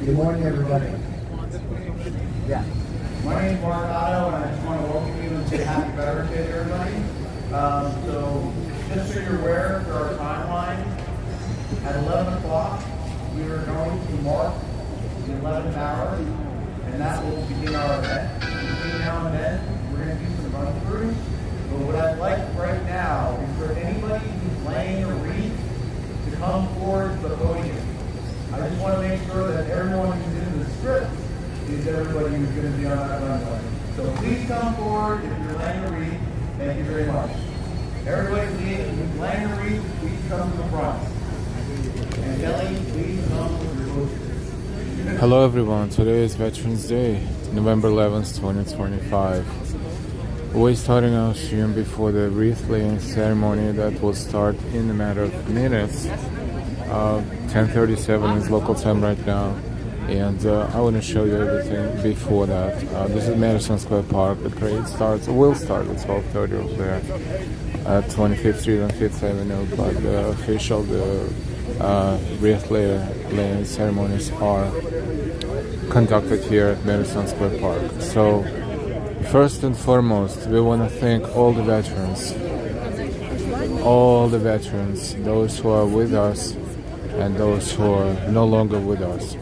Good morning, everybody. Yeah. My name is Mark Otto, and I just want to welcome you and say Happy Veterans Day to everybody. So, just so you're aware, for our timeline, at 11 o'clock, we are going to mark the 11th hour, and that will begin our event. Between now and then, we're going to do some run-through. But what I'd like right now is for anybody who's laying a wreath to come forward to the podium. I just want to make sure that everyone who's in the script is everybody who's going to be on that runway. So please come forward if you're laying a wreath. Thank you very much. Everybody who's laying a wreath, please come to the front. And Kelly, please come with your posters. Hello everyone, today is Veterans Day, November 11th, 2025. We're starting our stream before the wreath laying ceremony that will start in a matter of minutes. 10:37 is local time right now, and I want to show you everything before that. This is Madison Square Park. The parade will start at 12:30 over there at 25th Street and 5th Avenue, but the official wreath laying ceremonies are conducted here at Madison Square Park. So first and foremost, we want to thank all the veterans, those who are with us and those who are no longer with us,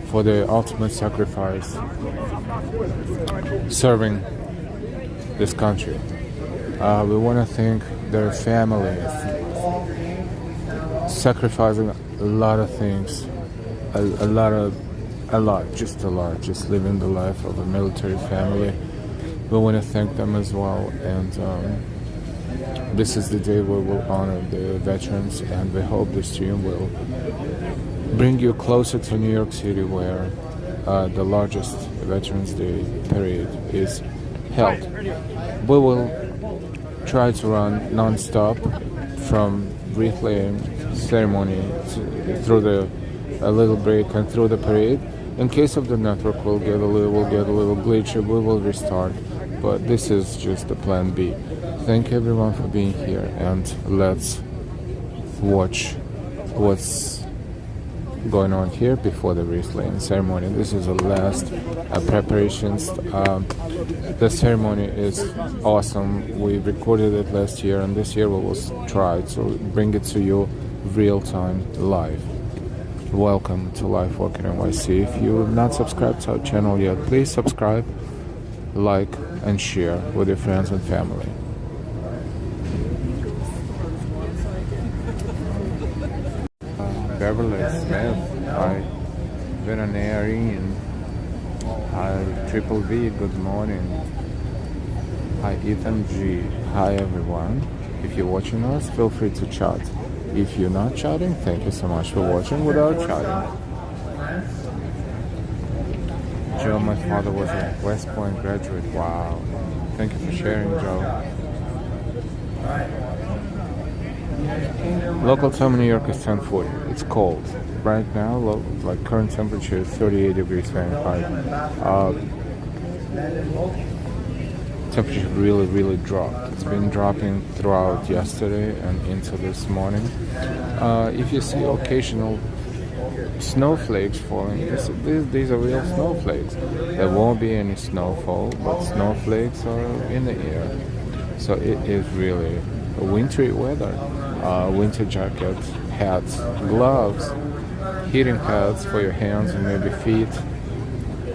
for the ultimate sacrifice serving this country. We want to thank their families, sacrificing a lot of things, just living the life of a military family. We want to thank them as well, and this is the day where we'll honor the veterans, and we hope the stream will bring you closer to New York City, where the largest Veterans Day Parade is held. We will try to run non-stop from wreath laying ceremony through a little break and through the parade. In case of the network will get a little glitchy, we will restart. But this is just the plan B. Thank everyone for being here, and let's watch what's going on here before the wreath laying ceremony. This is the last preparations. The ceremony is awesome. We recorded it last year, and this year we will try to bring it to you real time, live. Welcome to Live Work in NYC. If you have not subscribed to our channel yet, please subscribe, like, and share with your friends and family. Beverly Smith, hi. Venanarian, hi. Triple V, good morning. Hi, Ethan G. Hi, everyone. If you're watching us, feel free to chat. If you're not chatting, thank you so much for watching without chatting. Joe, my father was a West Point graduate. Wow. Thank you for sharing, Joe. Local time in New York is 10:40. It's cold. Right now, like current temperature is 38 degrees Fahrenheit. Temperature really dropped. It's been dropping throughout yesterday and into this morning. If you see occasional snowflakes falling, these are real snowflakes. There won't be any snowfall, but snowflakes are in the air. So it is really a wintry weather. Winter jackets, hats, gloves, heating pads for your hands and maybe feet.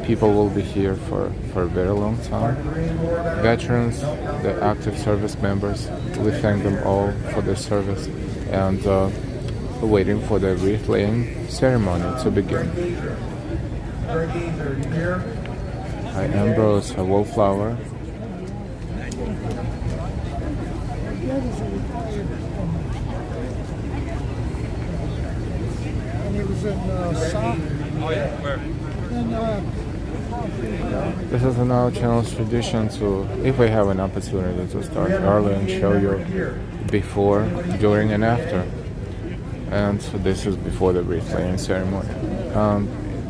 People will be here for a very long time. Veterans, the active service members, we thank them all for their service, and waiting for the wreath laying ceremony to begin. Hi Ambrose, a wallflower. This is in our channel's tradition to, if we have an opportunity, to start early and show you before, during, and after. And so this is before the wreath laying ceremony.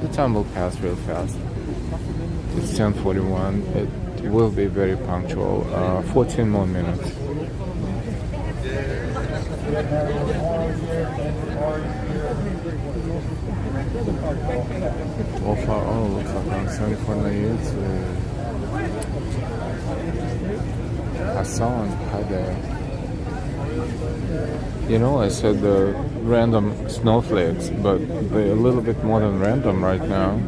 The time will pass real fast. It's 10:41. It will be very punctual. 14 more minutes. Overall, looks like I'm 7498. Hassan, hi there. You know, I said the random snowflakes, but they're a little bit more than random right now.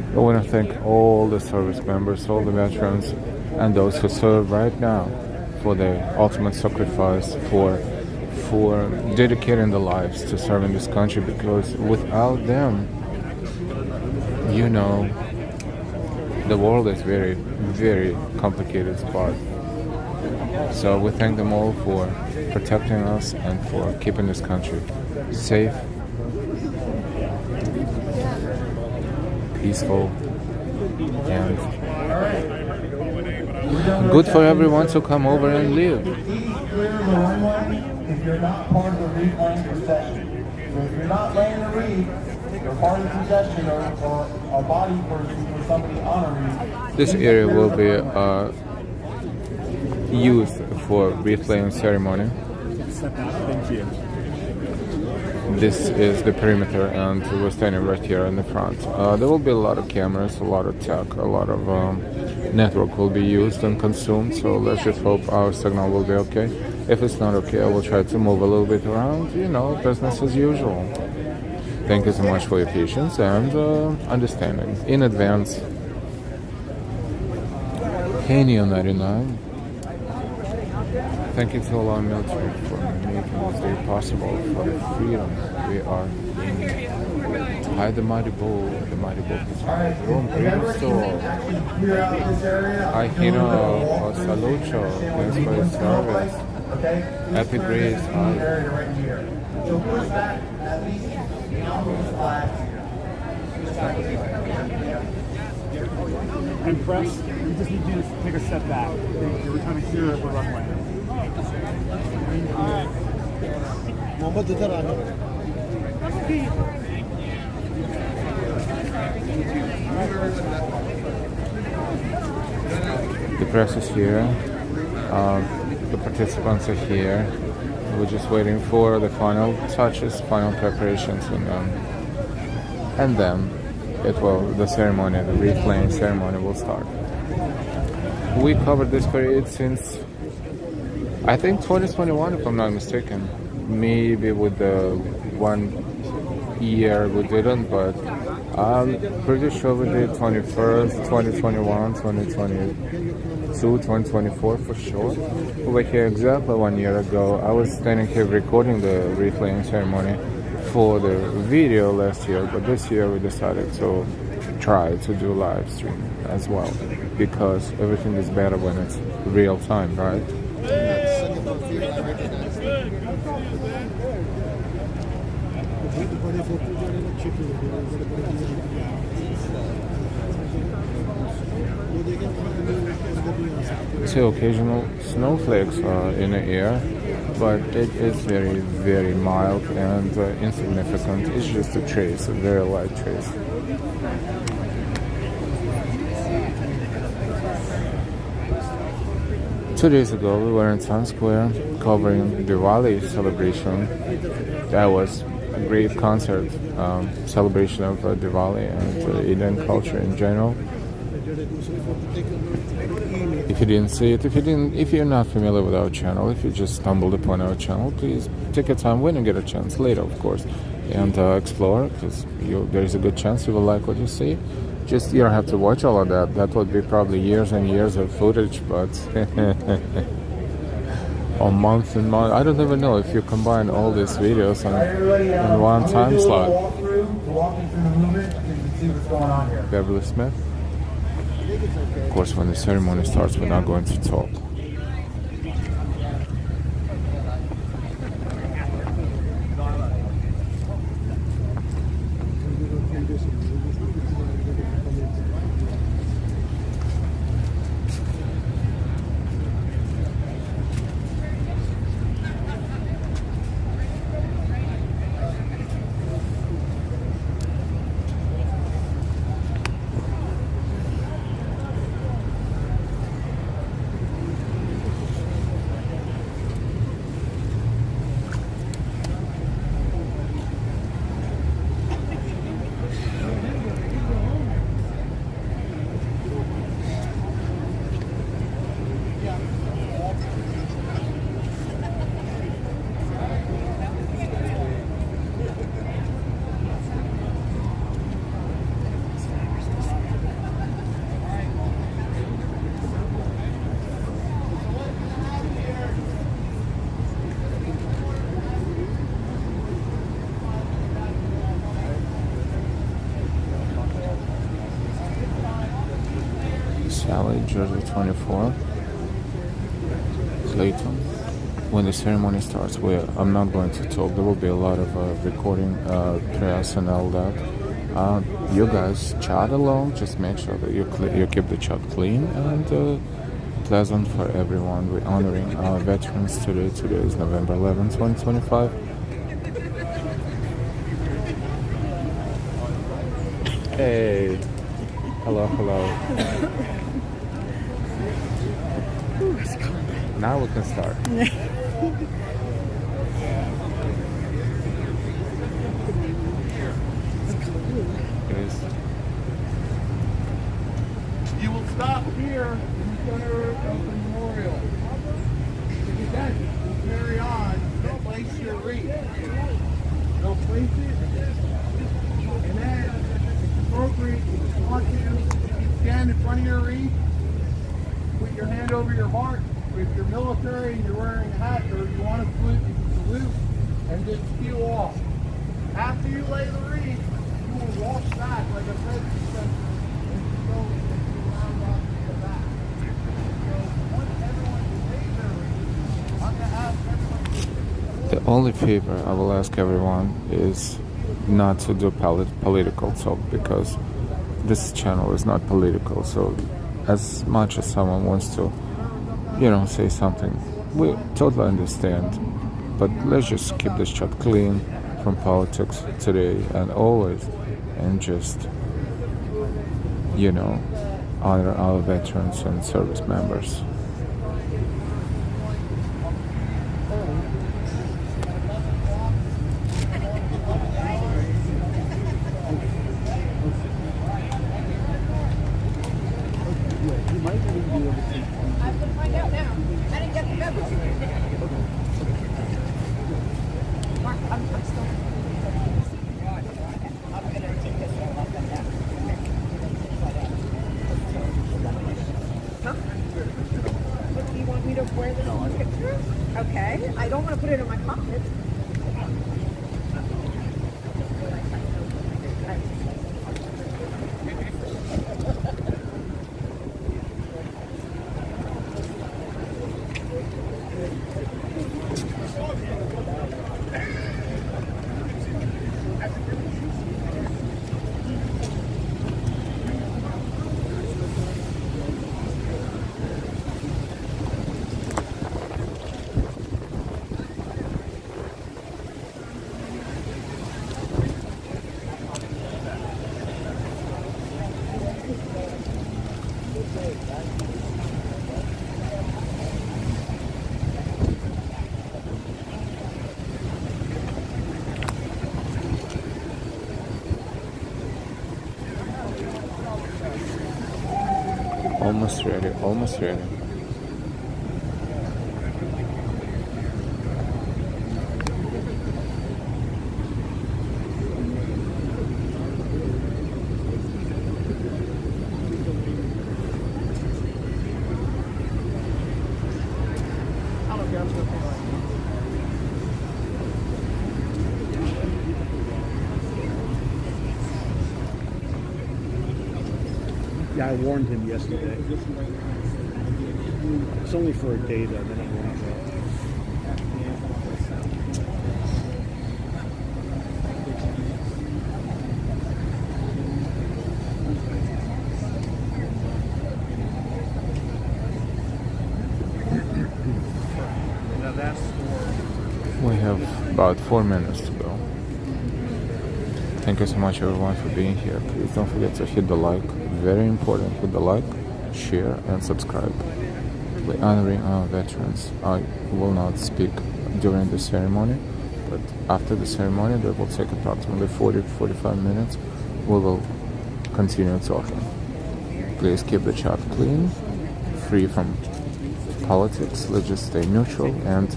I want to thank all the service members, all the veterans, and those who serve right now for their ultimate sacrifice, for dedicating their lives to serving this country, because without them, you know, the world is very, very complicated spot. So we thank them all for protecting us and for keeping this country safe, peaceful, and good for everyone to come over and live. If you're not part of the Wreath laying procession. So if you're not laying the wreath, you're part of the procession or a body for somebody on a wreath. This area will be used for wreath laying ceremony. Thank you. This is the perimeter, and we're standing right here in the front. There will be a lot of cameras, a lot of tech, a lot of network will be used and consumed, so let's just hope our signal will be okay. If it's not okay, I will try to move a little bit around, you know, business as usual. Thank you so much for your patience and understanding. In advance, Kenya 99. Thank you to all our military for making this day possible, for the freedom we are in. Hi, the mighty bull is Rome, greetings to all. Hi, Hino, Salucho, thanks for your service. Happy Grace, hi. So push back at least beyond those flags. And press, we just need you to take a step back. We're trying to hear the runway. The press is here. The participants are here. We're just waiting for the final touches, final preparations, and then the ceremony, the wreath laying ceremony will start. We covered this parade since, I think, 2021, if I'm not mistaken. Maybe with the 1 year we didn't, but I'm pretty sure we did 21st, 2021, 2022, 2024 for sure. Over here exactly 1 year ago, I was standing here recording the wreath laying ceremony for the video last year, but this year we decided to try to do live stream as well, because everything is better when it's real time, right? So occasional snowflakes are in the air, but it is very, very mild and insignificant. It's just a trace, a very light trace. Two days ago, we were in Times Square covering Diwali celebration. That was a great concert, celebration of Diwali and Indian culture in general. If you didn't see it, if you're not familiar with our channel, if you just stumbled upon our channel, please take your time when you get a chance later, of course, and explore, because there is a good chance you will like what you see. Just you don't have to watch all of that. That would be probably years and years of footage, but or months and months. I don't even know if you combine all these videos in one time slot. Beverly Smith. Of course, when the ceremony starts, we're not going to talk. Sally, Jersey 24, Clayton. When the ceremony starts, I'm not going to talk. There will be a lot of recording, press, and all that. You guys chat along. Just make sure that you keep the chat clean and pleasant for everyone. We're honoring our veterans today. Today is November 11, 2025. Hey, hello. Now we can start. You will stop here in center of the memorial. If you can, carry on and place your wreath. They'll place it, and then it's appropriate. If you want to stand in front of your wreath, put your hand over your heart. If you're military and you're wearing a hat, or you want to salute, you can salute and just peel off. After you lay the wreath, you will walk back like a president and go around to the back. So once everyone lays their wreath, I'm going to ask everyone. The only favor I will ask everyone is not to do political talk, because this channel is not political. So as much as someone wants to, say something, we totally understand, but let's just keep this chat clean from politics today and always, and just honor our veterans and service members. Do you want me to wear this in the picture? Okay. I don't want to put it in my pocket. Almost ready. Yeah, I warned him yesterday. It's only for a day, though. Then I warned him. We have about 4 minutes to go. Thank you so much everyone for being here. Please don't forget to hit the like. Very important, hit the like, share and subscribe. We're honoring our veterans. I will not speak during the ceremony, but after the ceremony that will take approximately 40-45 minutes, we will continue talking. Please keep the chat clean, free from politics. Let's just stay neutral and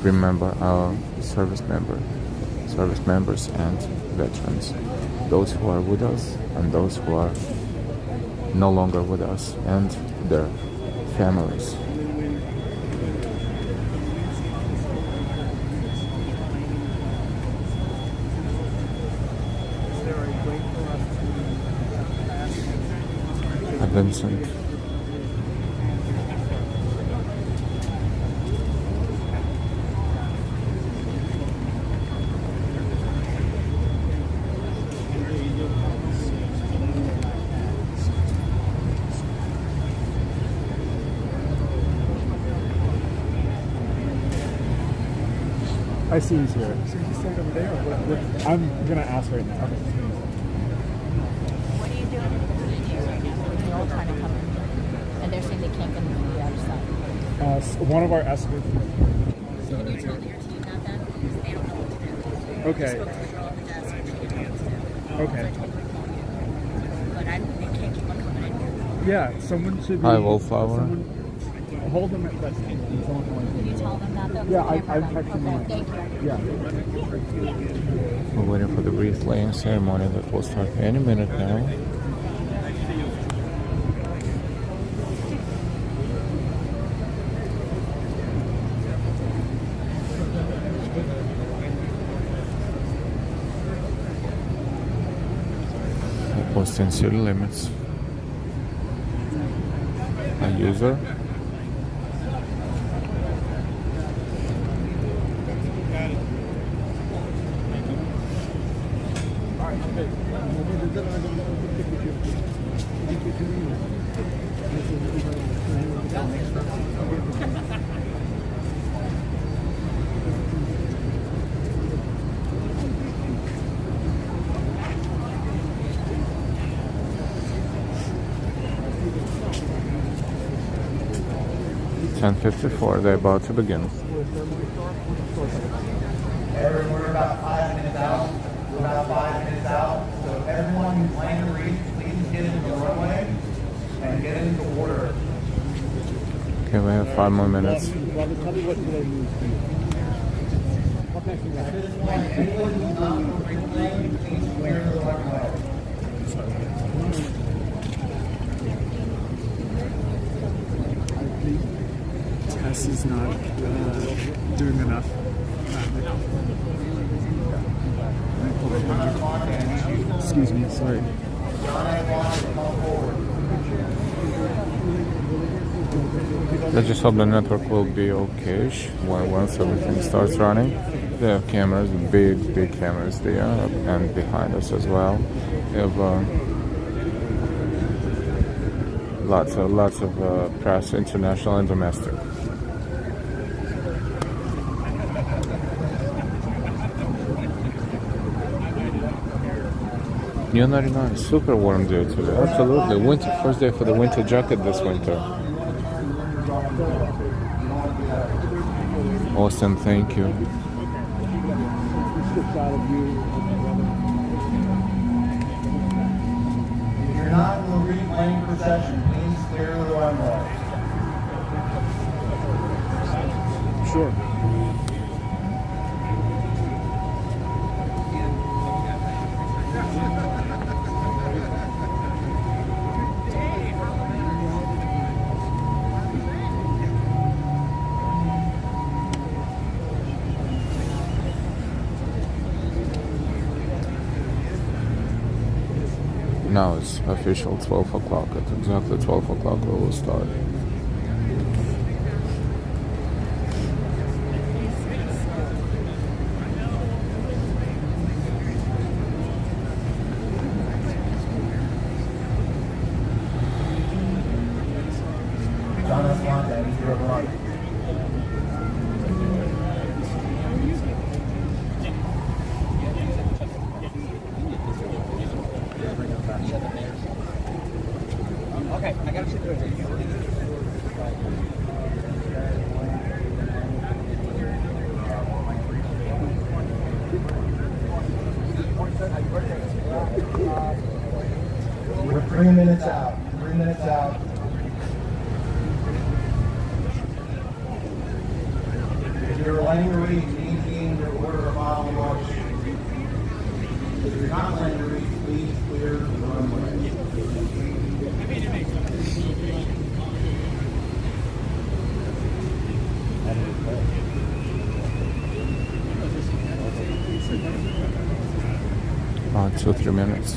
remember our service members and veterans, those who are with us and those who are no longer with us, and their families. Vincent. I see he's here. So he's staying over there? Or what? I'm gonna ask right now. What are you doing with the DJs right now? They're all trying to come in. And they're saying they can't get into the other side. One of our escorts. Can you tell your team that then? Because they don't know what to do. Okay. I spoke to the girl at the desk and she didn't know what to do. Okay. So I told her to call you. But they can't keep on coming in here. Yeah, someone should be. Hi, Wallflower. Hold them at that stand. Can you tell them that though? Yeah, I Camera texted them. them. Okay, thank you. Yeah. We're waiting for the wreath laying ceremony that will start any minute now. Posting city limits. A user. .54, they're about to begin. Everyone, we're about 5 minutes out. We're about 5 minutes out. So everyone who's laying the wreath, please get into the runway and get into order. Okay, we have 5 more minutes. At this point, anyone who's not on the wreath lane, please clear the runway. Tess is not doing enough. Excuse me, sorry. Let's just hope the network will be okay once everything starts running. They have cameras, big cameras there, and behind us as well. We have lots of press, international and domestic. New 99, super warm day today. Absolutely, winter. First day for the winter jacket this winter. Austin, thank you. If you're not in the wreath lane procession, please clear the runway. Sure. Now it's official 12 o'clock. At exactly 12 o'clock we will start. John Escalante, I need you to run. Okay, I gotta sit there. We're 3 minutes out. 3 minutes out. If you're laying the wreath, you need to be in your order of final march. If you're not laying the wreath, please clear the runway. About 2-3 minutes.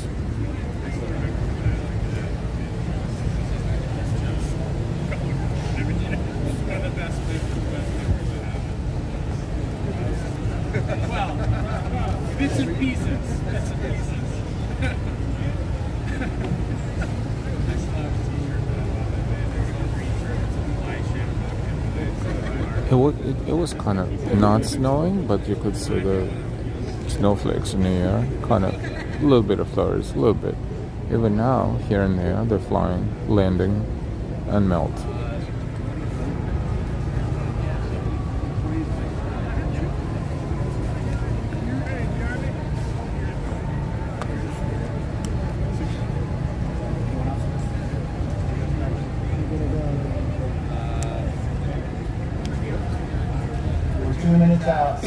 it was kind of not snowing, but you could see the snowflakes in the air, kind of a little bit of flurries, a little bit. Even now, here and there, they're flying, landing, and melt. We're 2 minutes out.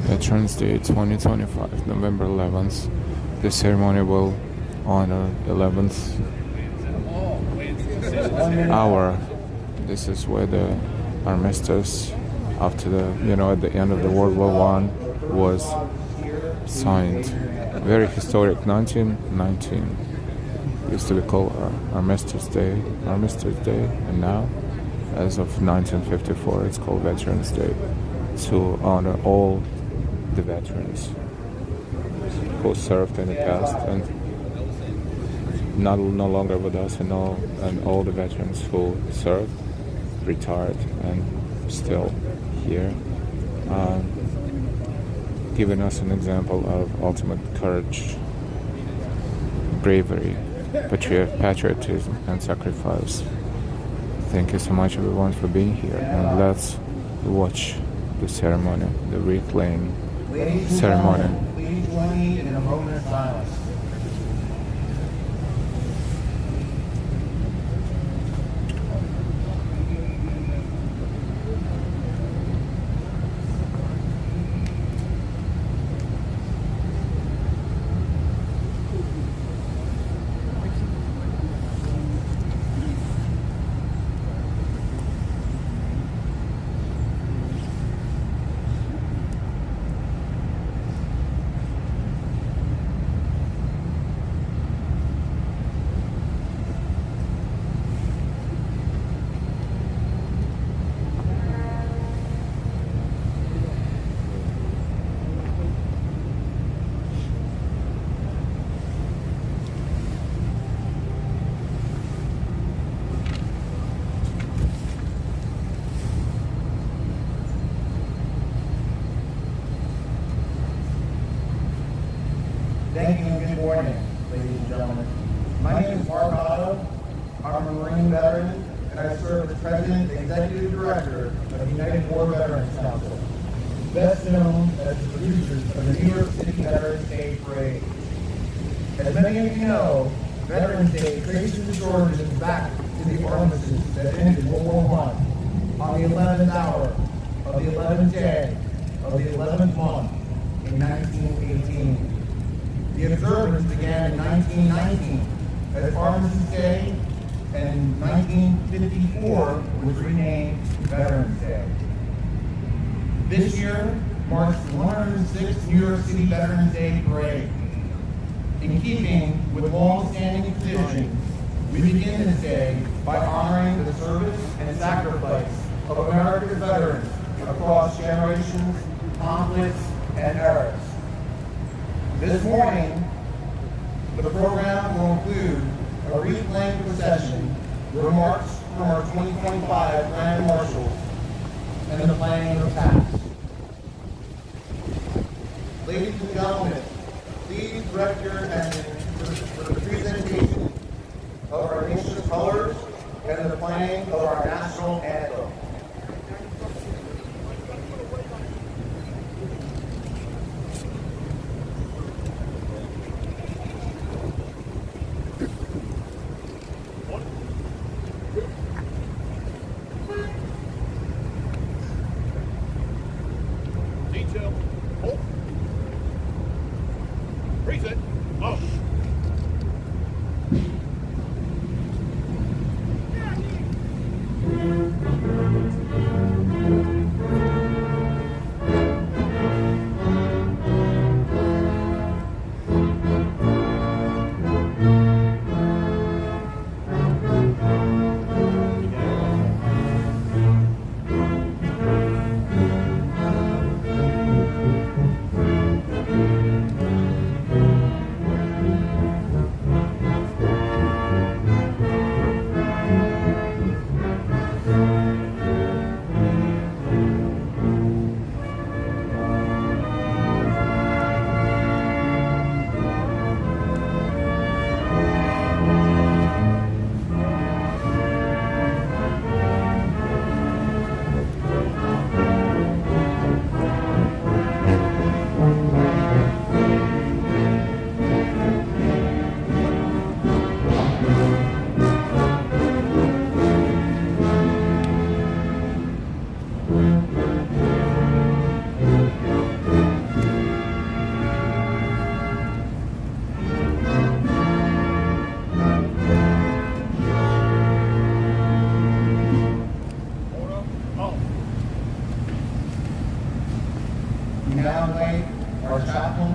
Veterans Day 2025, November 11th. The ceremony will honor 11th hour. This is where the armistice after at the end of the World War I was signed. Very historic, 1919. Used to be called Armistice Day, and now, as of 1954, it's called Veterans Day to honor all the veterans who served in the past and no longer with us, and all the veterans who served, retired, and still here, giving us an example of ultimate courage, bravery, patriotism, and sacrifice. Thank you so much, everyone, for being here, and let's watch the ceremony, the wreath laying ceremony. Please join me in a moment of silence. Thank you and good morning, ladies and gentlemen. My name is Mark Otto. I'm a Marine veteran, and I serve as President and Executive Director of the United War Veterans Council, best known as the producers of the New York City Veterans Day Parade. As many of you know, Veterans Day traces its origins back to the armistice that ended World War I on the 11th hour of the 11th day of the 11th month in 1918. The observance began in 1919 as Armistice Day, and in 1954 was renamed Veterans Day. This year marks the 106th New York City Veterans Day Parade. In keeping with long-standing tradition, we begin this day by honoring the service and sacrifice of America's veterans across generations, conflicts, and eras. This morning, the program will include a wreath-laying procession, remarks from our 2025 Grand Marshals, and the playing of taps. Ladies and gentlemen, please direct your attention to the presentation of our nation's colors and the playing of our national anthem. Reset. Oh. Our chaplain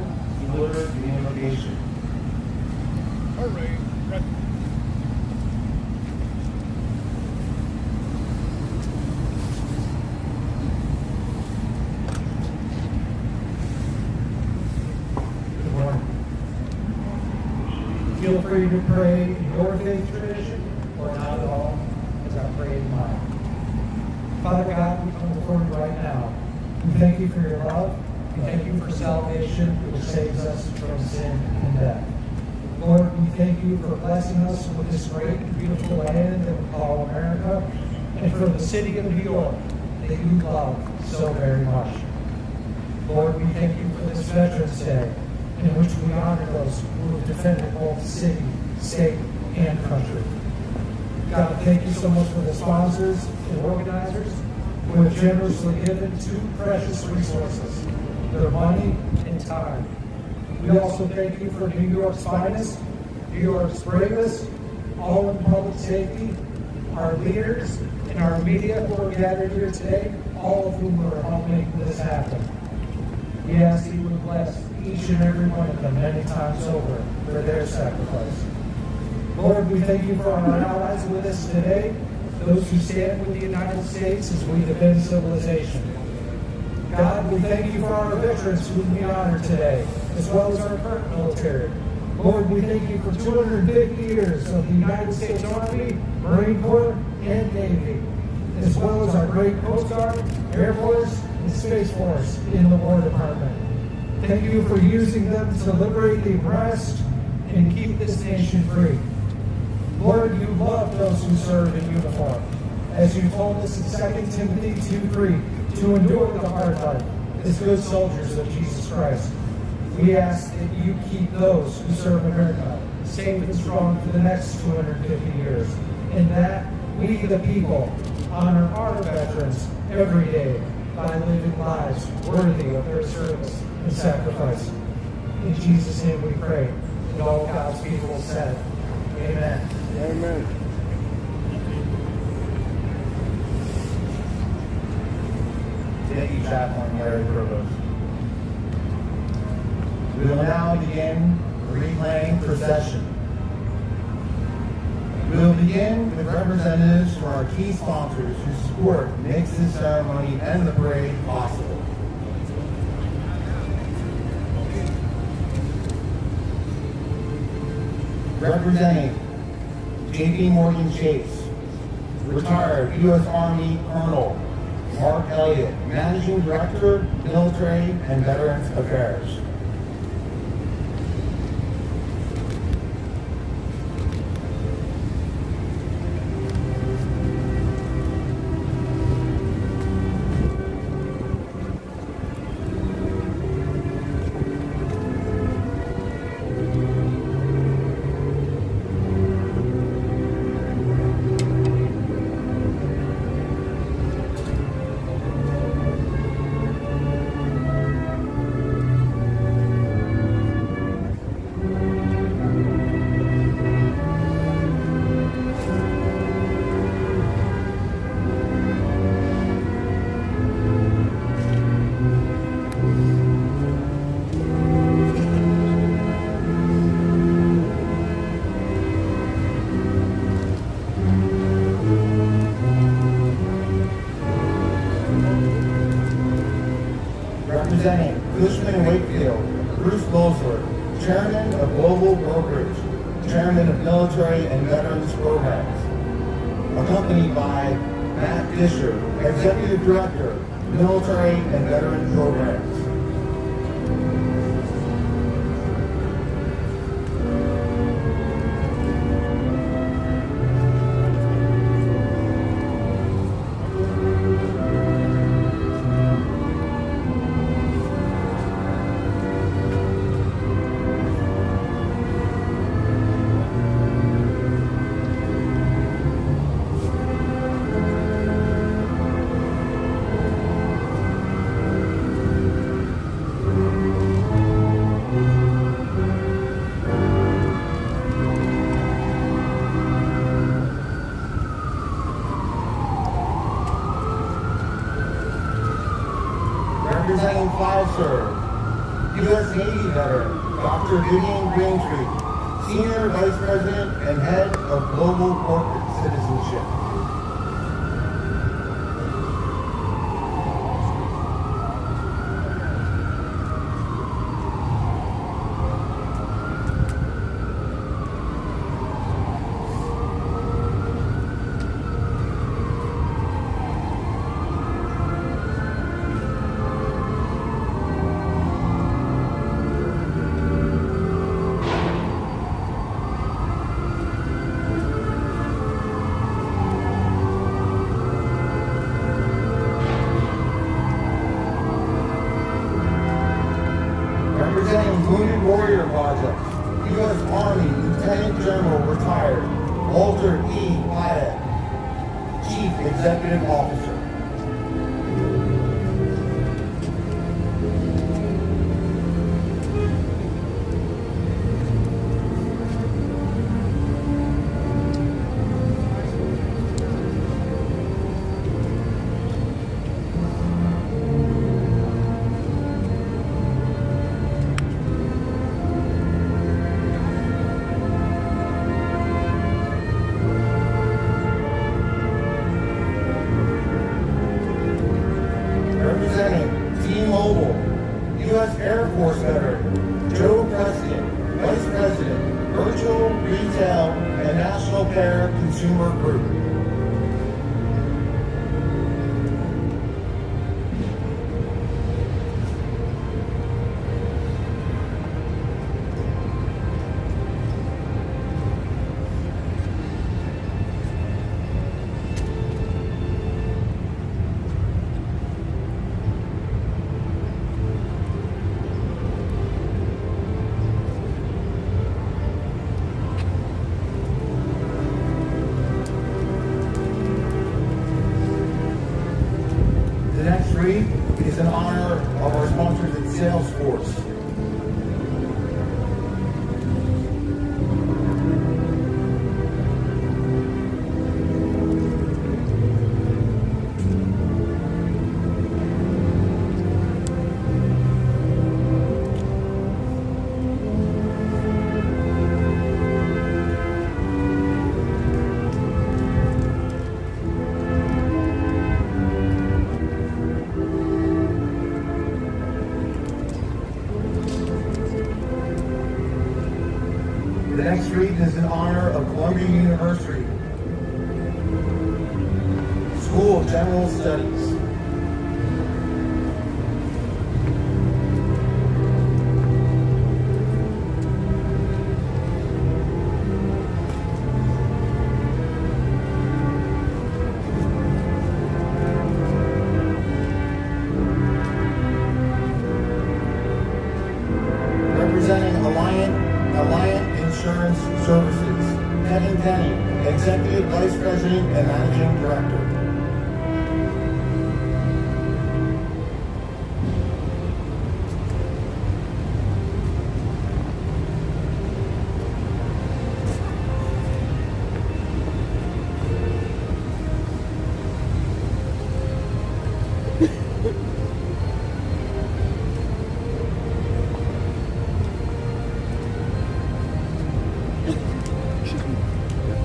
delivered the invocation. Good morning. Feel free to pray in your faith tradition or not at all, as I pray in mine. Father God, we come before you right now. We thank you for your love. We thank you for salvation, which saves us from sin and death. Lord, we thank you for blessing us with this great and beautiful land that we call America, and for the city of New York that you love so very much. Lord, we thank you for this Veterans Day, in which we honor those who have defended both city, state, and country. God, thank you so much for the sponsors and organizers who have generously given two precious resources, their money and time. We also thank you for New York's finest, New York's bravest, all in public safety, our leaders, and our media who are gathered here today, all of whom are helping this happen. We ask that you would bless each and every one of them many times over for their sacrifice. Lord, we thank you for our allies with us today, those who stand with the United States as we defend civilization. God, we thank you for our veterans whom we honor today, as well as our current military. Lord, we thank you for 250 years of the United States Army, Marine Corps, and Navy, as well as our great Coast Guard, Air Force, and Space Force in the War Department. Thank you for using them to liberate the oppressed and keep this nation free. Lord, you love those who serve in uniform, as you told us in 2 Timothy 2:3, to endure the hard life as good soldiers of Jesus Christ. We ask that you keep those who serve America safe and strong for the next 250 years, and that we, the people, honor our veterans every day by living lives worthy of their service and sacrifice. In Jesus' name we pray, and all God's people said, Amen. Amen. Thank you, Chaplain Larry Provost. We will now begin the reclaim procession. We will begin with representatives from our key sponsors whose support makes this ceremony and the parade possible. Representing J.P. Morgan Chase, retired U.S. Army Colonel Mark Elliott, Managing Director, Military and Veterans Affairs. Representing Cushman & Wakefield, Bruce Goldsworth, Chairman of Global Brokerage, Chairman of Military and Veterans Programs. Accompanied by Matt Disher, Executive Director, Military and Veteran Programs. U.S. Navy veteran, Dr. Vivian Greentree, Senior Vice President and Head of Global Corporate Citizenship. Representing Wounded Warrior Project, U.S. Army Lieutenant General retired Walter E. Wyatt, Chief Executive Officer. Representing T-Mobile, U.S. Air Force veteran, Joe Preston, Vice President, Virtual, Retail, and National Care Consumer Group. The next wreath is in honor of our sponsors at Salesforce. The next wreath is in honor of Columbia University School of General Studies. Representing Alliant Insurance Services, Penny, Executive Vice President and Managing Director.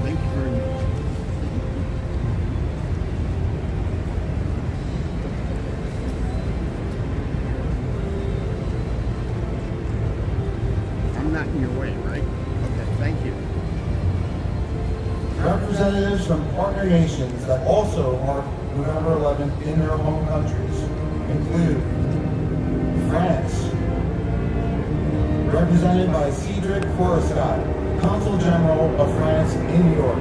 Thank you very much. I'm not in your way, right? Okay, thank you. Representatives from partner nations that also mark November 11th in their home countries include France, represented by Cedric Forrescott, Consul General of France in New York.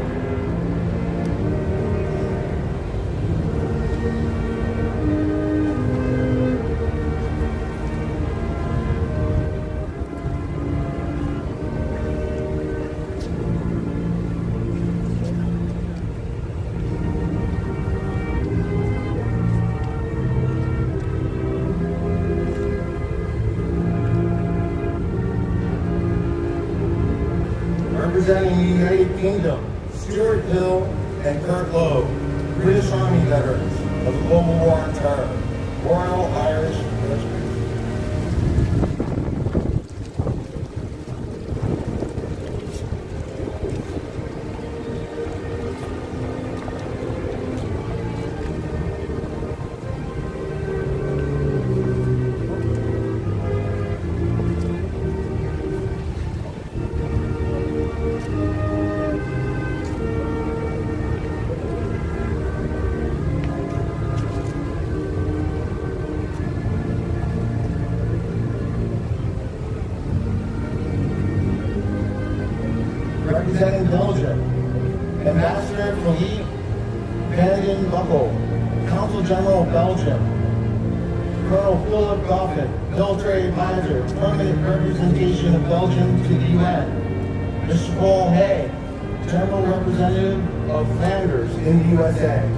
Representing the United Kingdom, Stuart Hill and Kurt Lowe, British Army veterans of the Global War on Terror, Royal Irish Regiment. Representing Belgium, Ambassador Philippe Van Buckle, Consul General of Belgium, Colonel Philip Goffin, Military Advisor, Permanent Representation of Belgium to the UN, Mr. Paul Hay, General Representative of Flanders in the USA.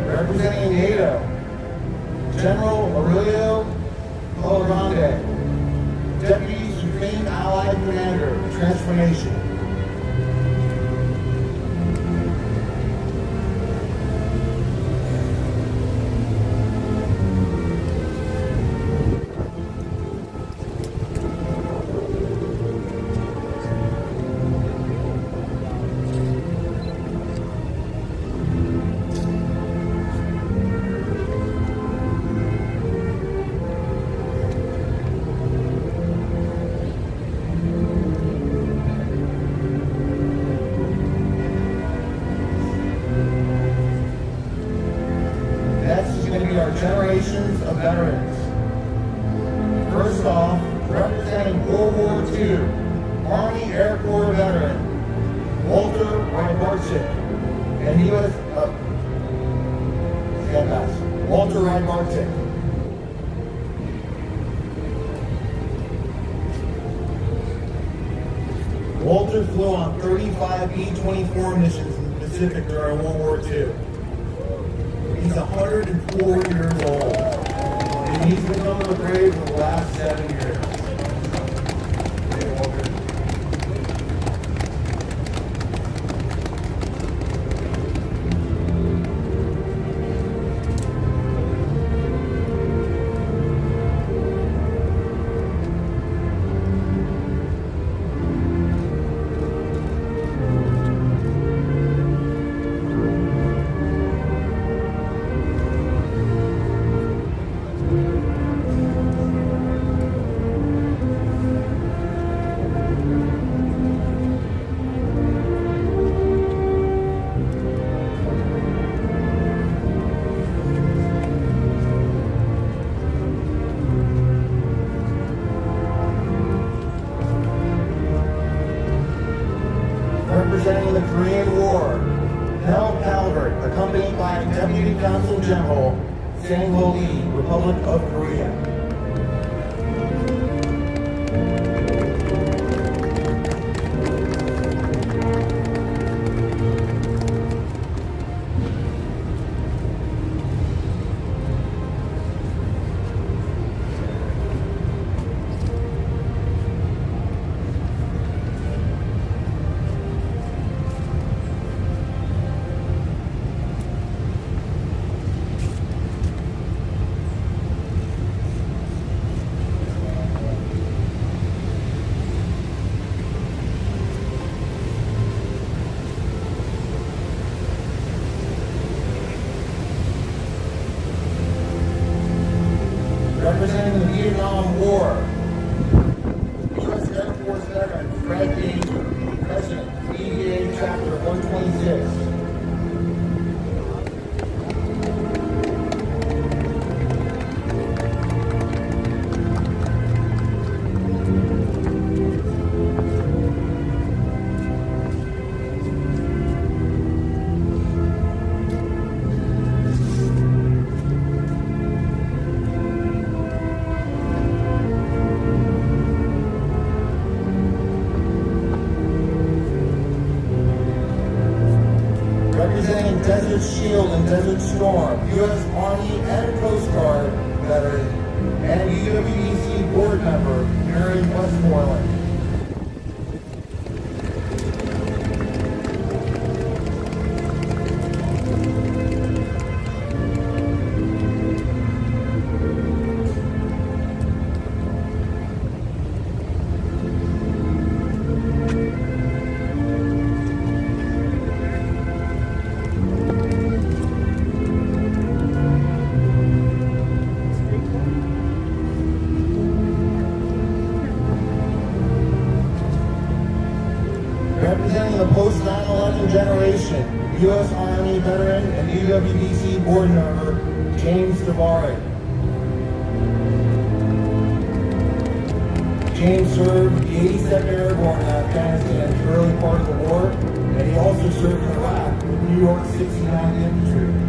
Representing NATO, General Aurelio Colorande, Deputy Supreme Allied Commander, Transformation. Our generations of veterans. First off, representing World War II, Army Air Corps veteran, Walter Rybarczyk, and U.S. Stand pass. Walter Rybarczyk. Walter flew on 35 B-24 missions in the Pacific during World War II. He's 104 years old, and he's been coming to the parade for the last 7 years. Hey, Walter. Representing the Korean War, Nell Calvert, accompanied by Deputy Consul General Sang-Ho Lee, Republic of Korea. Representing the Vietnam War, U.S. Air Force veteran Fred Danger, President, VA Chapter 126. Representing Desert Shield and Desert Storm, U.S. Army and Coast Guard veteran, and UWEC board member, Aaron Westmoreland. 11th generation U.S. Army veteran and UWBC board member, James Tavares. James served the 82nd Airborne in Afghanistan in the early part of the war, and he also served in Iraq with New York 69th Infantry.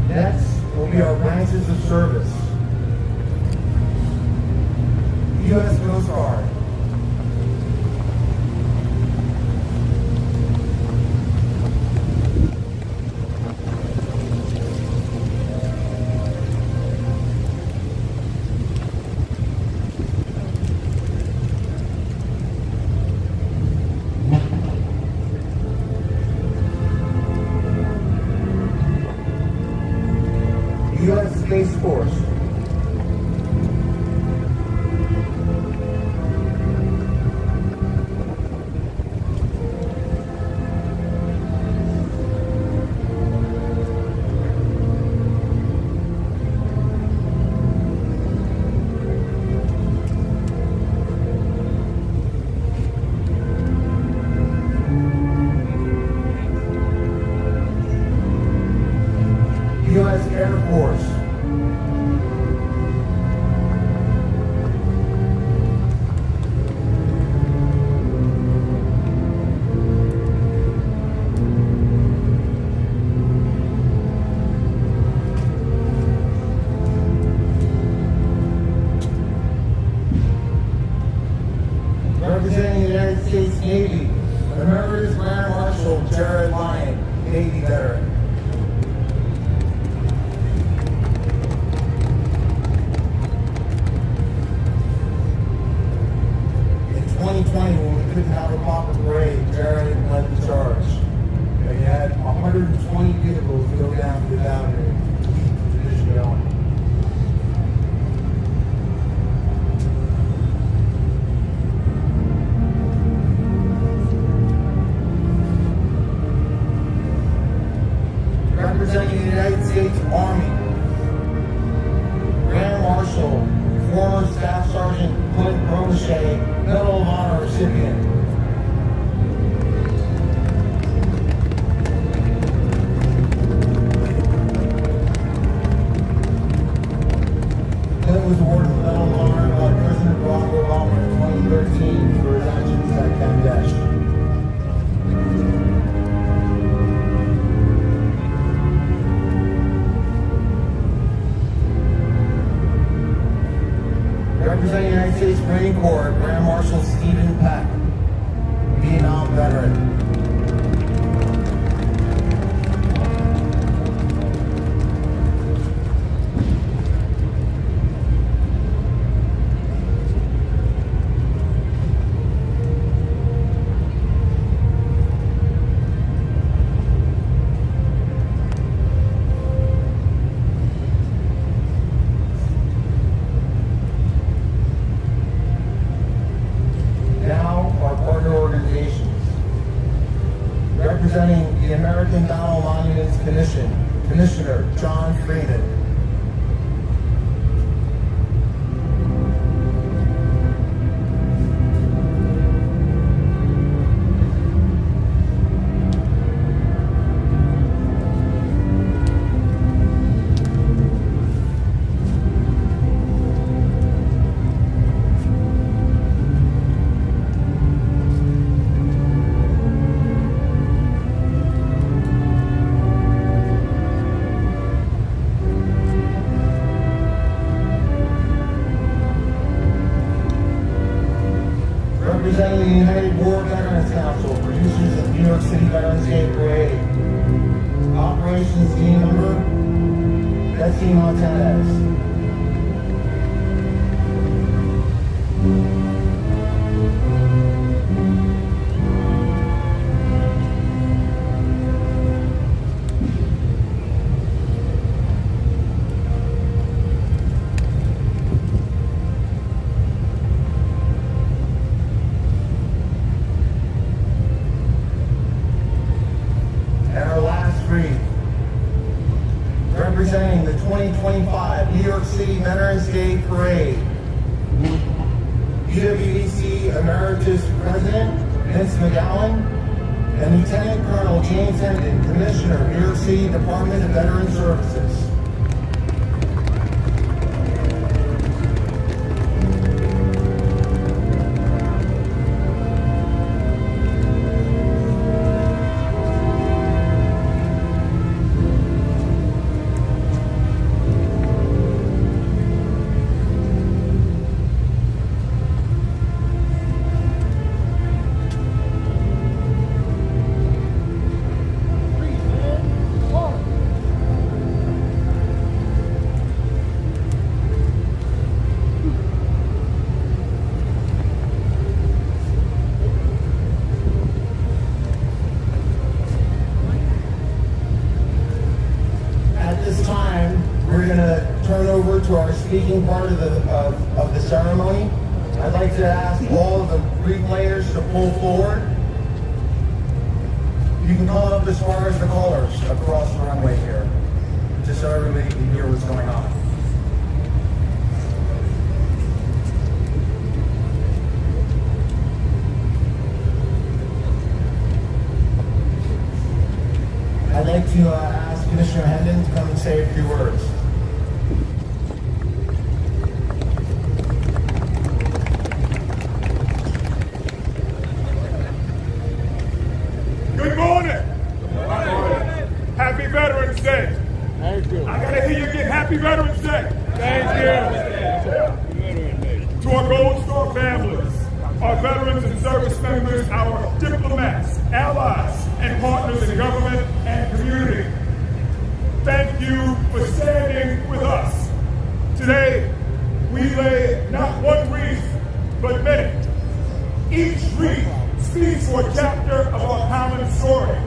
Next will be our branches of service. U.S. Coast Guard. U.S. Space Force. U.S. Air Force. Representing the United States Navy, Emeritus Grand Marshal Jared Lyon, Navy veteran. In 2020, when we couldn't have a proper parade, Jared led the charge. And he had 120 vehicles go down to the avenue to keep the tradition going. Representing the United States Army, Grand Marshal, former Staff Sergeant Clinton Romesha, Medal of Honor recipient. Clinton was awarded the Medal of Honor by President Barack Obama in 2013 for his actions at Bangladesh. Representing the United States Marine Corps, Grand Marshal Stephen Peck, Vietnam veteran. Now, our partner organizations. Representing the American Battle Monuments Commission, Commissioner John Freeman. Representing the United War Veterans Council, producers of New York City Veterans Day Parade. Operations team member, Betsy Montez. Day Parade. UWEC Emeritus President Vince McGowan and Lieutenant Colonel James Hendon, Commissioner, New York City Department of Veterans Services. To our speaking part of the ceremony. I'd like to ask all of the Wreath players to pull forward. You can come up as far as the colors across the runway here, just so everybody can hear what's going on. I'd like to ask Commissioner Hendon to come and say a few words. Good morning. Happy Veterans Day. Thank you. I gotta hear you get Happy Veterans Day. Thank you. To our Gold Star families, our veterans and service members, our diplomats, allies, and partners in government and community, thank you for standing with us. Today, we lay not one wreath, but many. Each wreath speaks for a chapter of our common story.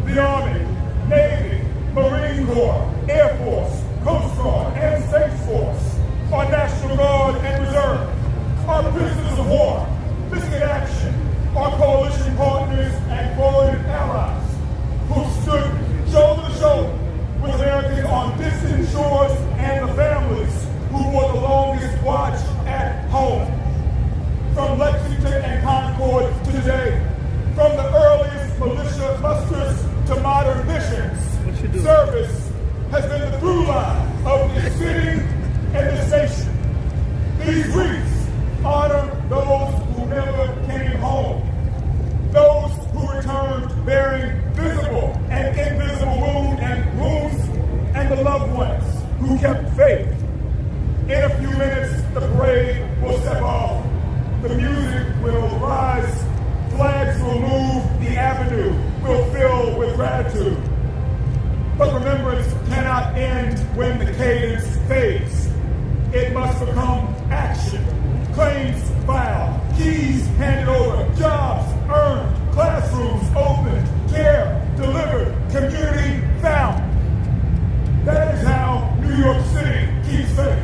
The Army, Navy, Marine Corps, Air Force, Coast Guard, and Space Force, our National Guard and Reserve, our prisoners of war, missing in action, our coalition partners and foreign allies, who stood shoulder to shoulder with Americans on distant shores and the families who wore the longest watch at home. From Lexington and Concord to today, from the earliest militia musters to modern missions, service has been the through line of this city and this nation. These wreaths honor those who never came home, those who returned bearing visible and invisible wounds, and the loved ones who kept faith. In a few minutes, the parade will step off. The music will rise, flags will move, the avenue will fill with gratitude. But remembrance cannot end when the cadence fades. It must become action. Claims filed, keys handed over, jobs earned, classrooms opened, care delivered, community found. That is how New York City keeps faith,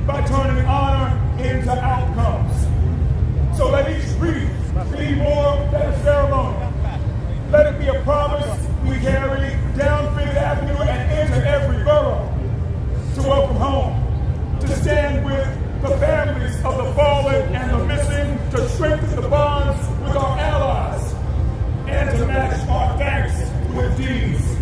by turning honor into outcomes. So let each wreath be more than a ceremony. Let it be a promise we carry down Fifth Avenue and into every borough to welcome home, to stand with the families of the fallen and the missing, to strengthen the bonds with our allies, and to match our thanks with deeds.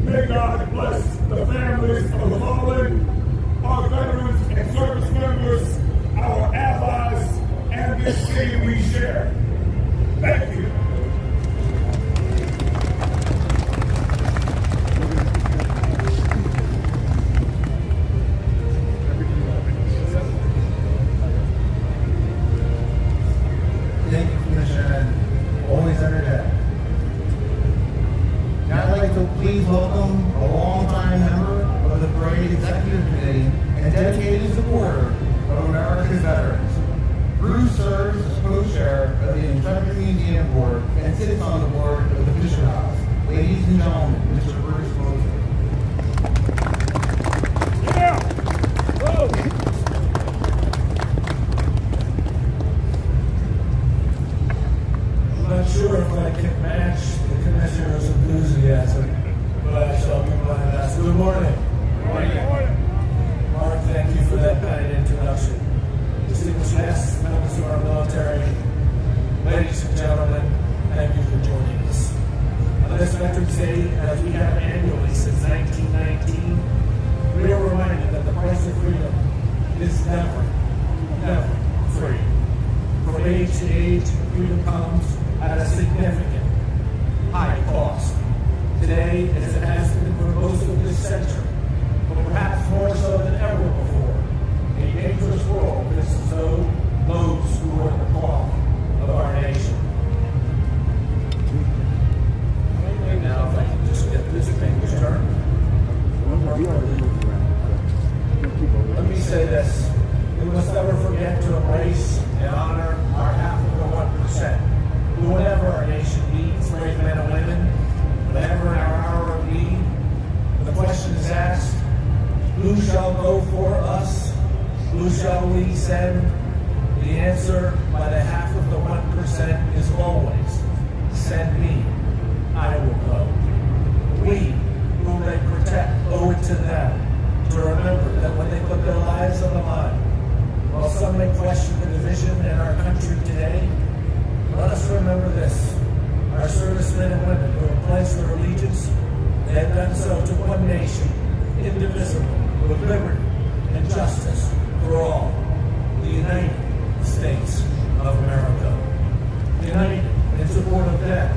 May God bless the families of the fallen, our veterans and service members, our allies, and this city we share. Thank you. Thank you, Commissioner. Always energetic. Now I'd like to please welcome a longtime member of the Parade Executive Committee and dedicated supporter of America's veterans. Bruce serves as co-chair of the Intrepid Museum Board and sits on the board of the Fisher House. Ladies and gentlemen, Mr. Bruce Mosley. Yeah! Whoa! I'm not sure if I can match the Commissioner's enthusiasm, but I shall do my best. Good morning. Good morning. Mark, is never, never free. From age to age, freedom comes at a significant, high cost. Today, as it has been for most of this century, but perhaps more so than ever before, a dangerous world faces those who are the cloth of our nation. And now, if I can just get this thing to turn. Let me say this. We must never forget to embrace and honor our half of the 1%. Who, whenever our nation needs brave men and women, whenever in our hour of need, the question is asked, who shall go for us? Who shall we send? The answer by the half of the 1% is always, send me, I will go. We, whom they protect, owe it to them to remember that when they put their lives on the line, while some may question the division in our country today, let us remember this. Our servicemen and women who have pledged their allegiance, they have done so to one nation, indivisible, with liberty and justice for all, the United States of America. United in support of them,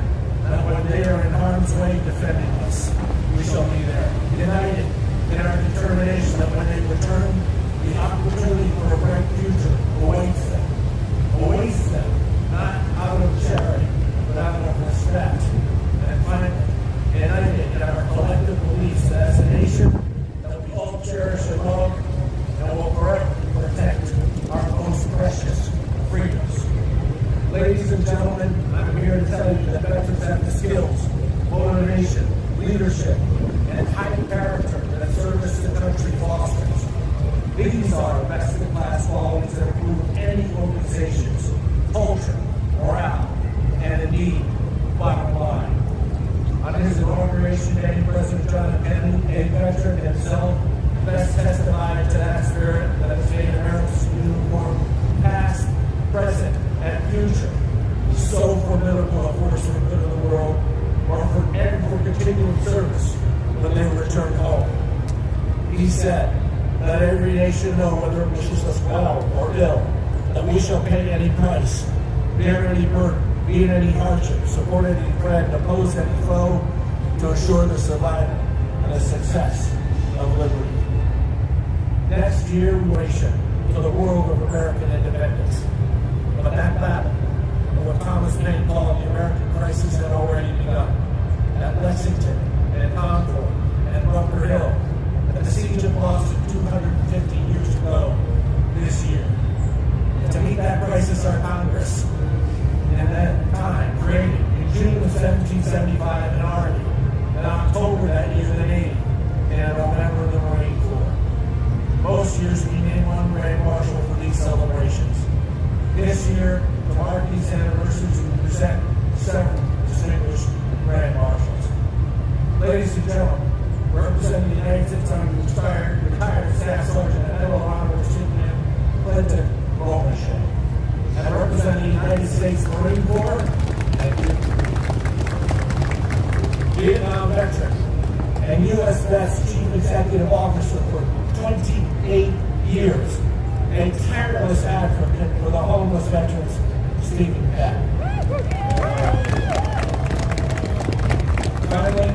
that when they are in harm's way defending us, we shall be there. United in our determination that when they return, the opportunity for a bright future awaits them. Awaits them, not out of charity, but out of respect. And finally, united in our collective beliefs that as a nation, that we all cherish and love, and will forever protect our most precious freedoms. Ladies and gentlemen, I'm here to tell you that veterans have the skills, motivation, leadership, and high character that service to the country fosters. These are best-in-class qualities that improve any organization's culture, morale, and indeed, bottom line. On his inauguration day, President John F. Kennedy, a veteran himself, best testified to that spirit that has made America's uniform past, present, and future so formidable a force for the good of the world, and for continuing service when they return home. He said that every nation know whether it wishes us well or ill, that we shall pay any price, bear any burden, be in any hardship, support any friend, oppose any foe, to assure the survival and the success of liberty. Next year, we wish for the world of American independence. But that battle, or what Thomas Paine called the American crisis, had already begun. At Lexington, and Concord, and Bunker Hill, at the siege of Boston 250 years ago this year. And to meet that crisis, our Congress, in that time, created in June of 1775 an Army, in October that year the Navy, and in November the Marine Corps. Most years we name one Grand Marshal for these celebrations. This year, to mark these anniversaries, we present several distinguished Grand Marshals. Ladies and gentlemen, representing the United States Army retired Staff Sergeant and Medal of Honor recipient Clinton Romesha. And representing the United States Marine Corps, Vietnam veteran and U.S. Vets Chief Executive Officer for 28 years, a tireless advocate for the homeless veterans, Stephen Peck. Finally,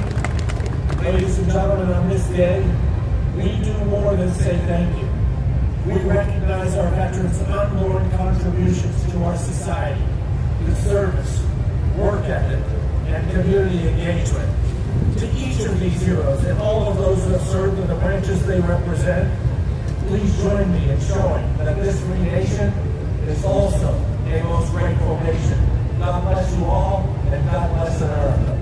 ladies and gentlemen, on this day, we do more than say thank you. We recognize our veterans' ongoing contributions to our society, to service, work ethic, and community engagement. To each of these heroes and all of those who have served in the branches they represent, please join me in showing that this free nation is also a most grateful nation. God bless you all, and God bless America.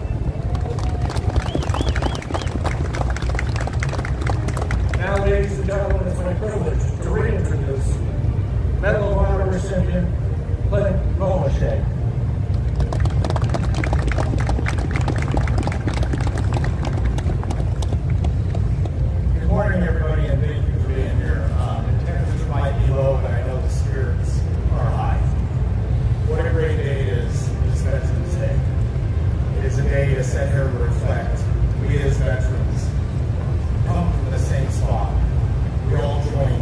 Now, ladies and gentlemen, it's my privilege to reintroduce Medal of Honor recipient Clinton Romesha. Good morning, everybody, and thank you for being here. The temperatures might be low, but I know the spirits are high. What a great day it is, this Veterans Day. It is a day to sit here and reflect. We as veterans come from the same spot. We all join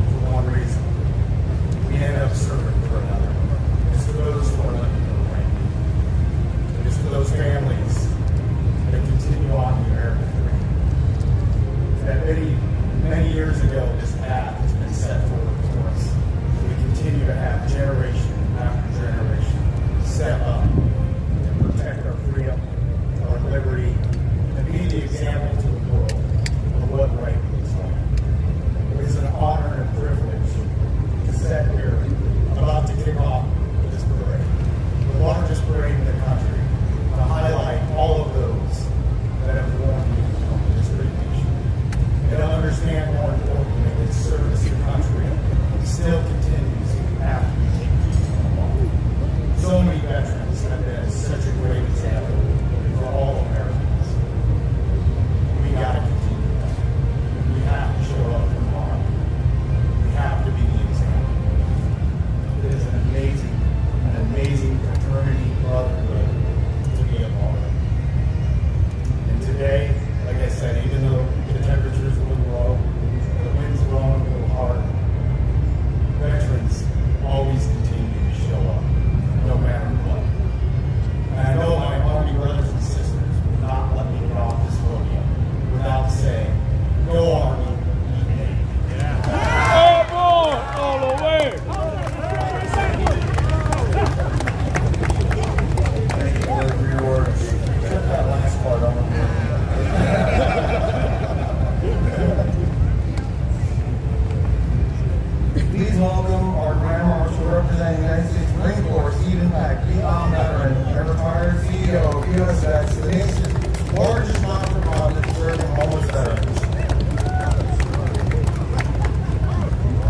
welcome our Grand Marshal representing the United States Marine Corps, Stephen Peck, Vietnam veteran and retired CEO of US Vets, the nation's largest not-for-profit serving homeless veterans.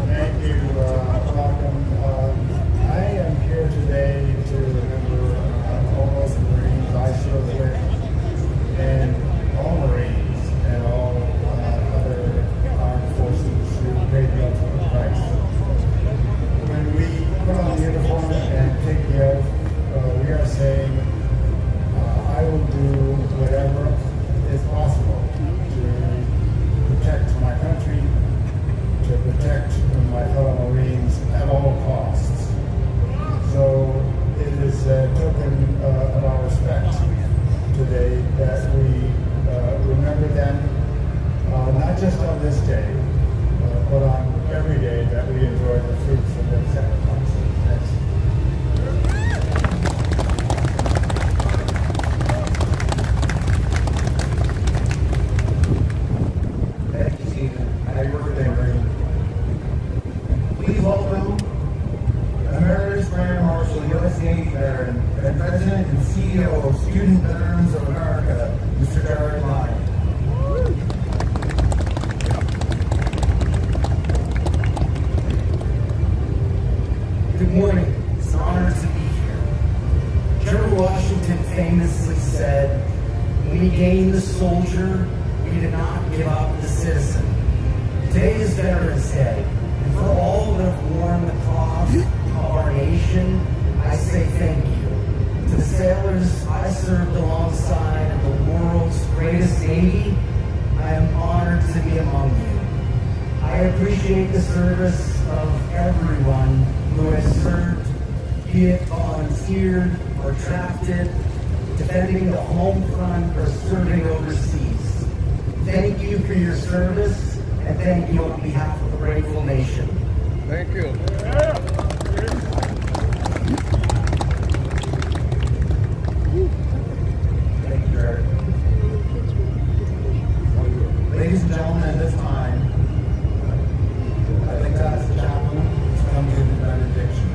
Thank you, Malcolm. I am here today to remember all those Marines I served with, and all Marines and all other armed forces who paid the ultimate price. When we put on the uniform and take the oath, we are saying, I will do whatever is possible to protect my country, to protect my fellow Marines at all costs. So it is a token of our respect today that we remember them, not just on this day, but on every day that we enjoy the fruits of their sacrifices. Thanks. Thank you, Stephen. Happy birthday, Marine. Please welcome Emeritus Grand Marshal, U.S. Navy veteran, and President and CEO of Student Veterans of America, Mr. Jared Lyon. Good morning. It's an honor to be here. General Washington famously said, "When we gained the soldier, we did not give up the citizen." Today is Veterans Day, and for all that have worn the cloth of our nation, I say thank you. To the sailors I served alongside in the world's greatest Navy, I am honored to be among you. I appreciate the service of everyone who has served, be it volunteered or drafted, defending the home front or serving overseas. Thank you for your service, and thank you on behalf of the grateful nation. Thank you. Thank you, Jared. Ladies and gentlemen, at this time, I'd like to ask the chaplain to come give the benediction.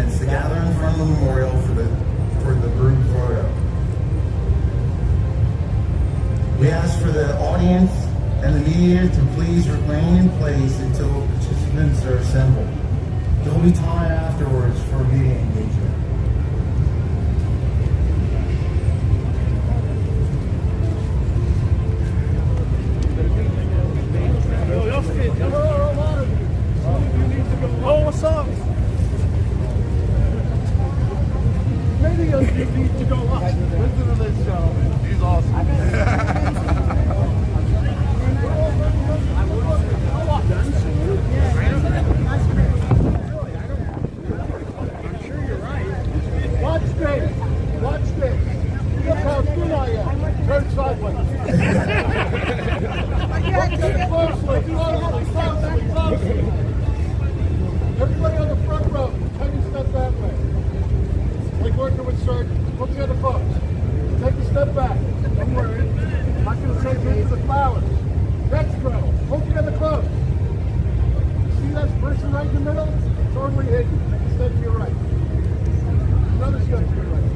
minutes to gather in front of the memorial for the group photo. We ask for the audience and the media to please remain in place until participants are assembled. There will be time afterwards for media engagement. Oh, what's up? Maybe you need to go up. Listen to this show. He's awesome. Watch this. Watch this. Look how good I am. Turn sideways. Closely. Everybody on the front row, take a step that way. Like working with surgeons. Look at the folks. Take a step back. Don't worry. I'm not going to say things to the flowers. Next row. Look at the close. See that person right in the middle? Totally hidden. Take a step to your right. Another step to your right.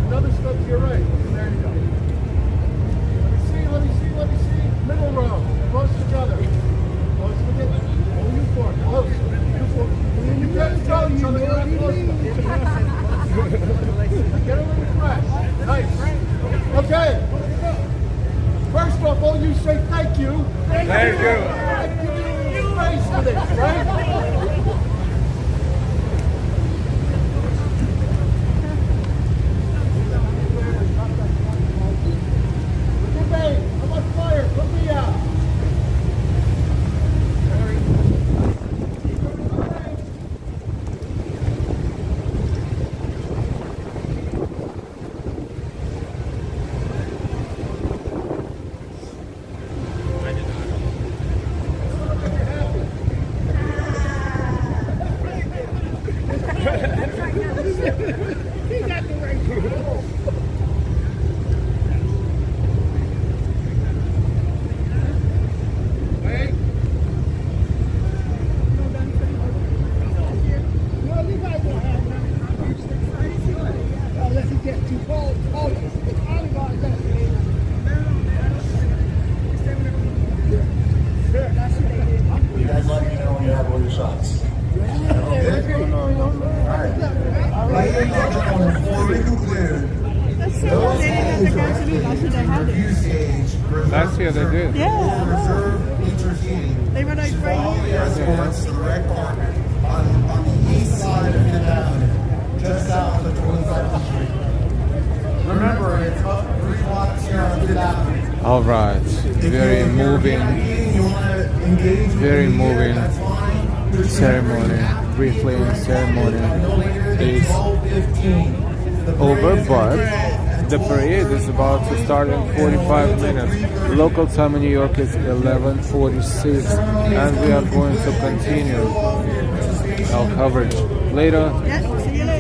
Another step to your right. There you go. Let me see. Middle row. Close together. Close together. Oh, you four. Close. You four. You can't tell each other. You're not close enough. Get a little fresh. Nice. Okay. First off, all you say thank you. Thank you. I'm giving you space for this, right? Last year they did. Yeah. Reserve feature seating. They were like right here. Escorts to the Red Park on the east side of Fifth Avenue, just south of 22nd Street. Remember, it's up 3 blocks here on Fifth Avenue. All right. Very moving ceremony. Briefly, ceremony is over, but the parade is about to start in 45 minutes. Local time in New York is 11:46, and we are going to continue our coverage later.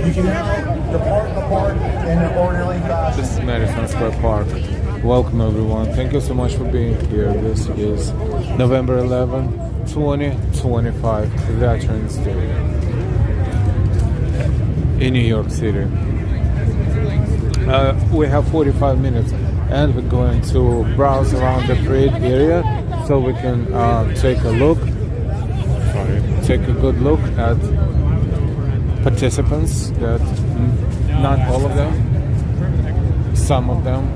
You can now depart the park in an orderly fashion. This is Madison Square Park. Welcome everyone. Thank you so much for being here. This is November 11, 2025, Veterans Day in New York City. We have 45 minutes and we're going to browse around the parade area so we can take a good look at participants, that not all of them, some of them,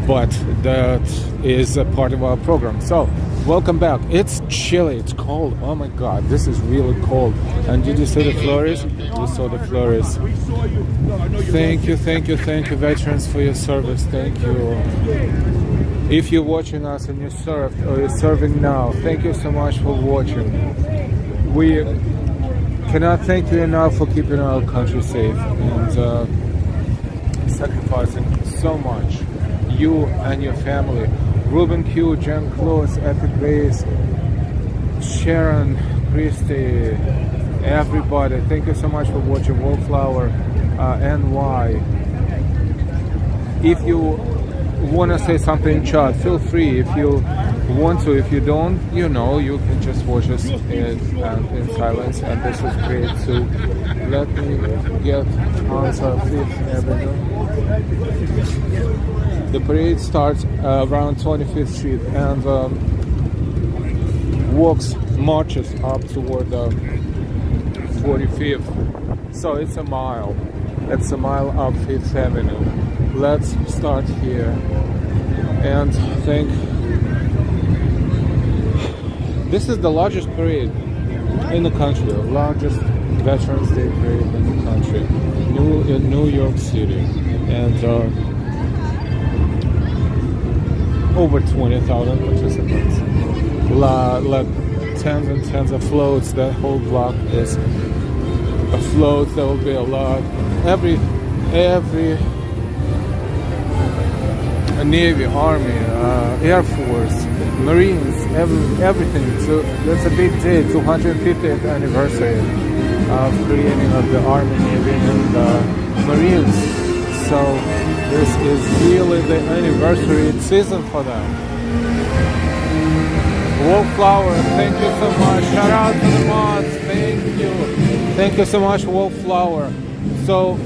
but that is a part of our program. So welcome back. It's chilly, it's cold. Oh my god, this is really cold. And did you see the flurries? We saw the flurries. Thank you, veterans, for your service. Thank you. If you're watching us and you served or you're serving now, thank you so much for watching. We cannot thank you enough for keeping our country safe and sacrificing so much. You and your family. Ruben Q, Jen Close, Epic Grace, Sharon, Christy, everybody. Thank you so much for watching. Wallflower, NY. If you want to say something in chat, feel free. If you want to. If you don't, you know, you can just watch us in silence, and this is great. So let me get onto Fifth Avenue. The parade starts around 25th Street and marches up toward 45th. So it's a mile. It's a mile up Fifth Avenue. Let's start here and think. This is the largest parade in the country, the largest Veterans Day Parade in the country, in New York City, and over 20,000 participants. Like tens and tens of floats. That whole block is afloat. There will be a lot. Every Navy, Army, Air Force, Marines, everything. So that's a big day, 250th anniversary of creating of the Army, Navy, and Marines. So this is really the anniversary season for them. Wallflower, thank you so much. Shout out to the mods, thank you. Thank you so much, Wallflower. So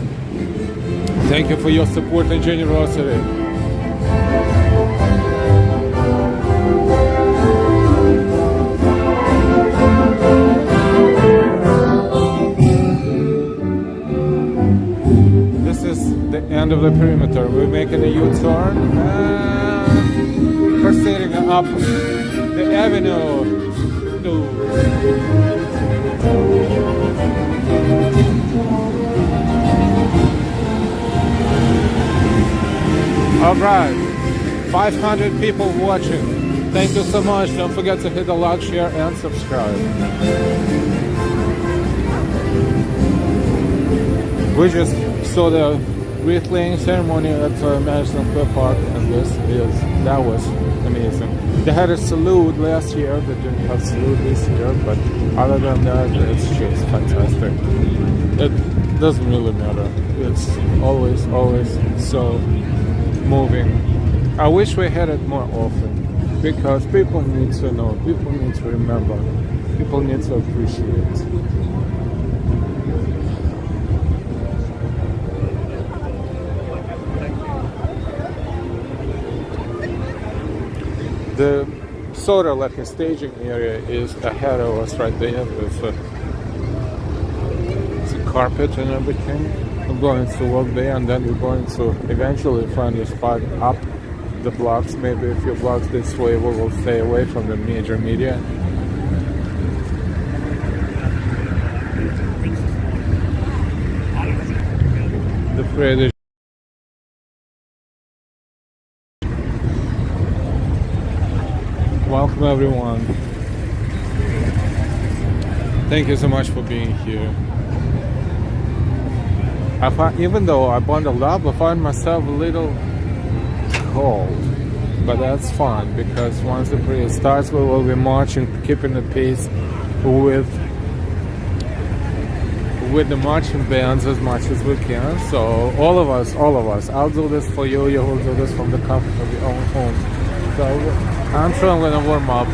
thank you for your support and generosity. This is the end of the perimeter. We're making a U-turn and proceeding up the avenue. All right, 500 people watching. Thank you so much. Don't forget to hit the like, share, and subscribe. We just saw the wreath laying ceremony at Madison Square Park, and that was amazing. They had a salute last year. They didn't have salute this year, but other than that, it's just fantastic. It doesn't really matter. It's always so moving. I wish we had it more often, because people need to know, people need to remember, people need to appreciate. The sort of like a staging area is ahead of us right there. There's a carpet and everything. I'm going to walk there, and then we're going to eventually find a spot up the blocks, maybe a few blocks this way. We will stay away from the major media. The parade is welcome everyone. Thank you so much for being here. Even though I bundled up, I find myself a little cold, but that's fine, because once the parade starts, we will be marching, keeping the pace with the marching bands as much as we can. So all of us, I'll do this for you, you will do this from the comfort of your own home. So I'm sure I'm gonna warm up.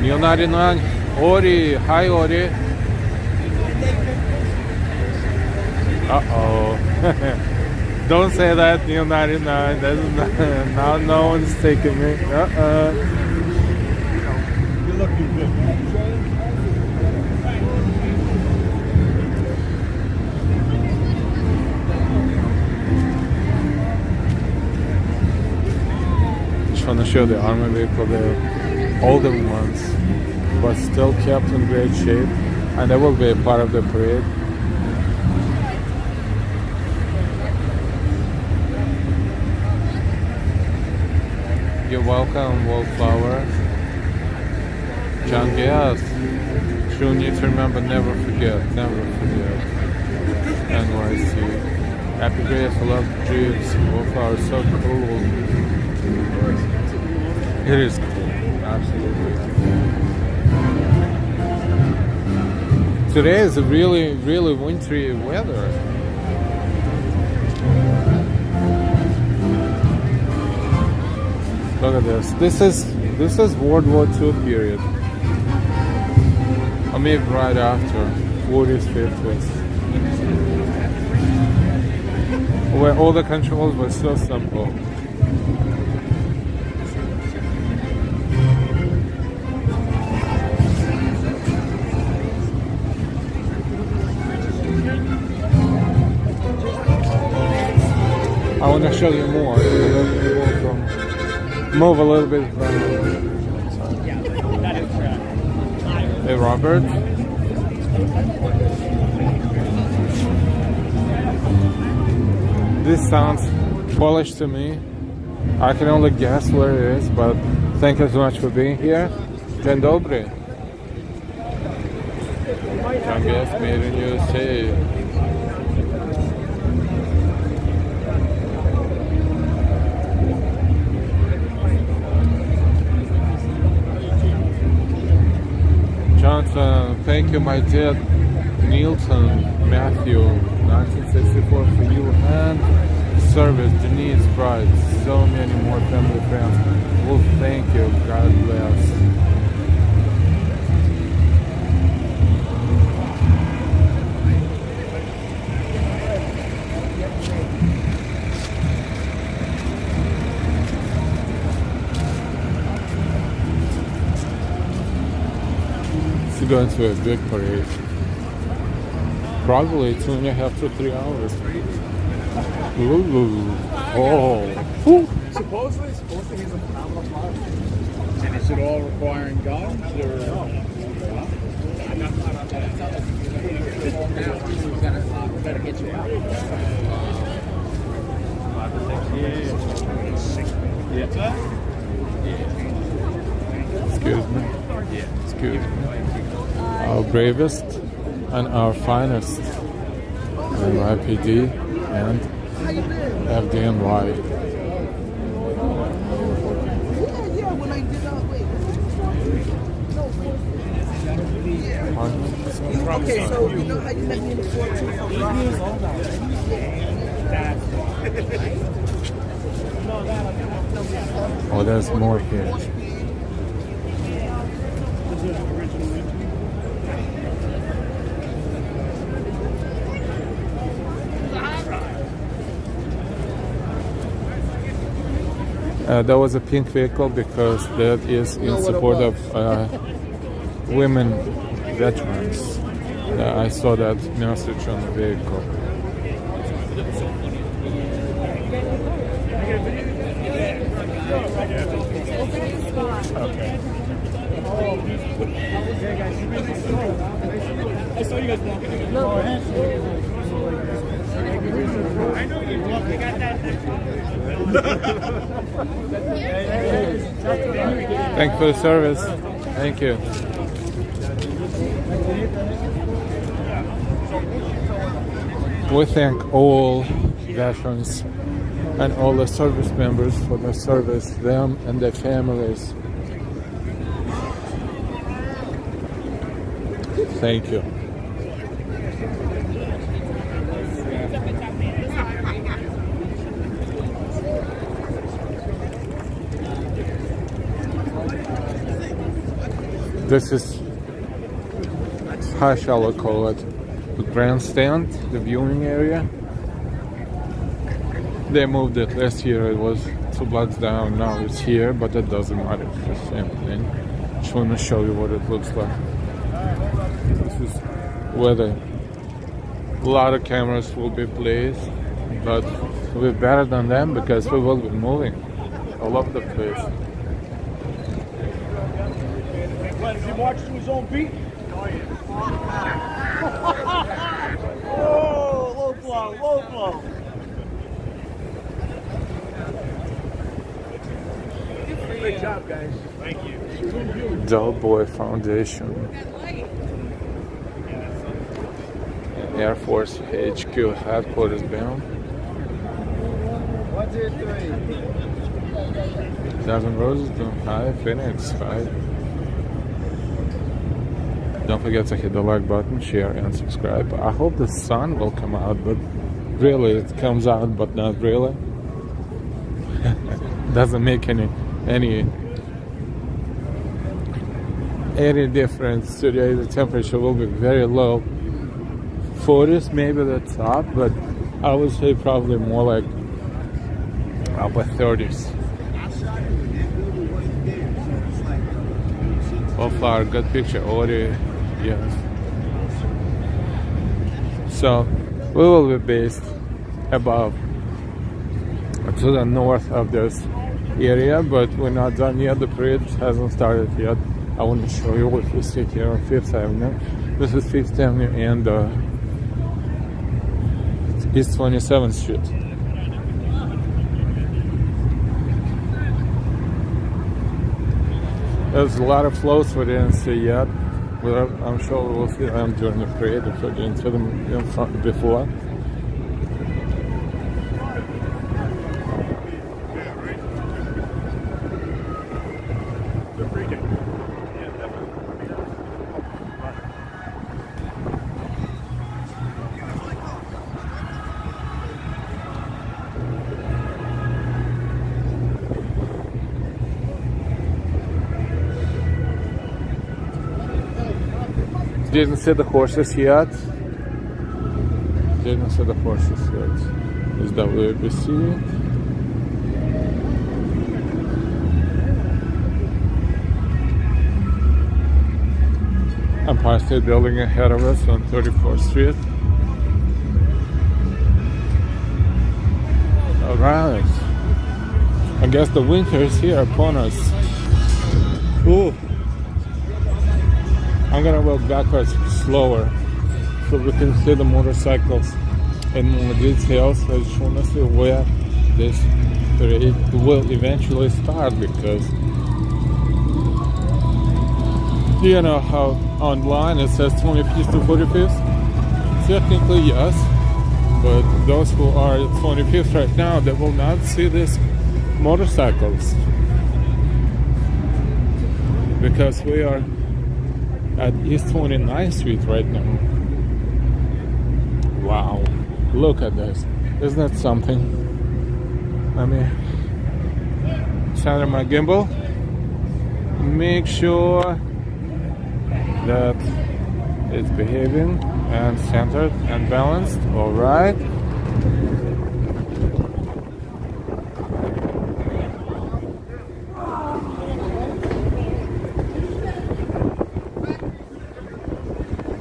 Neil 99, Ori, hi Ori. Uh-oh. Don't say that, Neil 99. Now no one's taking me. Uh-oh. You're looking good. Just want to show the army vehicle, the older ones, but still kept in great shape, and they will be a part of the parade. You're welcome, Wallflower. John Gas. True, need to remember, never forget. NYC. Happy Grace, I love Jeeves. Wallflower, so cool. It is cool, absolutely. Today is a really wintry weather. Look at this. This is World War II period. Or maybe right after, 40s, 50s. Where all the controls were so simple. I want to show you more. Move a little bit. Hey, Robert. This sounds Polish to me. I can only guess where it is, but thank you so much for being here. Dzień dobry. Tam jest made in USA. Johnson, thank you, my dad, Milton, Matthew, 1964 for you, and service, Denise, Bride, so many more family friends. Well, thank you, God bless. Going to a big parade. Probably 2.5 to 3 hours. Ooh. Oh. Ooh. Supposedly he's a phenomenal pilot. And is it all requiring guns or no? Better get you out. 5 to 6 years. Yeah. Excuse me. Excuse me. Our bravest and our finest NYPD and FDNY. Okay, so you know how you met me in the 14th? Oh, there's more here. That was a pink vehicle because that is in support of women veterans. I saw that message on the vehicle. Okay. I saw you guys walking. I know you walked. I got that. Thank you for the service. Thank you. We thank all veterans and all the service members for their service, them and their families. Thank you. This is, how shall I call it, the grandstand, the viewing area. They moved it last year, it was 2 blocks down, now it's here, but it doesn't matter, it's the same thing. Just want to show you what it looks like. This is where a lot of cameras will be placed, but we're better than them because we will be moving all over the place. Does he march to his own beat? Oh, low blow, low blow. Great job, guys. Thank you. Dull Boy Foundation. Air Force HQ headquarters bound. 1, 2, 3. Dozen Roses doing hi, Phoenix, hi. Don't forget to hit the like button, share and subscribe. I hope the sun will come out, but really it comes out, but not really. Doesn't make any any difference. Today the temperature will be very low, 40s maybe the top, but I would say probably more like upper 30s. So far, good picture audio, yes. So we will be based above to the north of this area, but we're not done yet. The parade hasn't started yet. I want to show you what we see here on 5th Avenue. This is 5th Avenue and East 27th Street. There's a lot of floats we didn't see yet, but I'm sure we'll see them during the parade if we didn't see them in front before. Didn't see the horses yet. Didn't see the horses yet. Is WABC. Empire State Building ahead of us on 34th Street. Alright. I guess the winter is here upon us. Ooh. I'm gonna walk backwards slower so we can see the motorcycles in more details. I just wanna see where this parade will eventually start, because you know how online it says 25th to 45th? Technically yes, but those who are at 25th right now, they will not see these motorcycles because we are at East 29th Street right now. Wow, look at this. Isn't that something? Let me center my gimbal. Make sure that it's behaving and centered and balanced. All right.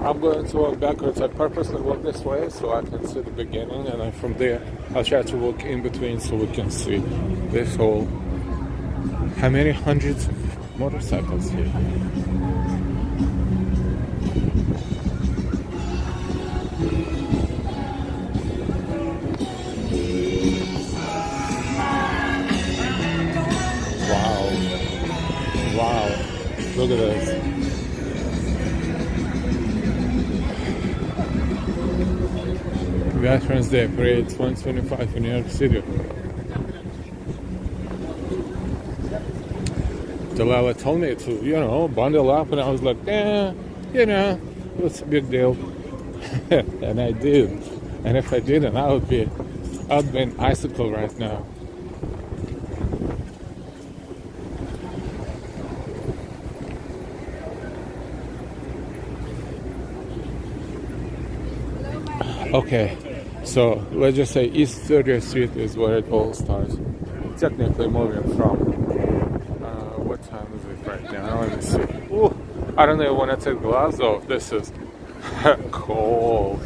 I'm going to walk backwards. I purposely walk this way so I can see the beginning, and then from there I'll try to walk in between so we can see this whole, how many hundreds of motorcycles here. Wow, look at this. Veterans Day Parade 2025 in New York City. Delilah told me to, bundle up, and I was like, what's a big deal? And I did. And if I didn't, I'd be an icicle right now. Okay, so let's just say East 30th Street is where it all starts. Technically moving from, what time is it right now? Let me see. Ooh, I don't even want to take gloves off. This is cold.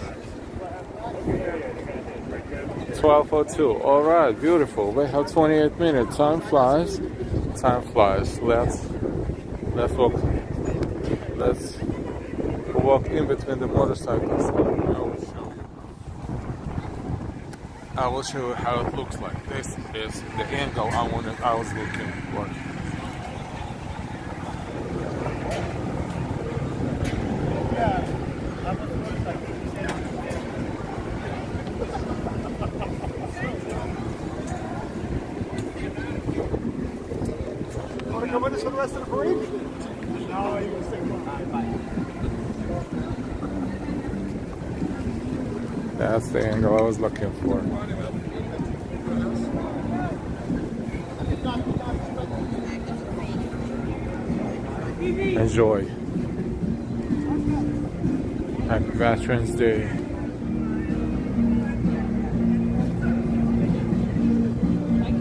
12:02. All right, beautiful. We have 28 minutes. Time flies. Time flies. Let's walk. Let's walk in between the motorcycles. I will show you how it looks like. This is the angle I was looking for. Want to come with us for the rest of the parade? No, you can stay. That's the angle I was looking for. Enjoy. Happy Veterans Day.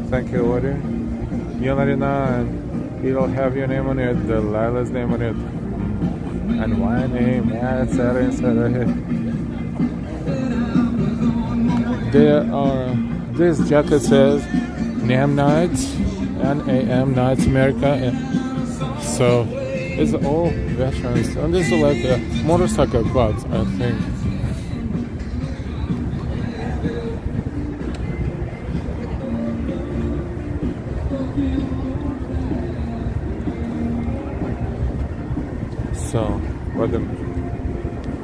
Thank you, Woody. U99. It'll have your name on it, Delilah's name on it, and my name, etc. There are, this jacket says NAM Nights, NAM Nights America, so it's all veterans, and this is like a motorcycle club, I think. So, what the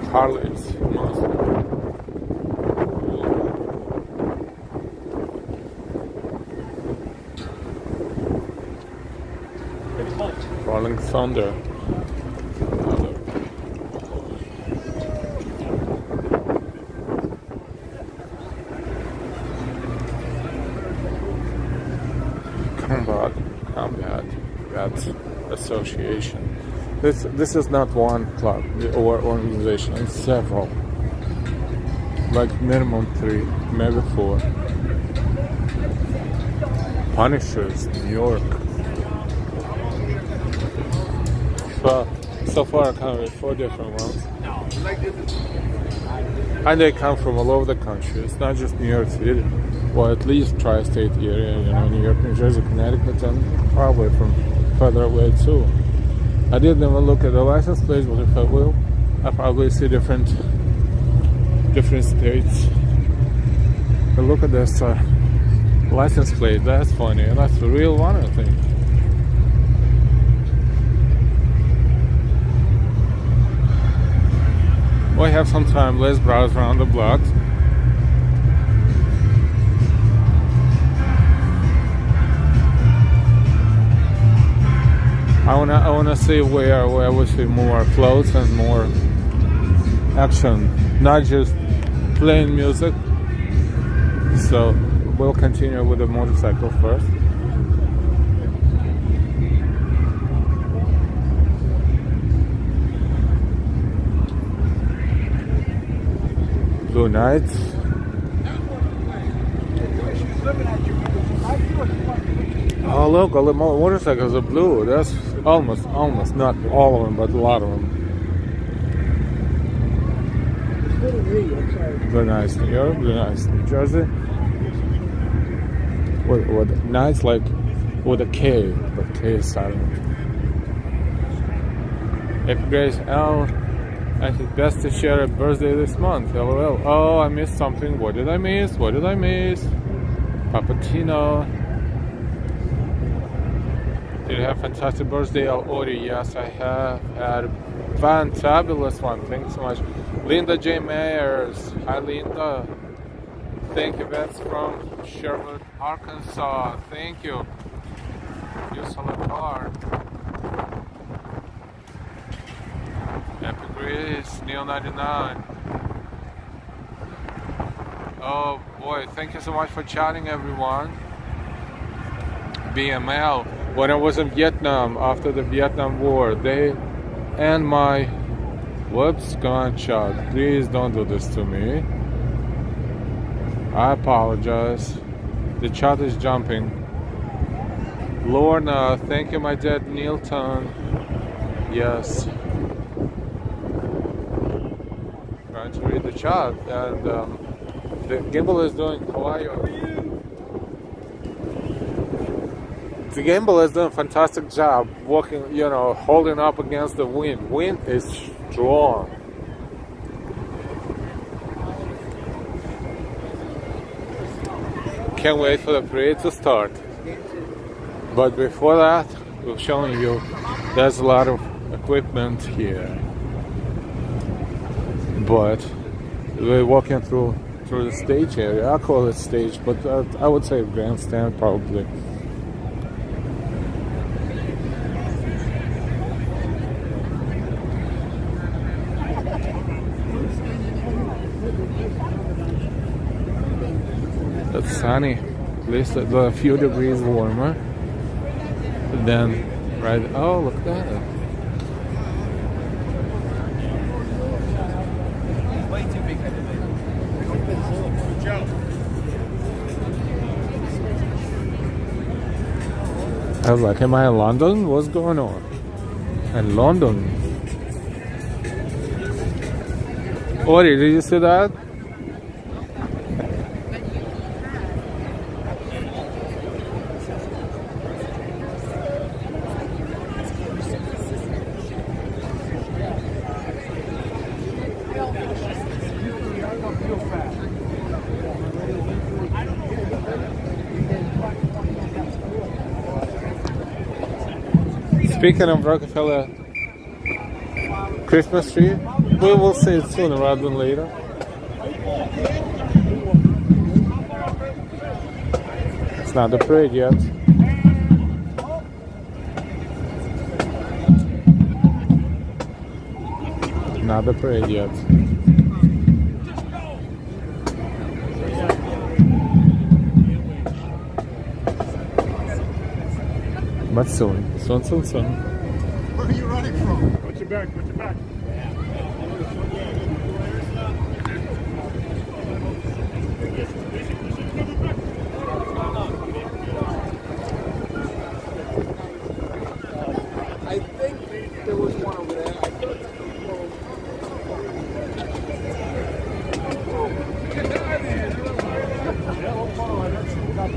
Harleys Rolling Thunder. Combat Association. This is not one club or organization, it's several. Like minimum 3, maybe 4. Punishers, New York. So far I counted 4 different ones. And they come from all over the country. It's not just New York City, or at least tri-state area, New York, New Jersey, Connecticut, and probably from further away too. I didn't even look at the license plates, but if I will, I'll probably see different states. But look at this license plate, that's funny, and that's the real one, I think. We have some time, let's browse around the block. I wanna see where we see more floats and more action, not just playing music. So we'll continue with the motorcycle first. Blue Nights. Oh look, all the motorcycles are blue. That's almost, not all of them, but a lot of them. Blue Nights, New York, Blue Nights, New Jersey. With Nights like with a K, but K is silent. Happy Grace L. And it's best to share a birthday this month. LOL. Oh, I missed something. What did I miss? Papatino. Did you have a fantastic birthday, Ori? Yes, I have had a fantabulous one. Thanks so much. Linda J. Mayers. Hi, Linda. Thank you. That's from Sherwood, Arkansas. Thank you. You saw the car. Happy Grace, Neil 99. Oh boy, thank you so much for chatting, everyone. BML. When I was in Vietnam after the Vietnam War, they and my whoops gunshot. Please don't do this to me. I apologize. The chat is jumping. Lorna, thank you, my dad Neilton. Yes. Trying to read the chat, and the gimbal is doing Hawaii. The gimbal is doing a fantastic job walking, holding up against the wind. Wind is strong. Can't wait for the parade to start. But before that, we're showing you there's a lot of equipment here. But we're walking through the stage area. I call it stage, but I would say grandstand probably. It's sunny, at least a few degrees warmer. Then, right? Oh, look at that! I was like, am I in London? What's going on? In London. Ori, did you see that? Speaking of Rockefeller Christmas tree, we will see it sooner rather than later. It's not the parade yet. Not the parade yet. But soon. Soon. Where are you running from? Watch your back, watch your back. I think there was one over there.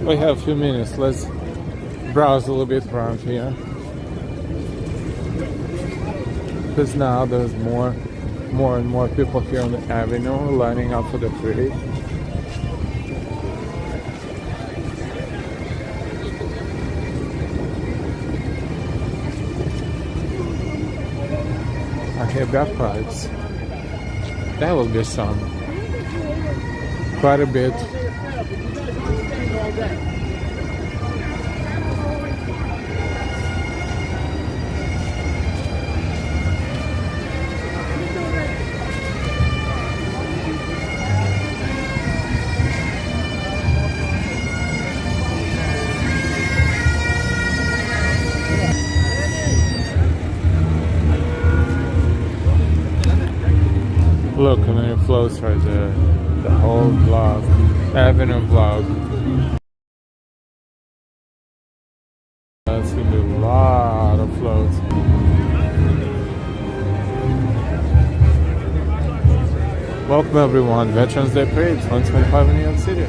We have a few minutes. Let's browse a little bit around here. Because now there's more and more people here on the avenue lining up for the parade. I hear bagpipes. That will be some. Quite a bit. Look, and then it flows right there. The whole block, avenue block. That's gonna be a lot of floats. Welcome everyone, Veterans Day Parade, 125 in New York City.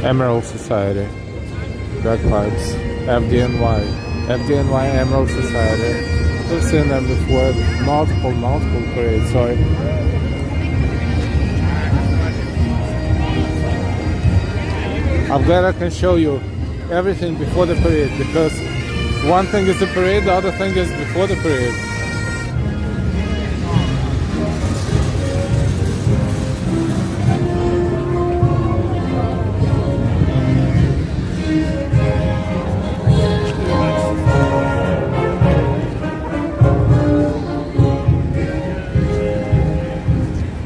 Emerald Society, bagpipes, FDNY Emerald Society. We've seen them before, multiple parades, sorry. I'm glad I can show you everything before the parade, because one thing is the parade, the other thing is before the parade.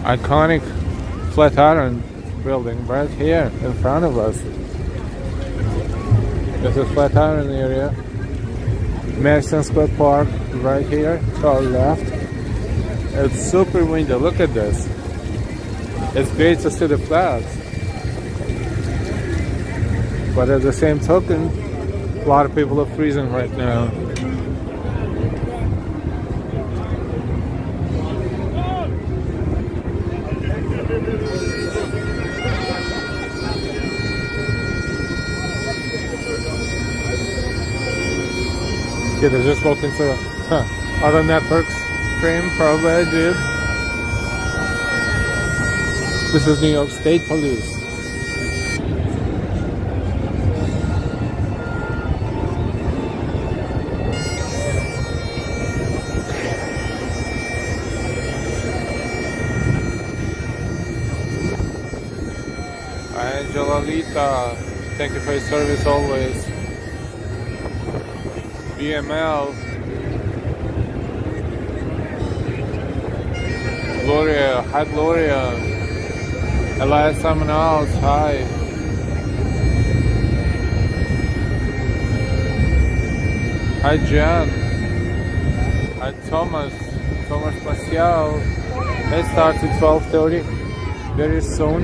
Iconic Flatiron building right here in front of us. This is Flatiron area. Madison Square Park right here to our left. It's super windy. Look at this. It's great to see the flags. But at the same token, a lot of people are freezing right now. Yeah, they just walked into other networks stream, probably I did. This is New York State Police. Angela Lita, thank you for your service always. BML, Gloria. Hi, Gloria. Elias Seminals. Hi. Hi, Jen. Hi, Thomas. Thomas Marcial. It starts at 12:30. Very soon.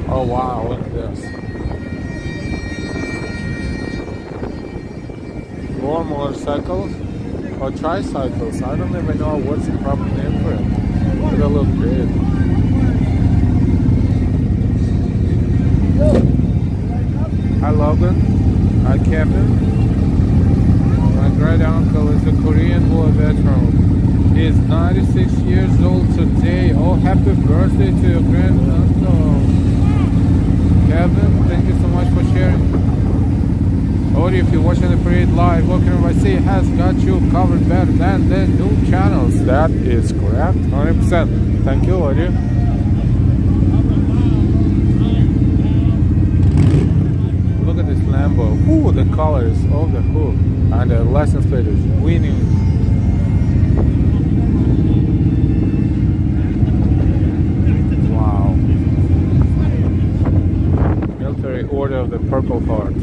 Oh wow, look at this. More motorcycles or tricycles. I don't even know what's the proper name for it. They look great. Hi Logan. Hi Kevin. My great uncle is a Korean War veteran. He is 96 years old today. Oh, happy birthday to your grand uncle. Kevin, thank you so much for sharing. Or if you're watching the parade live, what can I say? Has got you covered better than the new channels. That is correct, 100%. Thank you, Ori. Look at this Lambo. Ooh, the colors of the hood and the license plate is winning. Wow. Military Order of the Purple Heart.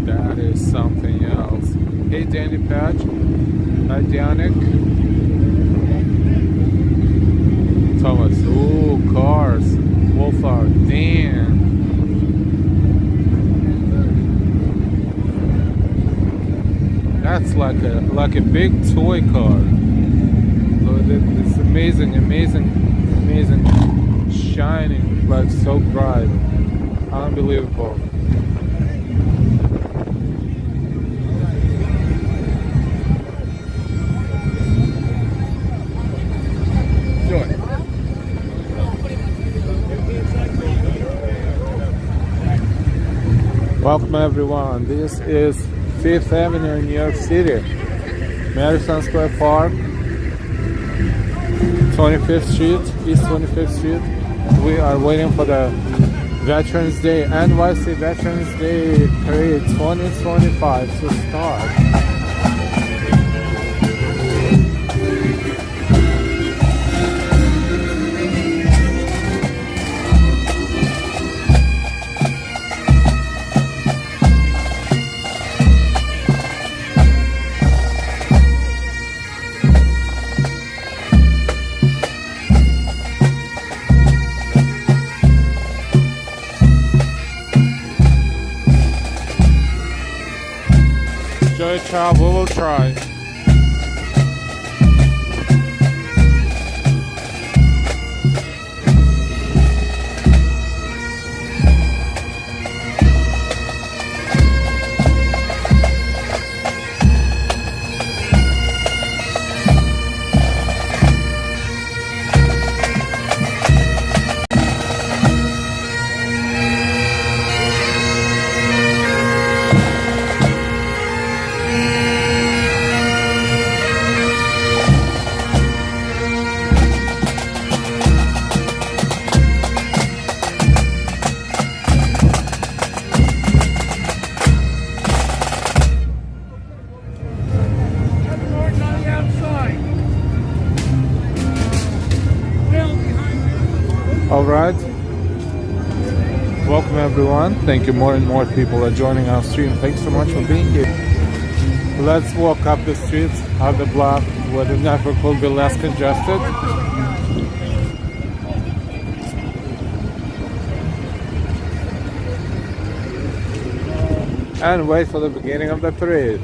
That is something else. Hey, Danny Patch. Hi, Danik. Thomas. Ooh, cars. Wolfhard. Damn. That's like a big toy car. Look at this amazing, shining, like so bright. Unbelievable. Welcome everyone. This is 5th Avenue in New York City, Madison Square Park, 25th Street, East 25th Street. We are waiting for the Veterans Day, NYC Veterans Day Parade 2025 to start. Joy Child, we will try. Alright, welcome everyone. Thank you. More and more people are joining our stream. Thanks so much for being here. Let's walk up the streets of the block where the network will be less congested. And wait for the beginning of the parade.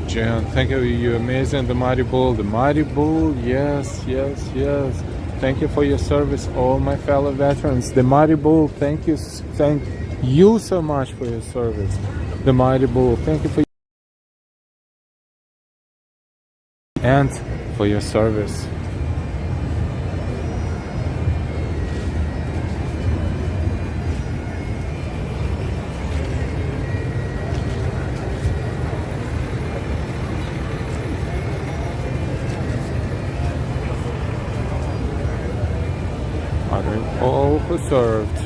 Jan, thank you, you're amazing. The Mighty Bull, yes. Thank you for your service, all my fellow veterans. The Mighty Bull, thank you so much for your service. The Mighty Bull, thank you for and for your service. all who served.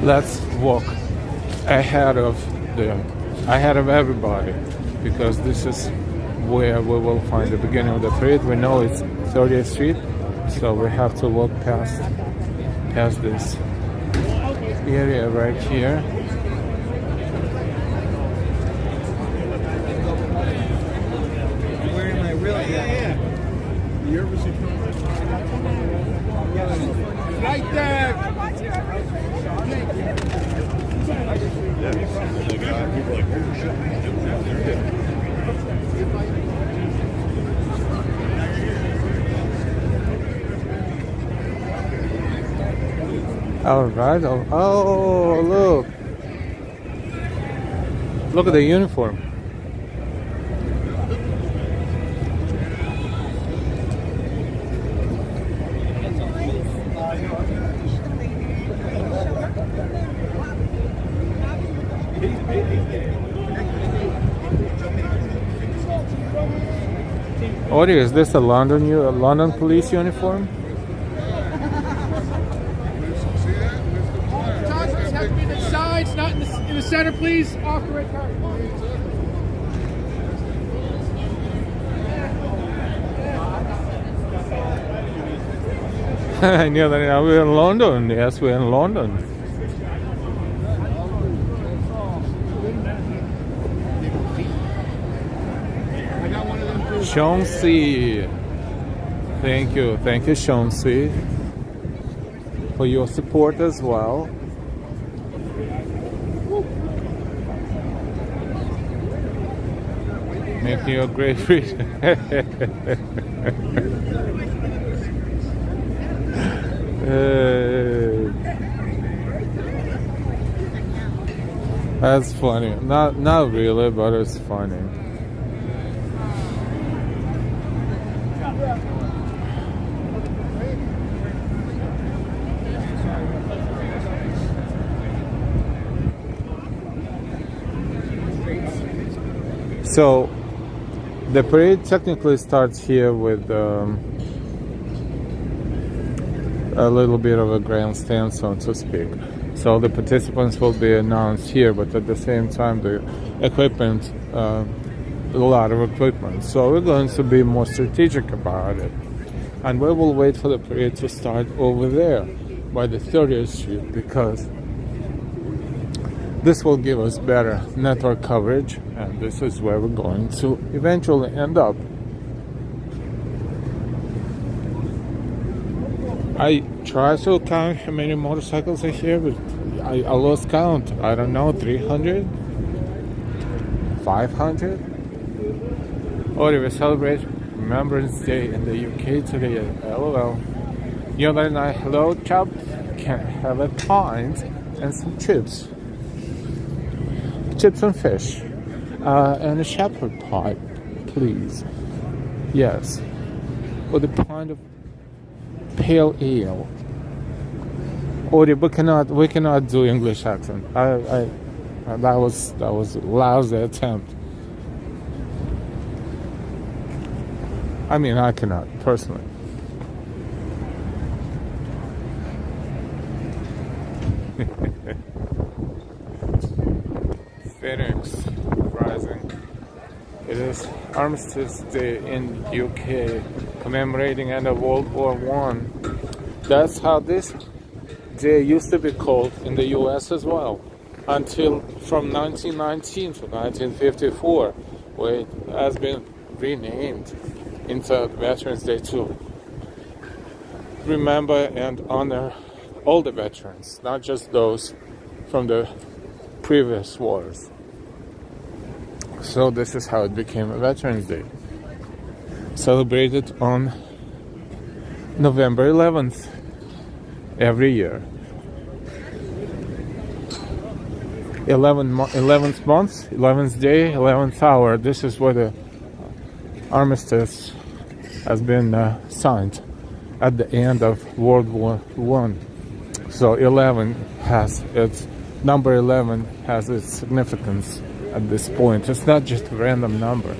Let's walk ahead of everybody, because this is where we will find the beginning of the parade. We know it's 30th Street, so we have to walk past this area right here. Where am I really? Yeah. You're right there. All right. Oh, look at the uniform. What is this? A London police uniform? Photographers have to be in the sides, not in the center, please. Off the red card. I knew that we're in London. Yes, we're in London. Chauncey, thank you, Chauncey, for your support as well. Making you a great reader. That's funny. Not really, but it's funny. So the parade technically starts here with a little bit of a grandstand, so to speak. So the participants will be announced here, but at the same time the equipment, a lot of equipment. So we're going to be more strategic about it. And we will wait for the parade to start over there by the 30th Street, because this will give us better network coverage, and this is where we're going to eventually end up. I tried to count how many motorcycles are here, but I lost count. I don't know, 300? 500? Oh, we celebrate Remembrance Day in the UK today. LOL. You know, and I, hello, chap. Can I have a pint and some chips? Chips and fish. And a shepherd pie, please. Yes. With a pint of pale ale. Or we cannot do English accent. That was a lousy attempt. I mean, I cannot personally. Phoenix Rising. It is Armistice Day in UK, commemorating end of World War I. That's how this day used to be called in the US as well, until from 1919 to 1954, where it has been renamed into Veterans Day to remember and honor all the veterans, not just those from the previous wars. So this is how it became a Veterans Day, celebrated on November 11th every year. 11th month, 11th day, 11th hour. This is where the armistice has been signed at the end of World War I. So 11 has its number 11 has its significance at this point. It's not just a random number.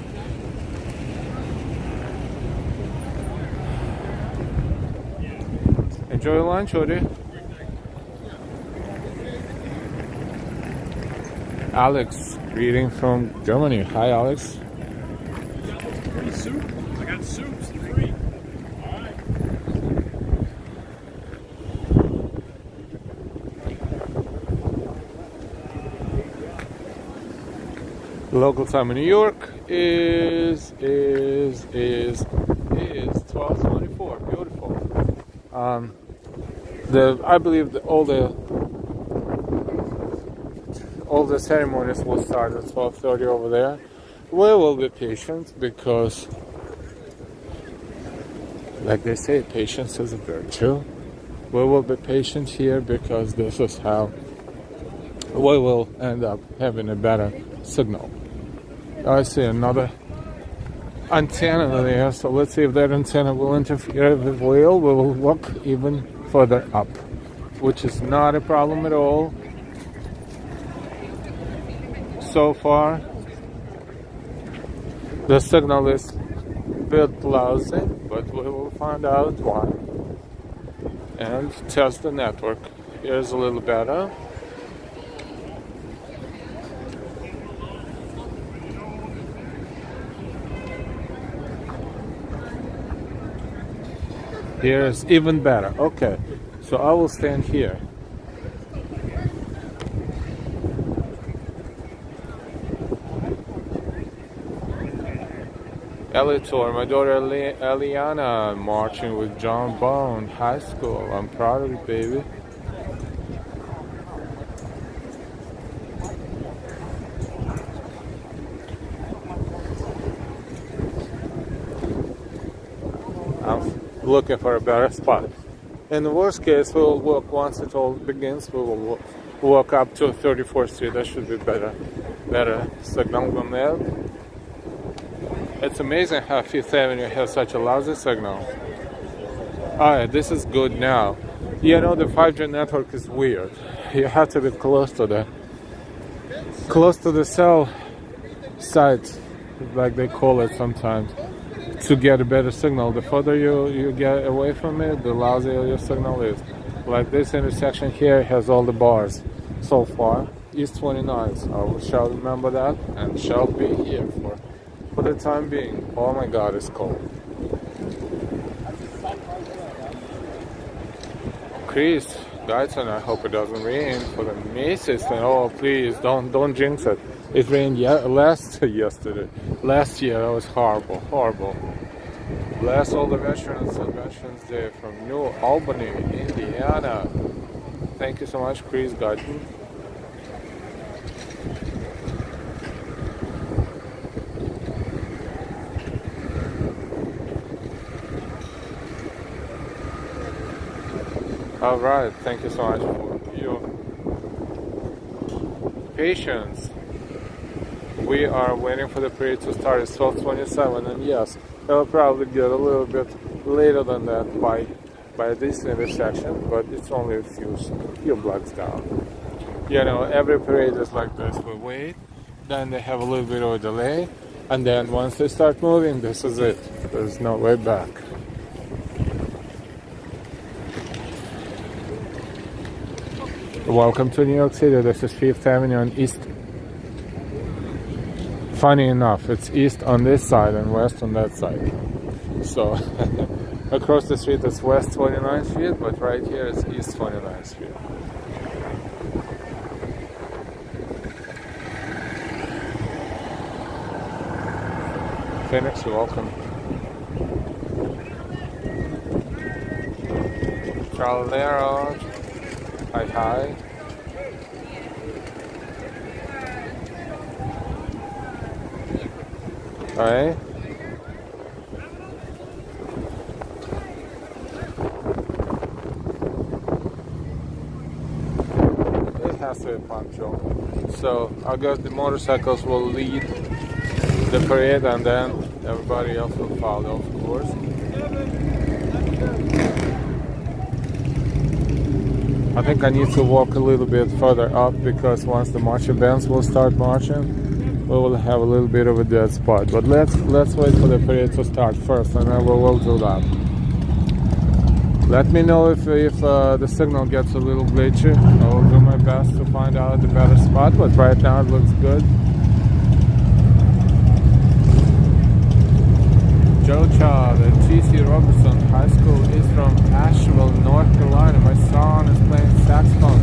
Enjoy your lunch, Odi. Alex, greeting from Germany. Hi, Alex. Free soup. I got soups free. All right. Local time in New York is 12:24. Beautiful. I believe that all the ceremonies will start at 12:30 over there. We will be patient because, like they say, patience is a virtue. We will be patient here because this is how we will end up having a better signal. I see another antenna there, so let's see if that antenna will interfere. If it will, we will walk even further up, which is not a problem at all. So far, the signal is a bit lousy, but we will find out why and test the network. Here's a little better. Here's even better. Okay, so I will stand here. Elitor, my daughter Eliana, marching with John Bone High School. I'm proud of you, baby. I'm looking for a better spot. In the worst case, we'll walk once it all begins. We will walk up to 34th Street. That should be better signal than that. It's amazing how Fifth Avenue has such a lousy signal. Alright, this is good now. You know, the 5G network is weird. You have to be close to the cell site, like they call it sometimes, to get a better signal. The further you get away from it, the lousier your signal is. Like this intersection here has all the bars so far. East 29th. I shall remember that and shall be here for the time being. Oh my God, it's cold. Chris, Guyton, I hope it doesn't rain for the Macy's. Oh, please don't jinx it. It rained last year. That was horrible. Bless all the veterans on Veterans Day from New Albany, Indiana. Thank you so much, Chris Guyton. All right, thank you so much for your patience. We are waiting for the parade to start. It's 12:27, and yes, it'll probably get a little bit later than that by this intersection, but it's only a few blocks down. You know, every parade is like this. We wait, then they have a little bit of a delay, and then once they start moving, this is it. There's no way back. Welcome to New York City. This is Fifth Avenue on East. Funny enough, it's east on this side and west on that side. So across the street it's West 29th Street, but right here it's East 29th Street. Phoenix, you're welcome. Tralero. Hi. Alright. It has to be punctual. So I guess the motorcycles will lead the parade and then everybody else will follow, of course. I think I need to walk a little bit further up because once the marching bands will start marching, we will have a little bit of a dead spot. But let's wait for the parade to start first, and then we will do that. Let me know if the signal gets a little glitchy. I will do my best to find out the better spot, but right now it looks good. Joe Child at T.C. Robertson High School is from Asheville, North Carolina. My son is playing saxophone,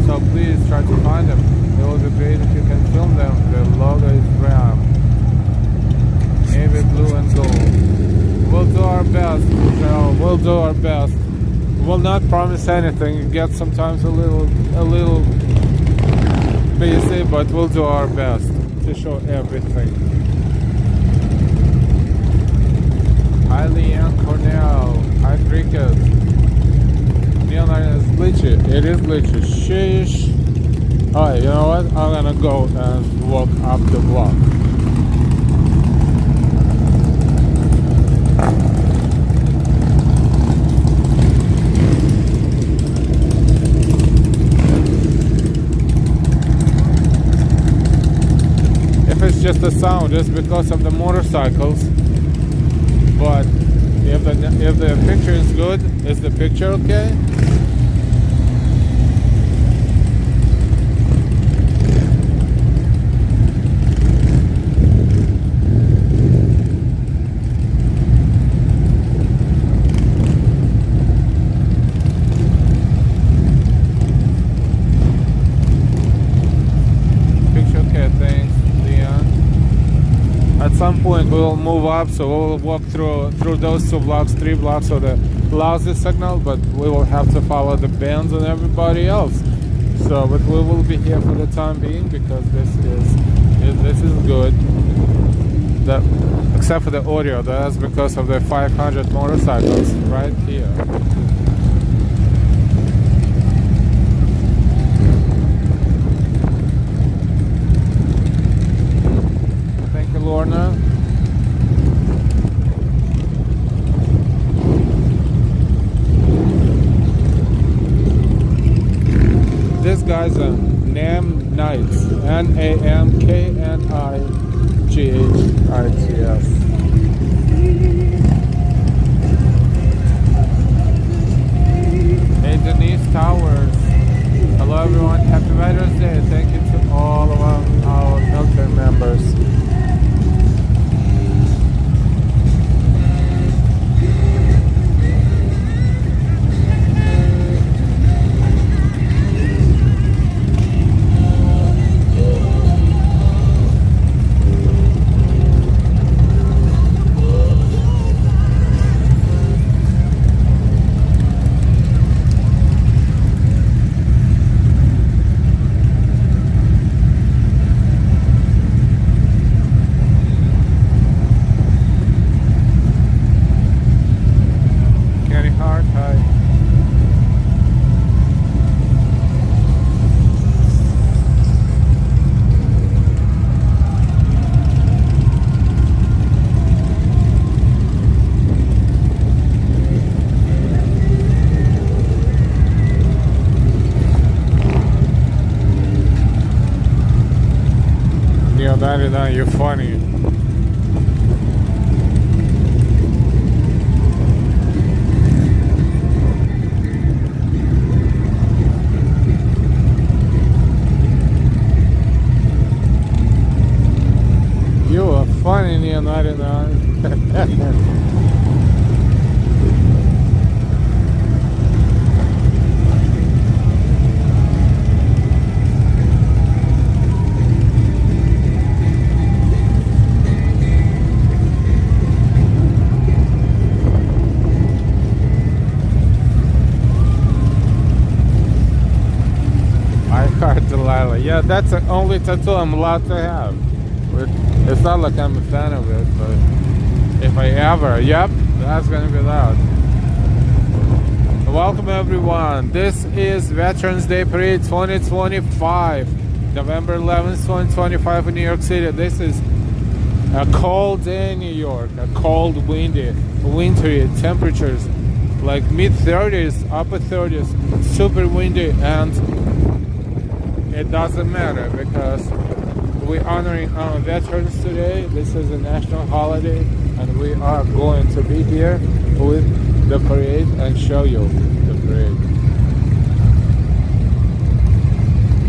so please try to find them. It will be great if you can film them. The logo is brown, navy blue and gold. We'll do our best, Joe. We'll do our best. We'll not promise anything. It gets sometimes a little busy, but we'll do our best to show everything. Hi Leanne Cornell. Hi Cricket. Neon is glitchy. It is glitchy. Sheesh. Alright, you know what? I'm gonna go and walk up the block. If it's just the sound, it's because of the motorcycles. But if the picture is good, is the picture okay? Picture okay, thanks, Leon. At some point we will move up, so we will walk through those 2 blocks, 3 blocks of the lousy signal, but we will have to follow the bands and everybody else. So, but we will be here for the time being because this is good. Except for the audio, that's because of the 500 motorcycles right here. Lorna. This guy's a Nam Knights. NAMKNIGHITS. Hey Denise Towers. Hello everyone. Happy Veterans Day. Thank you to all of our military members. You're funny. You are funny, Neil 99. Yeah, that's the only tattoo I'm allowed to have. It's not like I'm a fan of it, but if I ever, yep, that's gonna be loud. Welcome everyone. This is Veterans Day Parade 2025, November 11th, 2025 in New York City. This is a cold day in New York, a cold, windy, wintry temperatures, like mid-30s, upper 30s, super windy, and it doesn't matter because we're honoring our veterans today. This is a national holiday and we are going to be here with the parade and show you the parade.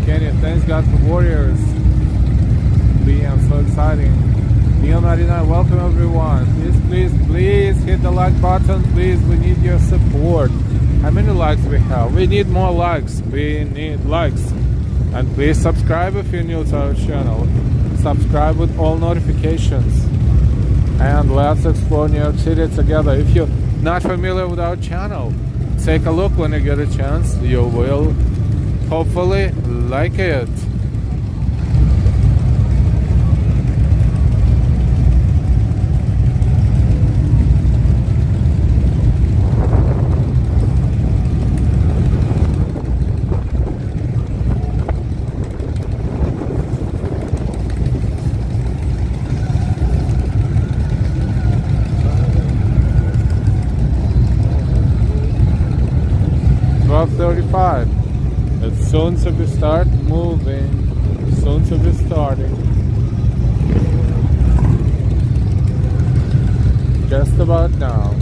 Kenny, thanks God for Warriors. Being so exciting. Neil99, welcome everyone. Please hit the like button. Please, we need your support. How many likes we have? We need more likes. We need likes. And please subscribe if you're new to our channel. Subscribe with all notifications. And let's explore New York City together. If you're not familiar with our channel, take a look when you get a chance. You will hopefully like it. It's soon to be start moving, soon to be starting. Just about now.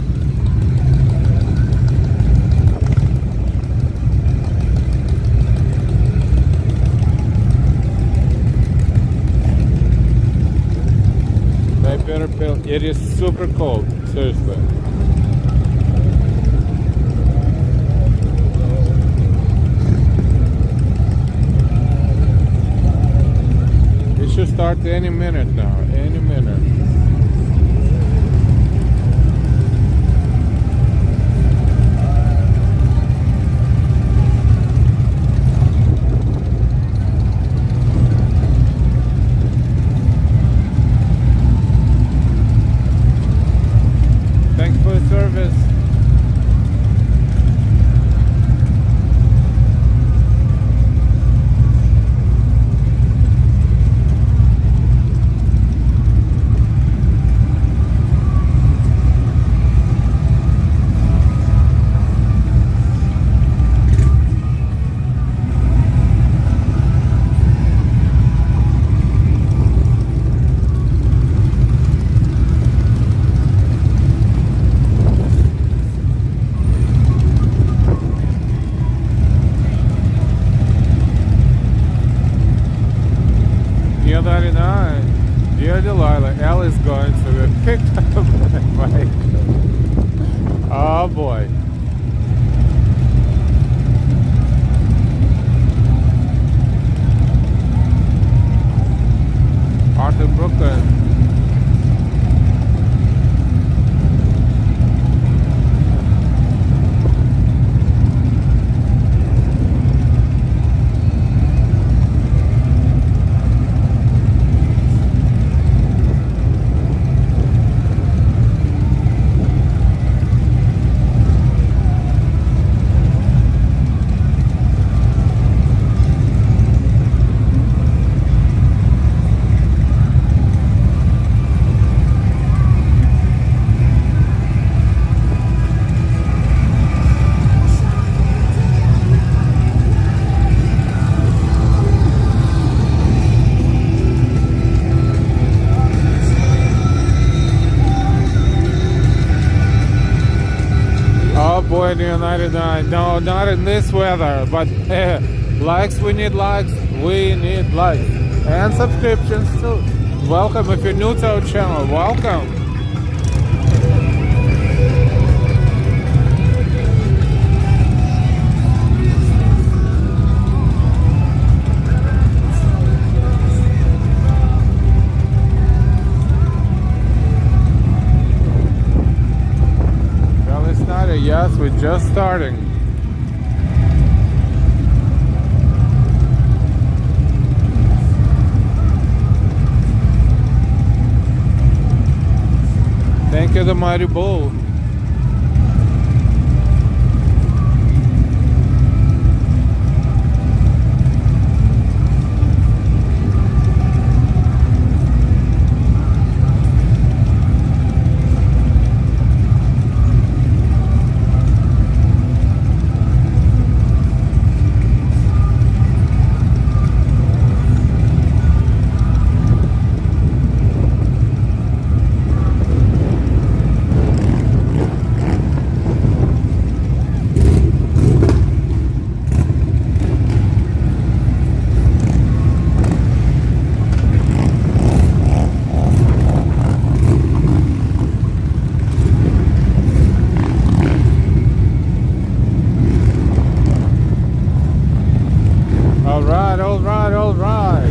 My better pill, it is super cold, seriously. Start any minute now, any minute. Thanks for the service. Dear Delilah, Elle is going to be picked up by Mike. Oh boy. Arthur Brooklyn. Boy, New 99, no, not in this weather, but likes, we need likes, and subscriptions too. Welcome, if you're new to our channel, welcome. Yes, we're just starting. Thank you, the Mighty Bull. right, all right.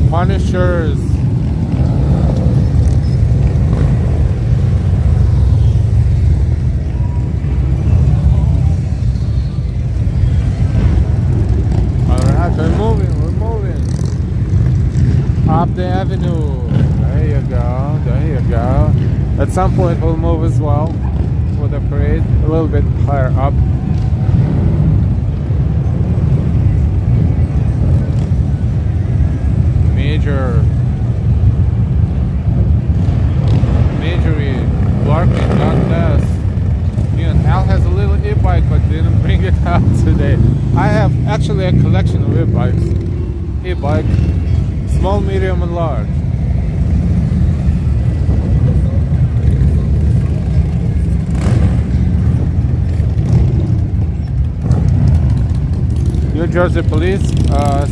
Punishers. Alright, we're moving up the avenue. There you go, there you go. At some point we'll move as well for the parade, a little bit higher up. Majory, Larkin, God bless. Al has a little e-bike but didn't bring it out today. I have actually a collection of e-bikes. E-bike, small, medium and large. New Jersey Police,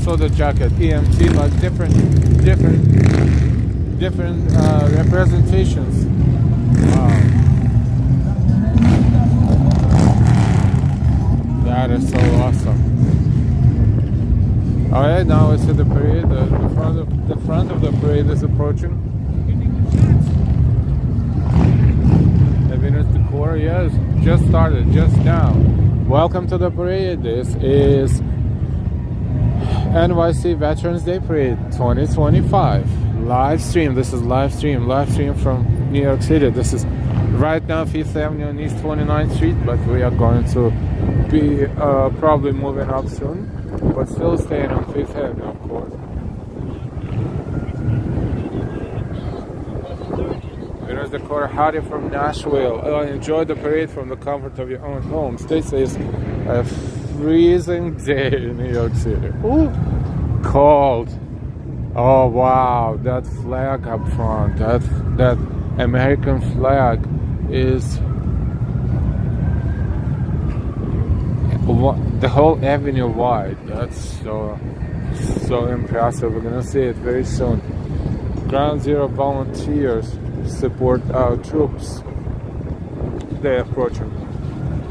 saw the jacket, EMT, but different representations. Wow. That is so awesome. Alright, now we see the parade. The front of the parade is approaching. Evidence decor, yes, just started, just now. Welcome to the parade. This is NYC Veterans Day Parade 2025. Live stream. This is live stream from New York City. This is right now 5th Avenue and East 29th Street, but we are going to be probably moving up soon, but still staying on 5th Avenue, of course. Here's the car. Howdy from Nashville. Enjoy the parade from the comfort of your own home. Stay safe. A freezing day in New York City. Ooh, cold. Oh wow, that flag up front, that American flag is the whole avenue wide. That's so impressive. We're gonna see it very soon. Ground Zero volunteers support our troops. They're approaching,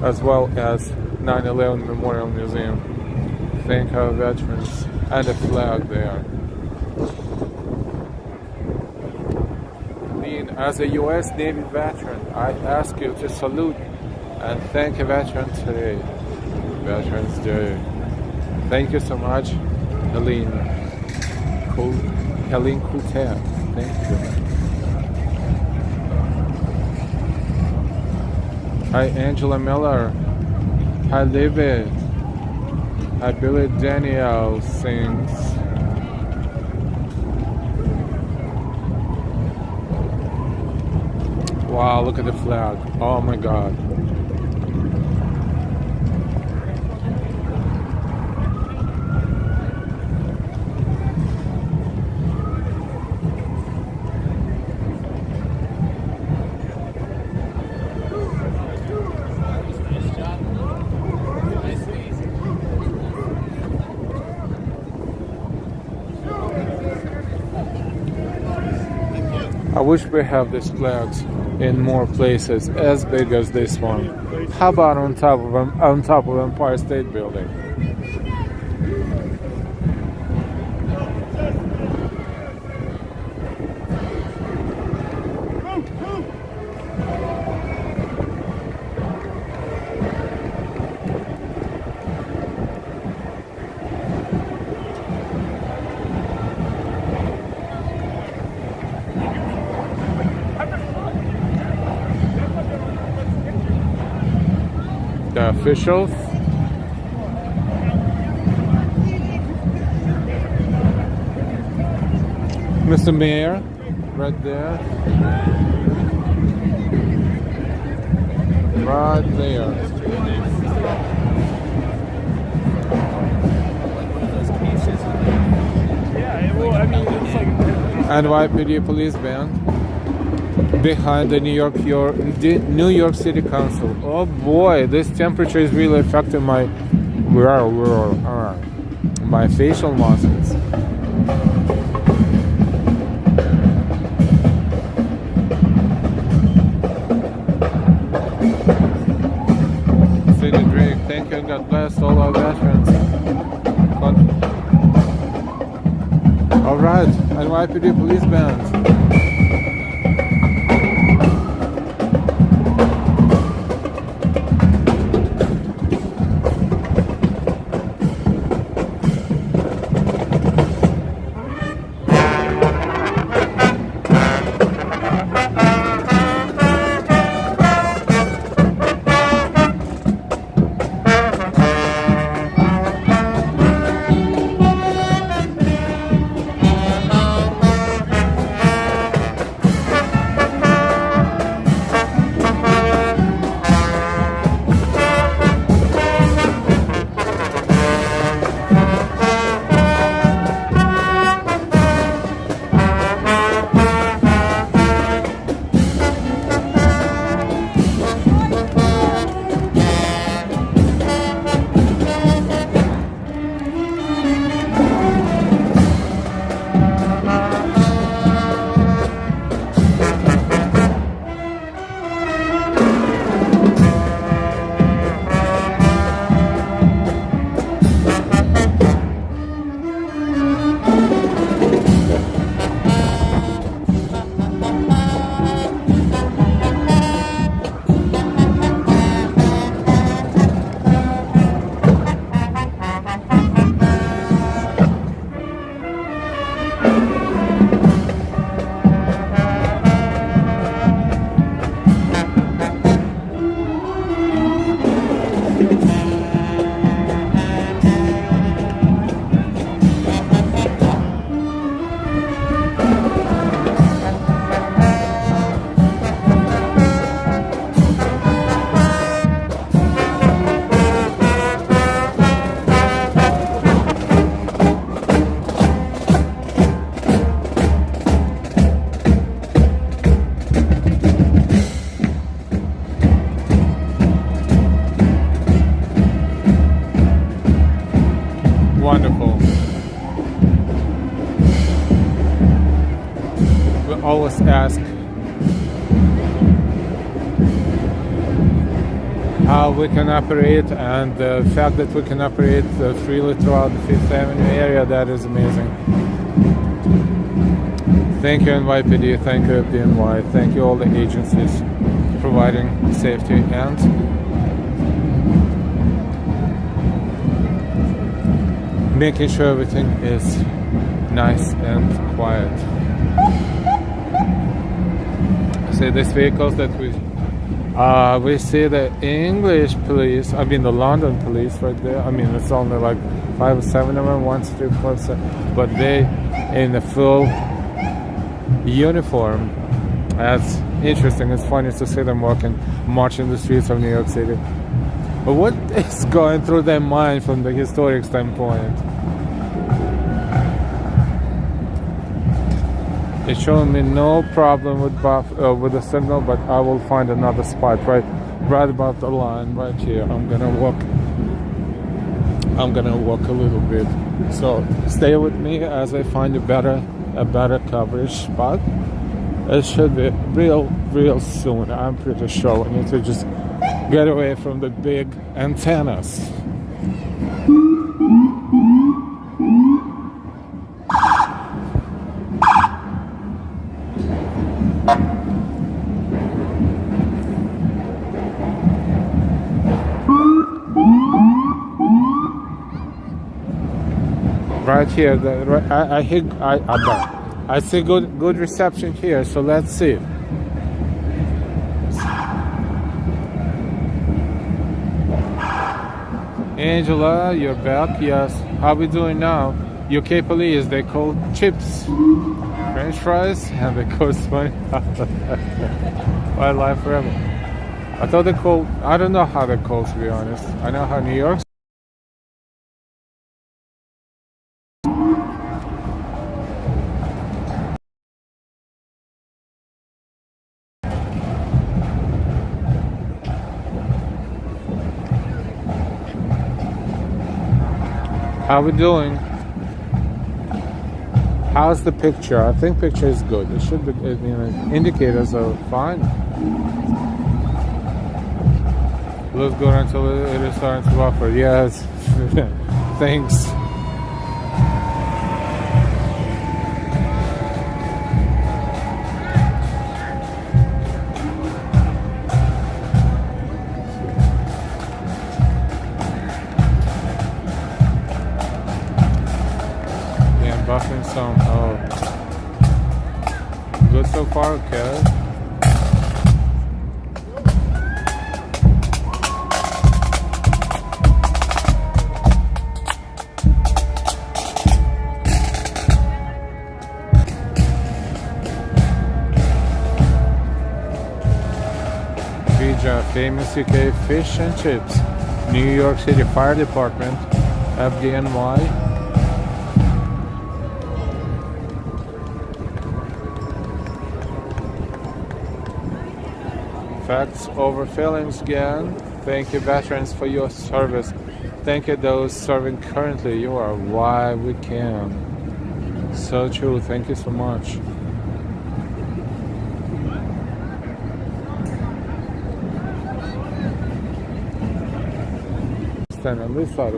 as well as 9/11 Memorial Museum. Thank our veterans and the flag there. As a U.S. Navy veteran, I ask you to salute and thank a veteran today. Veterans Day. Thank you so much, Helene Coutin. Thank you. Hi, Angela Miller. Hi, David. Hi, Billy Daniel sings. Wow, look at the flag. Oh my God. I wish we have these flags in more places as big as this one. How about on top of Empire State Building? The officials. Mr. Mayor, right there. Right there. NYPD police band behind the New York City Council. Oh boy, this temperature is really affecting my facial muscles. City Drake, thank you and God bless all our veterans. Alright, NYPD police band. Wonderful. We always ask how we can operate, and the fact that we can operate freely throughout the Fifth Avenue area, that is amazing. Thank you NYPD, thank you FDNY, thank you all the agencies providing safety and making sure everything is nice and quiet. See these vehicles that we see the English police, I mean the London police right there. I mean it's only like 5 or 7 of them, 1, 2, 3, 4, 7, but they in the full uniform. That's interesting. It's funny to see them marching the streets of New York City. But what is going through their mind from the historic standpoint? It's showing me no problem with the signal, but I will find another spot right above the line, right here. I'm gonna walk a little bit. So stay with me as I find a better coverage spot. It should be real soon. I'm pretty sure. I need to just get away from the big antennas. Right here, I see good reception here. So let's see. Angela, you're back. Yes. How we doing now? UK police, they call chips, French fries, and they cost money. Wildlife forever. I thought they called. I don't know how they call, to be honest. I know how New York. How we doing? How's the picture? I think picture is good. It should be, indicators are fine. Looks good until it is starting to buffer. Yes. Thanks. Buffing some. Oh, good so far, okay. Bija, famous UK fish and chips. New York City Fire Department, FDNY. Facts over feelings again. Thank you, veterans, for your service. Thank you, those serving currently. You are why we can. So true. Thank you so much. Stand on this side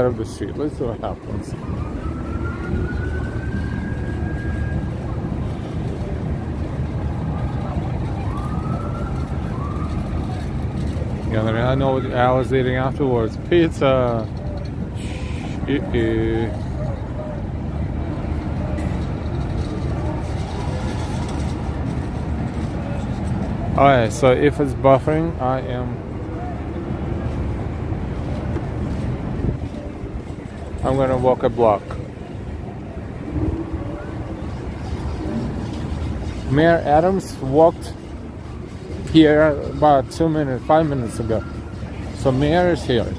of the street. Let's see what happens. Yeah, I know what I was eating afterwards. Pizza. Alright, so if it's buffering, I'm gonna walk a block. Mayor Adams walked here about 5 minutes ago. So Mayor is here.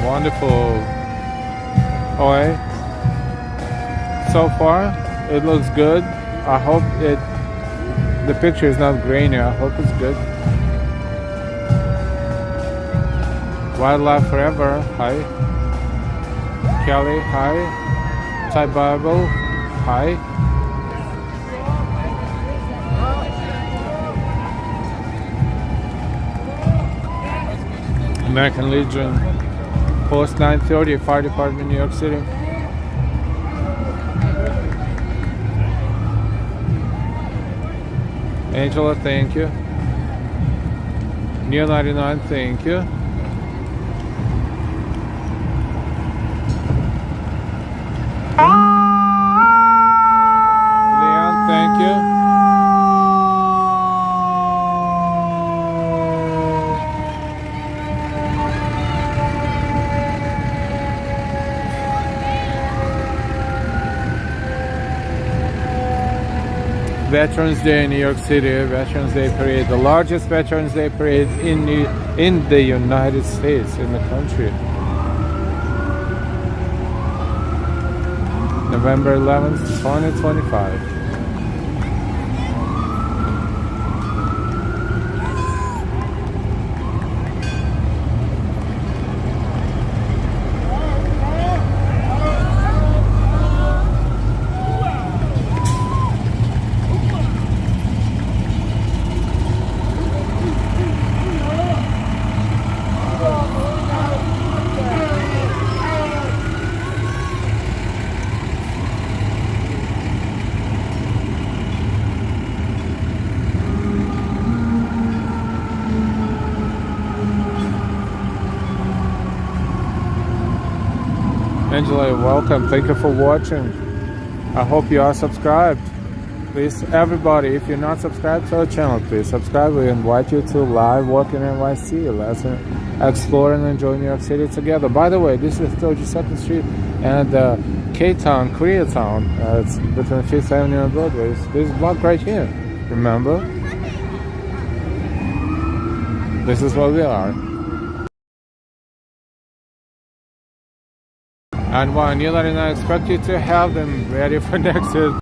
Wonderful. Alright. So far, it looks good. I hope the picture is not grainy. I hope it's good. Wildlife Forever. Hi. Kelly. Hi. Thai Bible. Hi. American Legion. Post 930, Fire Department, New York City. Angela, thank you. Neil 99, thank you. Leon, thank you. Veterans Day in New York City, Veterans Day Parade, the largest Veterans Day Parade in the United States, in the country. November 11th, 2025. Angela, welcome. Thank you for watching. I hope you are subscribed. Please, everybody, if you're not subscribed to our channel, please subscribe. We invite you to live walk in NYC. Let's explore and enjoy New York City together. By the way, this is 32nd Street and K-Town, Koreatown. It's between 5th Avenue and Broadway. This block right here. Remember? This is where we are. And one year and I expect you to have them ready for next year.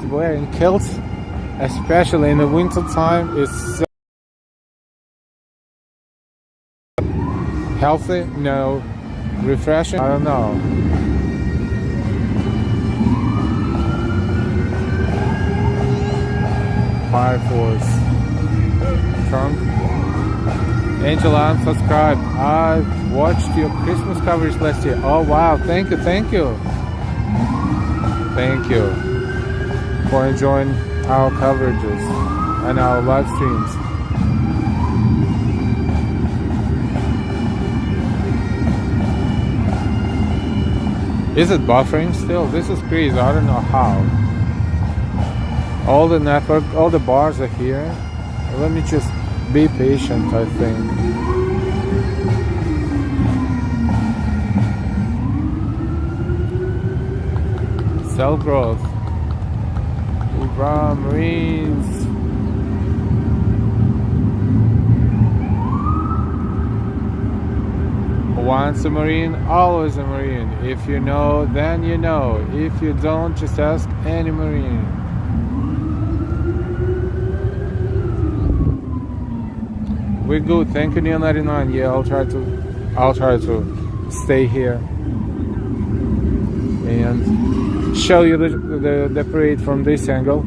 Wearing kilts, especially in the winter time, is so healthy, no, refreshing, I don't know. Fire Force trunk. Angela, unsubscribed. I watched your Christmas coverage last year. Oh wow, thank you, thank you. Thank you for enjoying our coverages and our live streams. Is it buffering still? This is crazy, I don't know how. All the network, all the bars are here. Let me just be patient, I think. Cell growth. Hoorah, Marines. Once a Marine, always a Marine. If you know, then you know. If you don't, just ask any Marine. We're good. Thank you, Neil 99. Yeah, I'll try to stay here and show you the parade from this angle.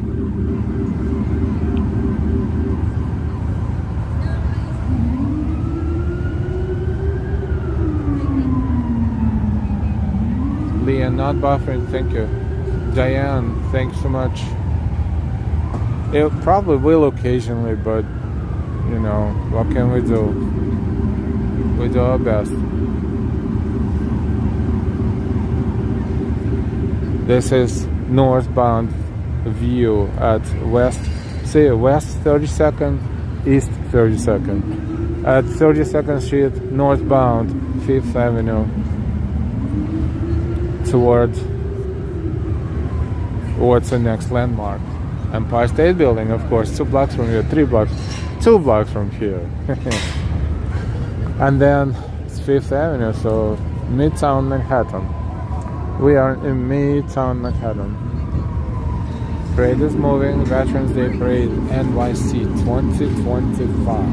Leah, not buffering. Thank you. Diane, thanks so much. It probably will occasionally, but you know, what can we do? We do our best. This is northbound view at West 32nd, East 32nd. At 32nd Street, northbound 5th Avenue toward what's the next landmark? Empire State Building, of course, 2 blocks from here, 2 blocks from here. And then it's 5th Avenue, so Midtown Manhattan. We are in Midtown Manhattan. Parade is moving, Veterans Day Parade, NYC 2025.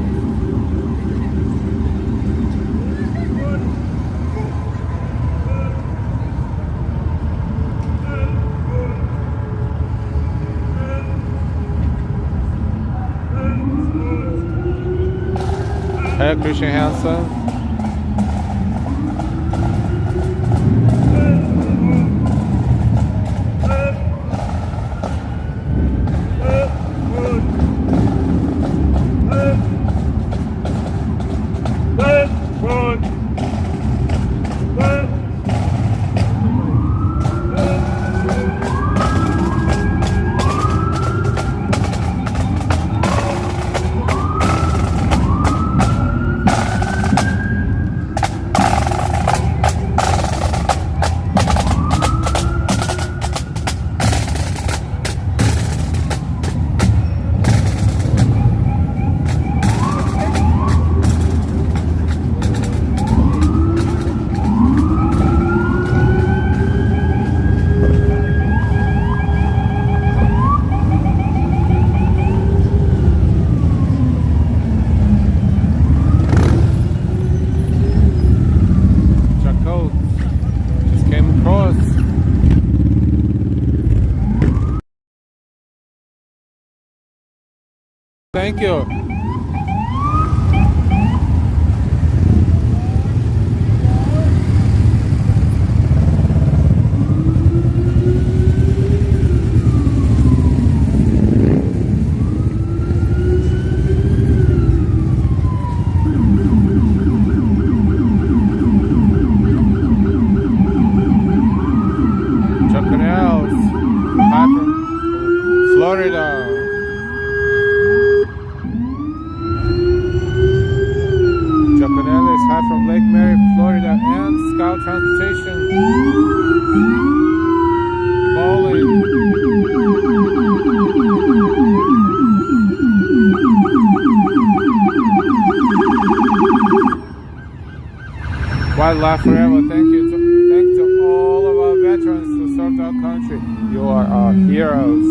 Hey, Christian Hansen. Thank you. life forever. Thank to all of our veterans who served our country. You are our heroes.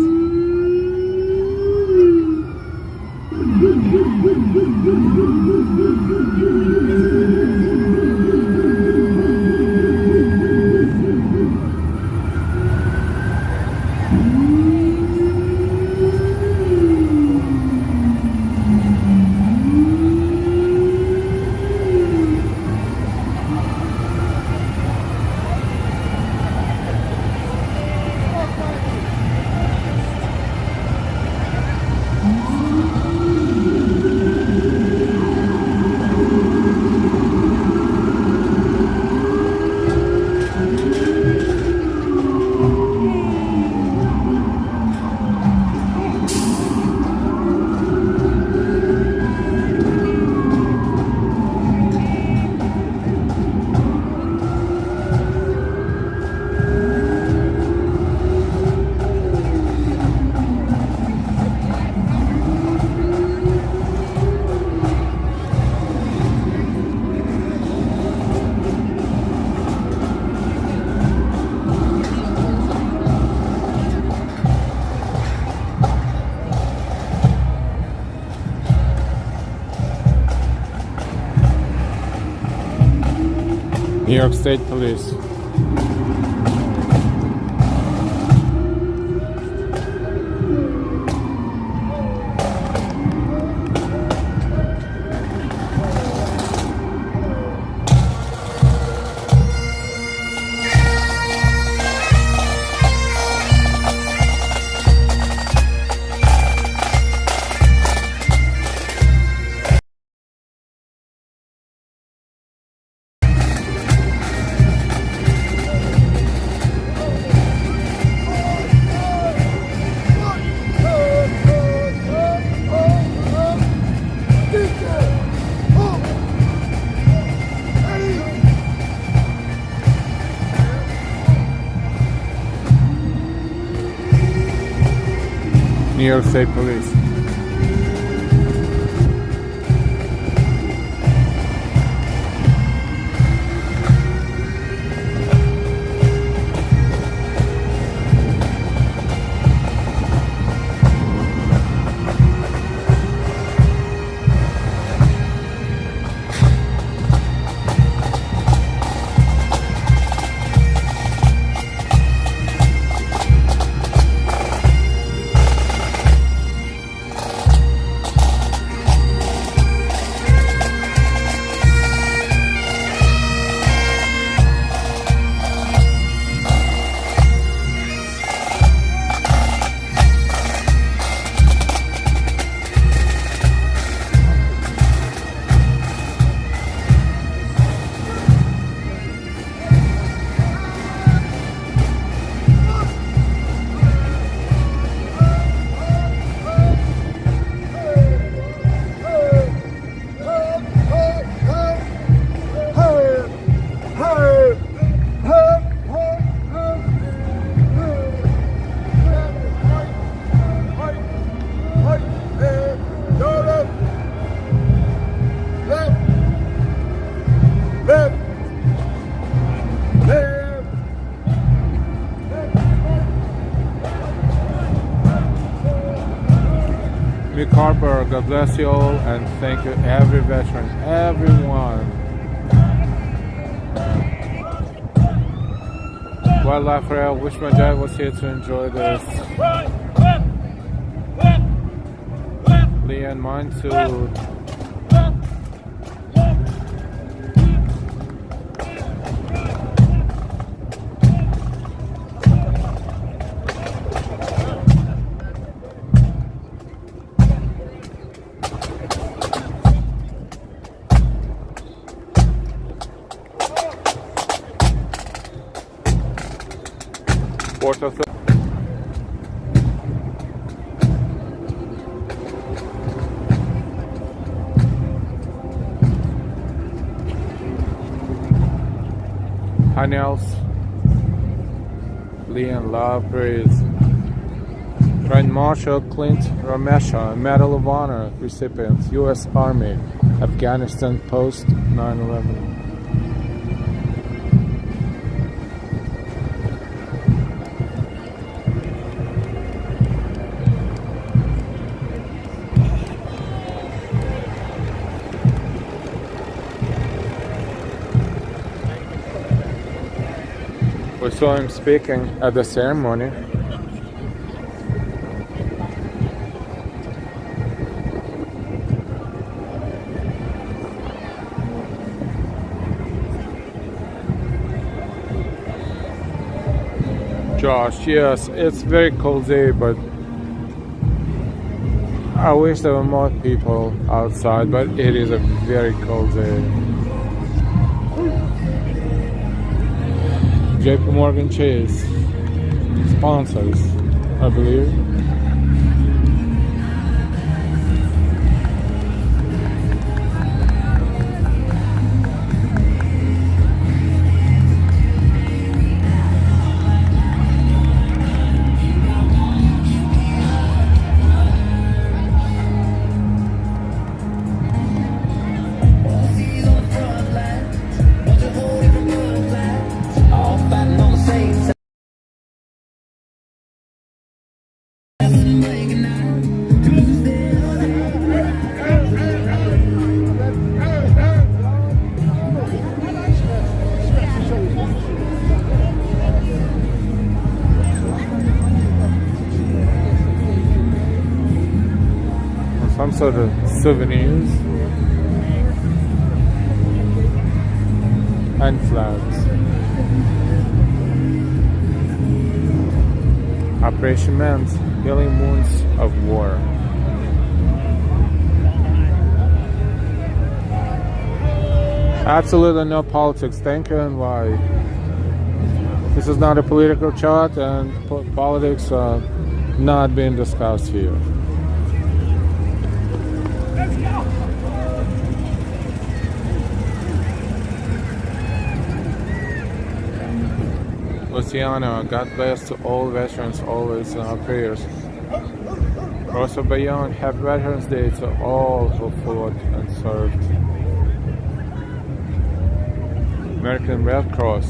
New York State Police. New York State Police. Harper, God bless you all, and thank you every veteran, everyone. Wildlife Rail, wish my dad was here to enjoy this. Lee and mine too. Hi Nels, Lee and Love Breeze, Grand Marshal Clinton Romesha, Medal of Honor recipient, U.S. Army, Afghanistan post 9/11. We saw him speaking at the ceremony. Josh, yes, it's very cold day, but I wish there were more people outside, but it is a very cold day. JP Morgan Chase sponsors, I believe. Some sort of souvenirs and flags. Operation meant healing wounds of war. Absolutely no politics. Thank you, and why? This is not a political chat, and politics are not being discussed here. Luciano, God bless to all veterans, always in our prayers. Also beyond, happy Veterans Day to all who fought and served. American Red Cross.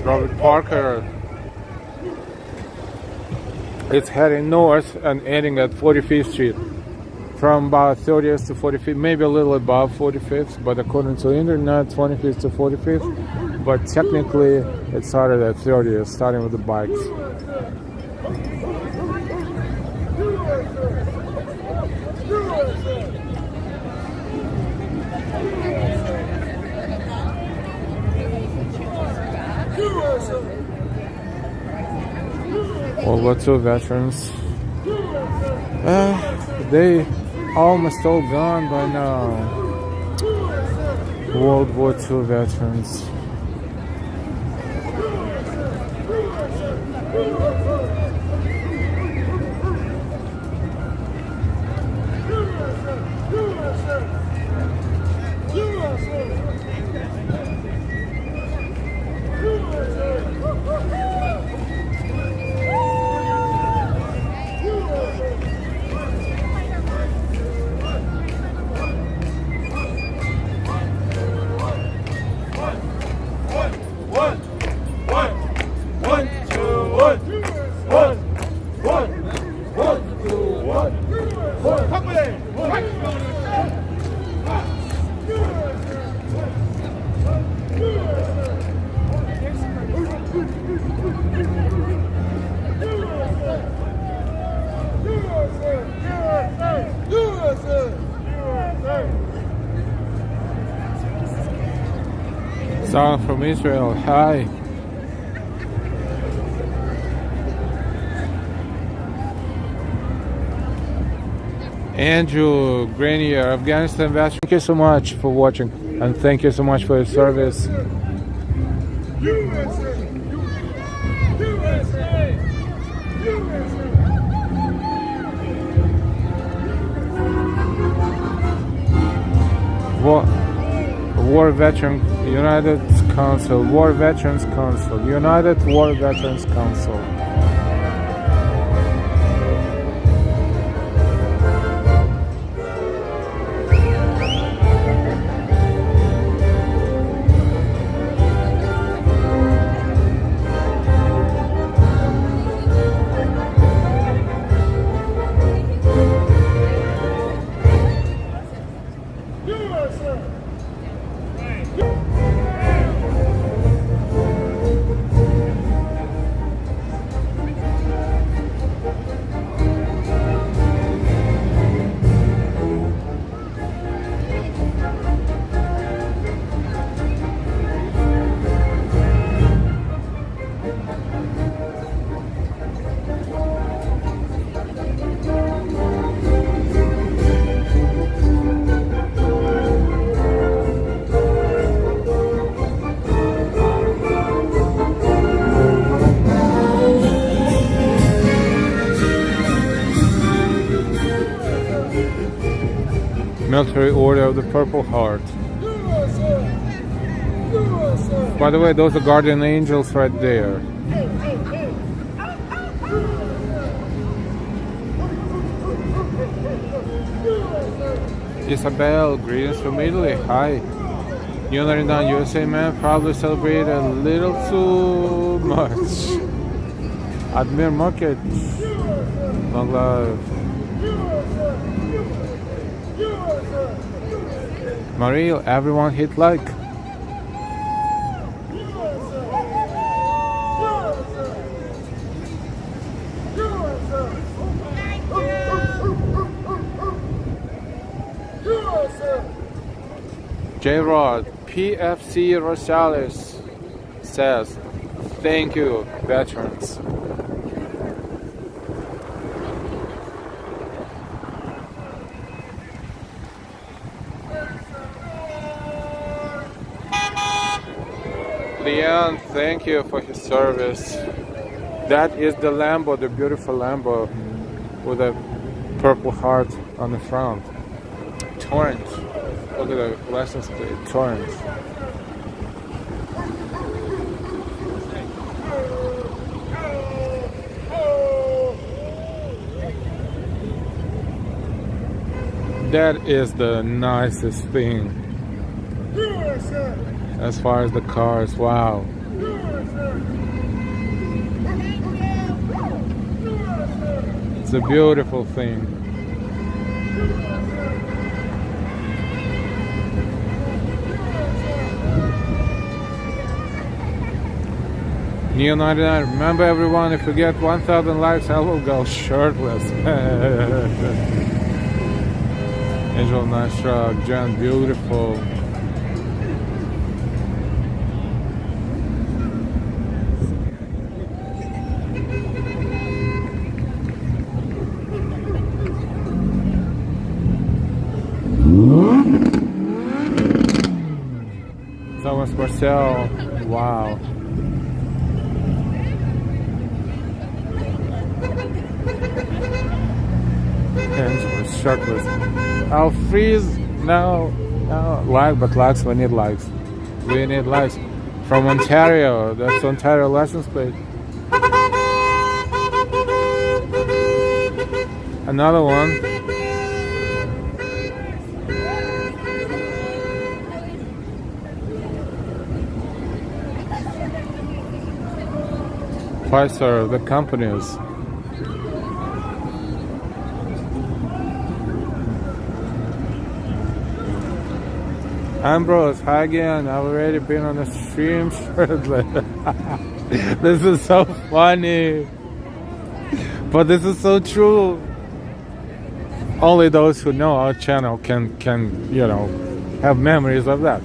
Robert Parker. It's heading north and ending at 45th Street. From about 30th to 45th, maybe a little above 45th, but according to the internet, 25th to 45th. But technically, it started at 30th, starting with the bikes. World War II veterans. They almost all gone by now. World War II veterans. Song from Israel, hi. Andrew Grenier, Afghanistan veteran. Thank you so much for watching, and thank you so much for your service. War Veteran United Council, War Veterans Council, United War Veterans Council. Military Order of the Purple Heart. By the way, those are guardian angels right there. Isabel, greetings from Italy. Hi. U99 USA man, probably celebrate a little too much. Admir Market. Long life. Mariel, everyone hit like. J-Rod, PFC Rosales says, thank you, veterans. Leon, thank you for his service. That is the Lambo, the beautiful Lambo with a purple heart on the front. Torrent. Look at the license plate. Torrent. That is the nicest thing. As far as the cars, wow. It's a beautiful thing. Neo99, remember everyone, if we get 1,000 likes, I will go shirtless. Angel, nice shrug. Jen, beautiful. Thomas Marcel, wow. Angela, shirtless. I'll freeze. No, no. Like, but likes, we need likes. We need likes. From Ontario, that's Ontario license plate. Another one. Pfizer, the companies. Ambrose, hi again. I've already been on the stream shirtless. This is so funny. But this is so true. Only those who know our channel can you know, have memories of that.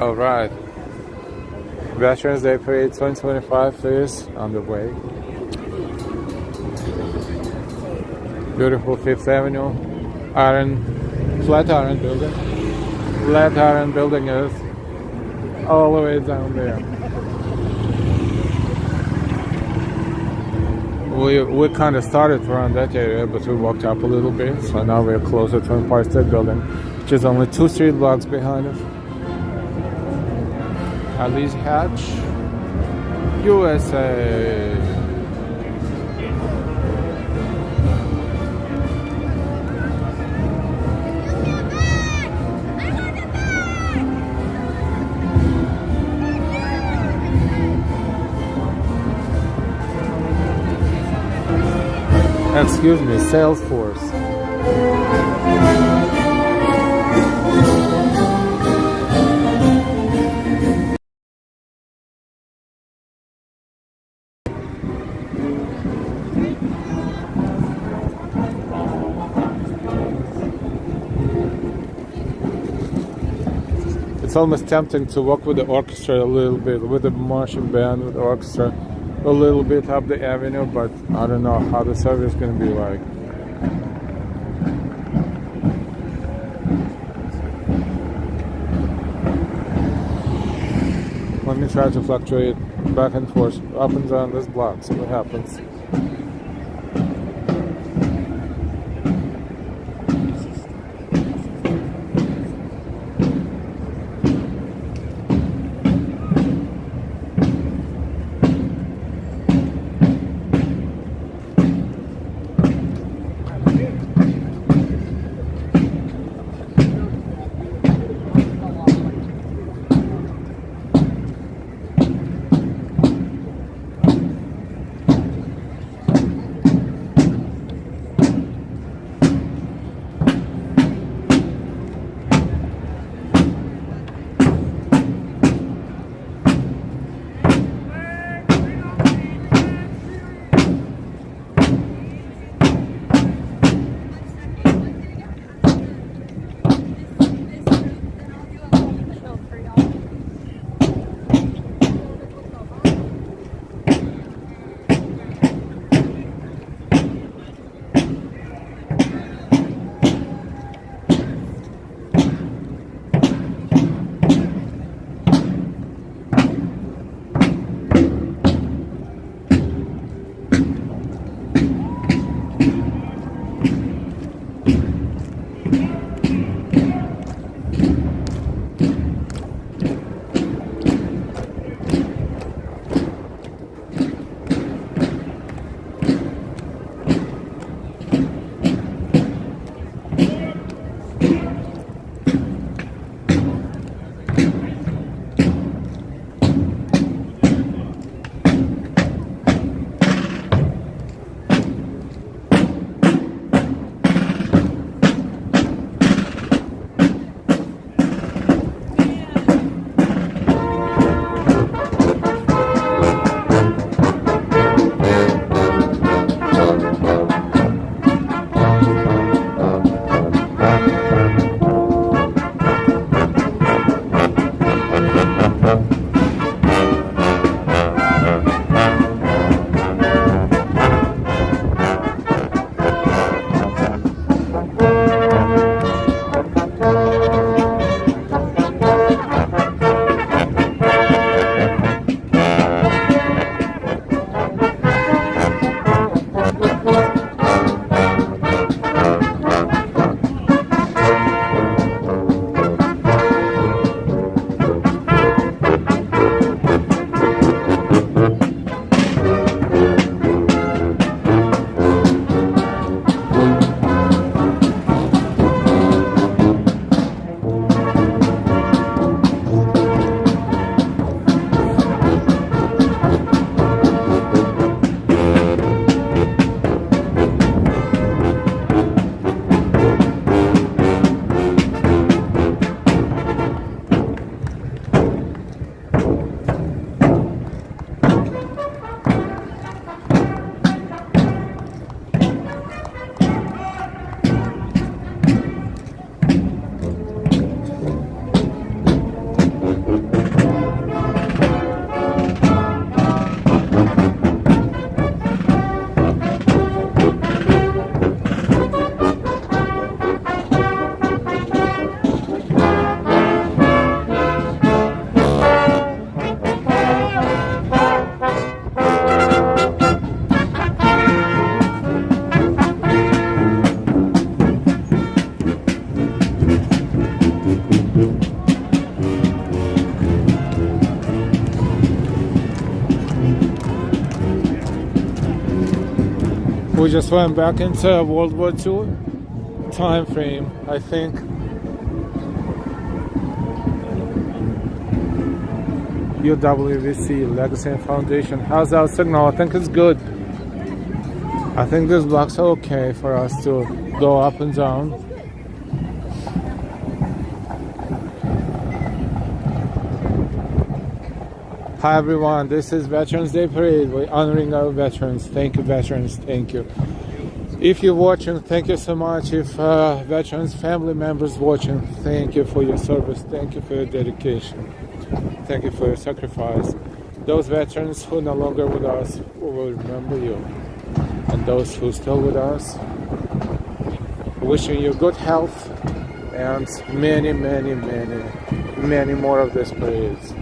All right, Veterans Day Parade 2025 is on the way. Beautiful Fifth Avenue, flat iron building. Flat iron building is all the way down there. We kind of started around that area, but we walked up a little bit, so now we're closer to Empire State Building, which is only 2 street blocks behind us. Alice Hatch, USA. Excuse me, Salesforce. It's almost tempting to walk with the orchestra a little bit, with the marching band, with the orchestra, a little bit up the avenue, but I don't know how the service is going to be like. Let me try to fluctuate back and forth, up and down this block, see what happens. We just went back into World War II time frame, I think. UWVC, Legacy and Foundation. How's our signal? I think it's good. I think these blocks are okay for us to go up and down. Hi everyone, this is Veterans Day Parade. We're honoring our veterans. Thank you, veterans. Thank you. If you're watching, thank you so much. If veterans family members watching, thank you for your service. Thank you for your dedication. Thank you for your sacrifice. Those veterans who are no longer with us, we will remember you. And those who are still with us, wishing you good health and many, many, many, many more of these parades.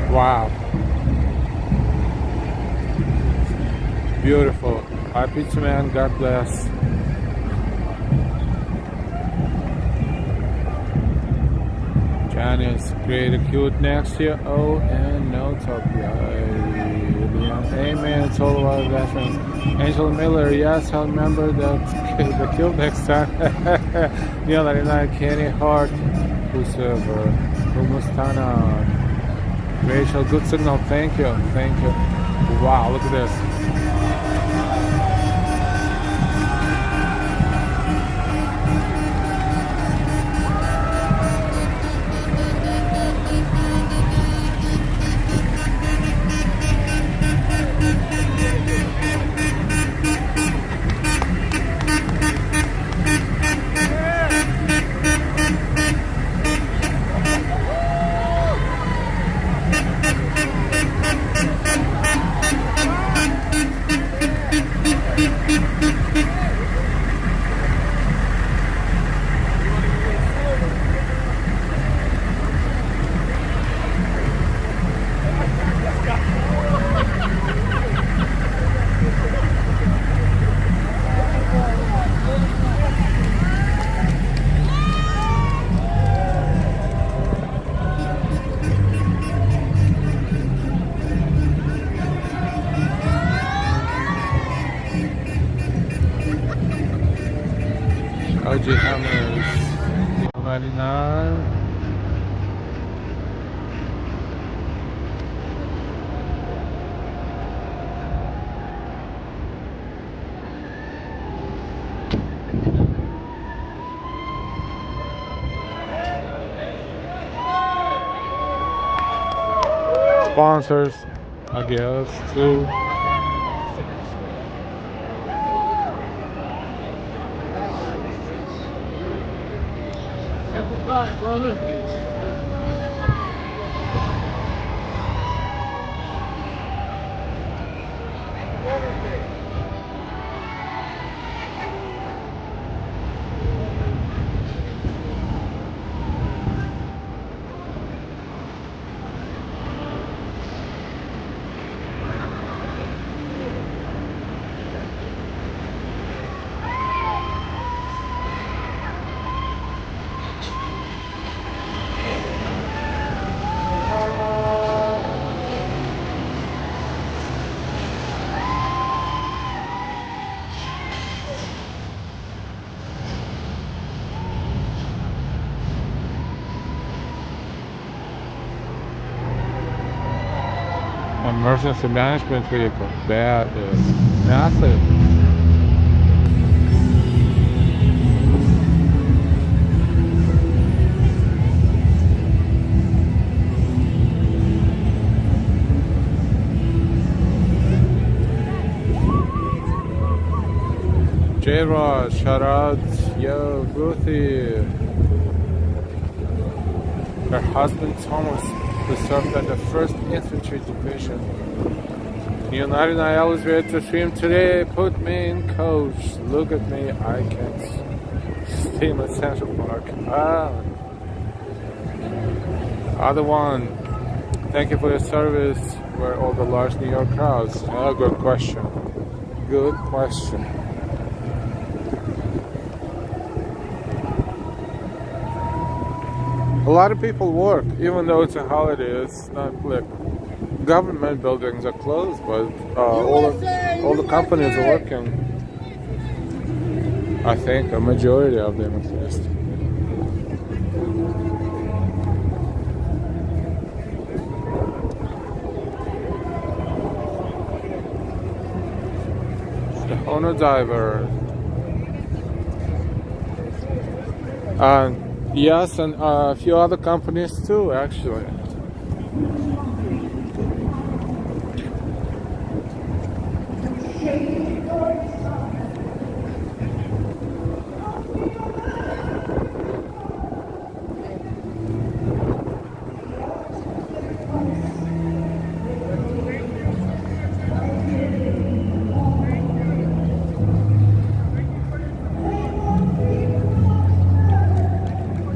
Wow. Beautiful. Happy to man. God bless. Janice, great cute next year. Oh, and no top. Amen. It's all about veterans. Angela Miller, yes, I'll remember that the kill next time. Neil 99, Kenny Hart, whosoever, Rumustana. Rachel, good signal. Thank you. Thank you. Wow, look at this. OG Hammers, 99. sponsors, I guess, too. Emergency management vehicle, that is massive. J-Rod, shout out, yo, Ruthie. Her husband Thomas, who served at the 1st Infantry Division. United IRL is ready to stream today. Put me in, coach. Look at me, I can't steam at Central Park. Other one, thank you for your service. Where are all the large New York crowds? Oh, good question. Good question. A lot of people work, even though it's a holiday. It's not like government buildings are closed, but all the companies are working. I think a majority of them at least. The Honor Diver. Yes, and a few other companies too, actually.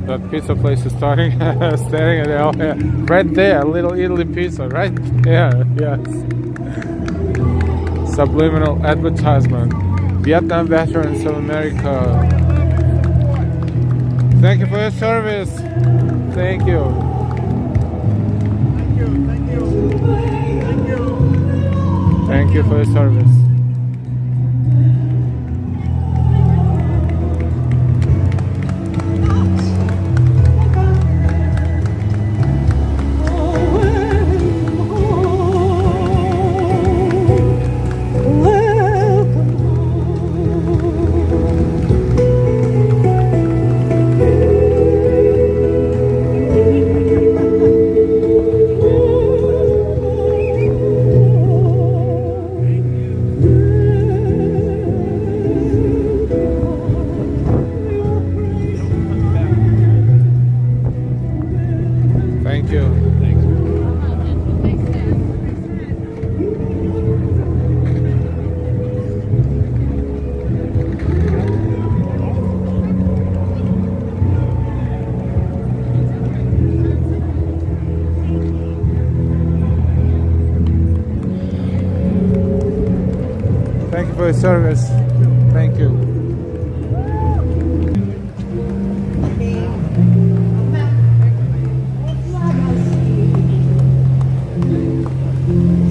That pizza place is starting, staring at it. Right there, Little Italy Pizza, right there, yes. Subliminal advertisement. Vietnam Veterans of America. Thank you for your service. Thank you. Thank you, thank you, thank you. Thank you for your service. Thank you for your service. Thank you.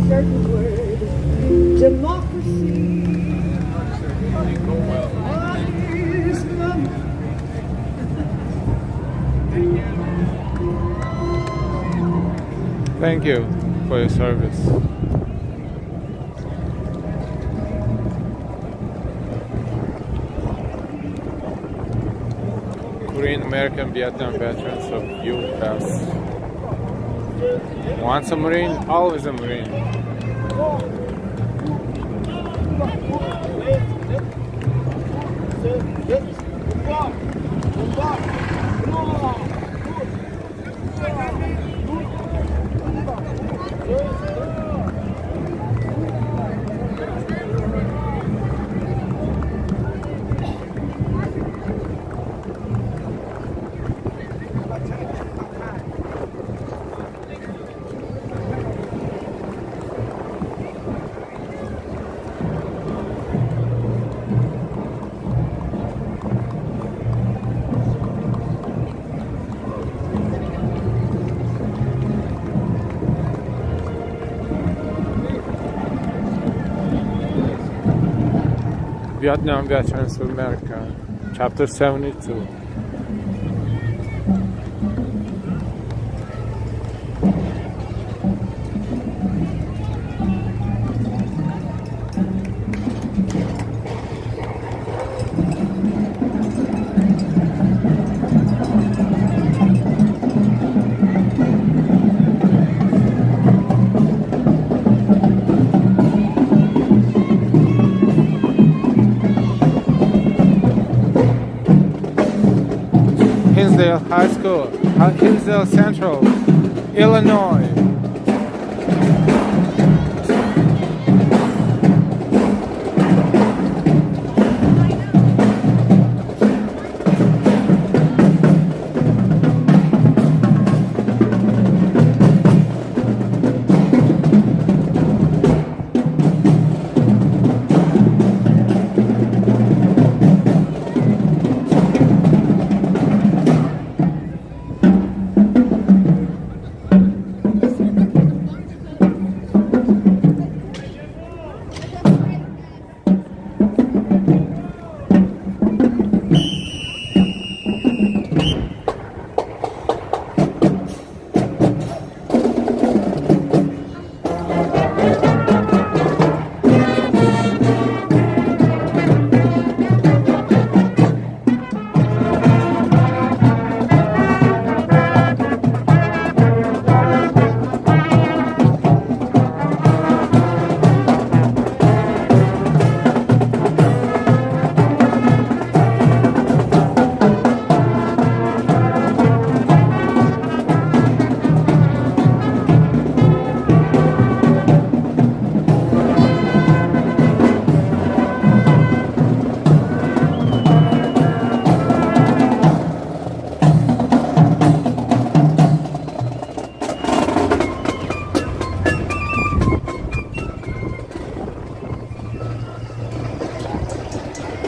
Certain word, democracy. Thank you for your service. Korean American Vietnam veterans of U.S. Once a Marine, always a Marine. Vietnam Veterans of America, Chapter 72. Hinsdale High School, Hinsdale Central, Illinois.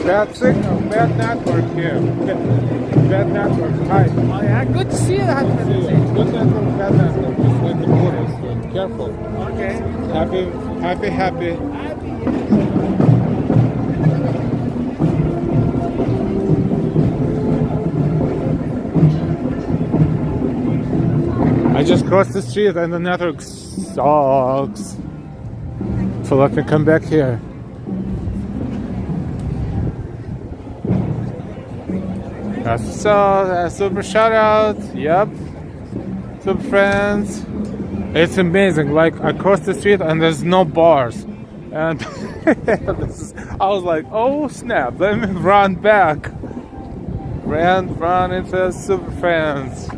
Bad signal, bad network here. Bad network. Hi. Oh yeah, good to see you. Good network, bad network. Just like the borders. So careful. Okay. Happy. I just crossed the street and the network sucks. So let me come back here. So, super shout out. Yep. Super friends. It's amazing. Like, I crossed the street and there's no bars. And I was like, oh snap, let me run back. Run into super friends.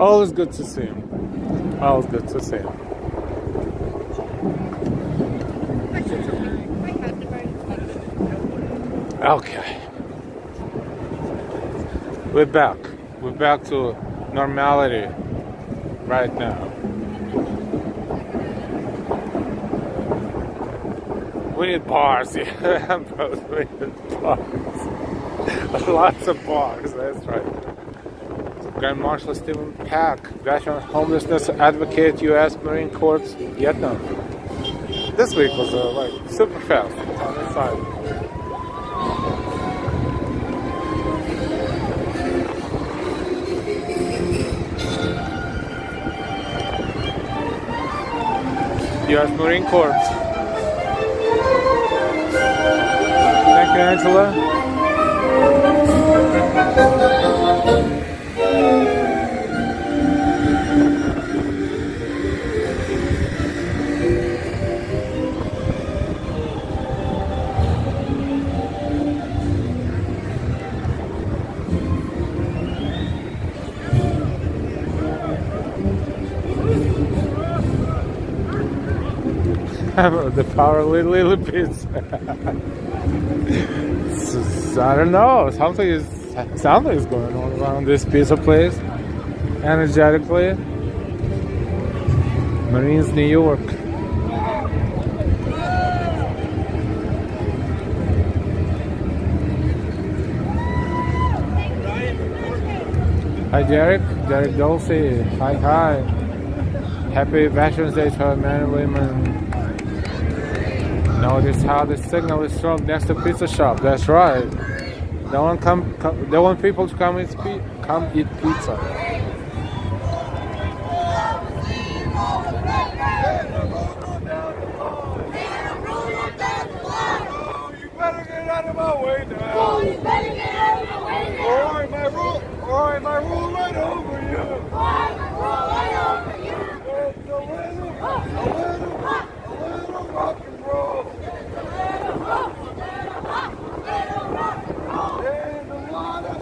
Always good to see him. Always good to see him. Okay. We're back. We're back to normality right now. We need bars, yeah, bro. We need bars. Lots of bars, that's right. Grand Marshal Stephen Pack, Veteran Homelessness Advocate, U.S. Marine Corps, Vietnam. This week was like super fast on the side. U.S. Marine Corps. Thank you, Angela. The power little bits. I don't know. Something is going on around this pizza place. Energetically. Marines, New York. Hi Derek Dolphy. Hi. Happy Veterans Day to our men and women. Notice how the signal is strong next to pizza shop. That's right. They want people to come eat pizza. You better get out of my way now. You better get out of my way now. Or I might roll right over you. It's a little rock and roll. And a lot of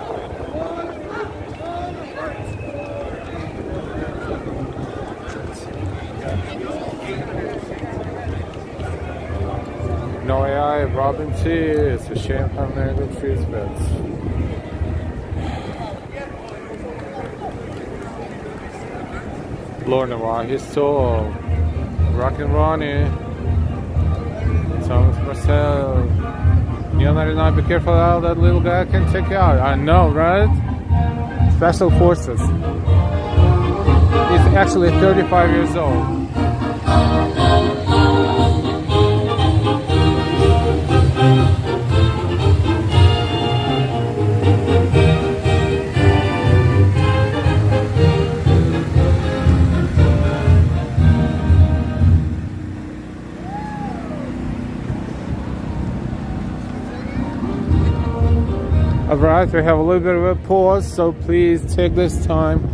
No AI, Robin T. It's a shame how many good trees beds. Lorna Wah, he's tall. Rockin' Ronnie. Thomas Marcel. Neil 99, be careful how that little guy can take you out. I know, right? Special Forces. He's actually 35 years old. Alright, we have a little bit of a pause, so please take this time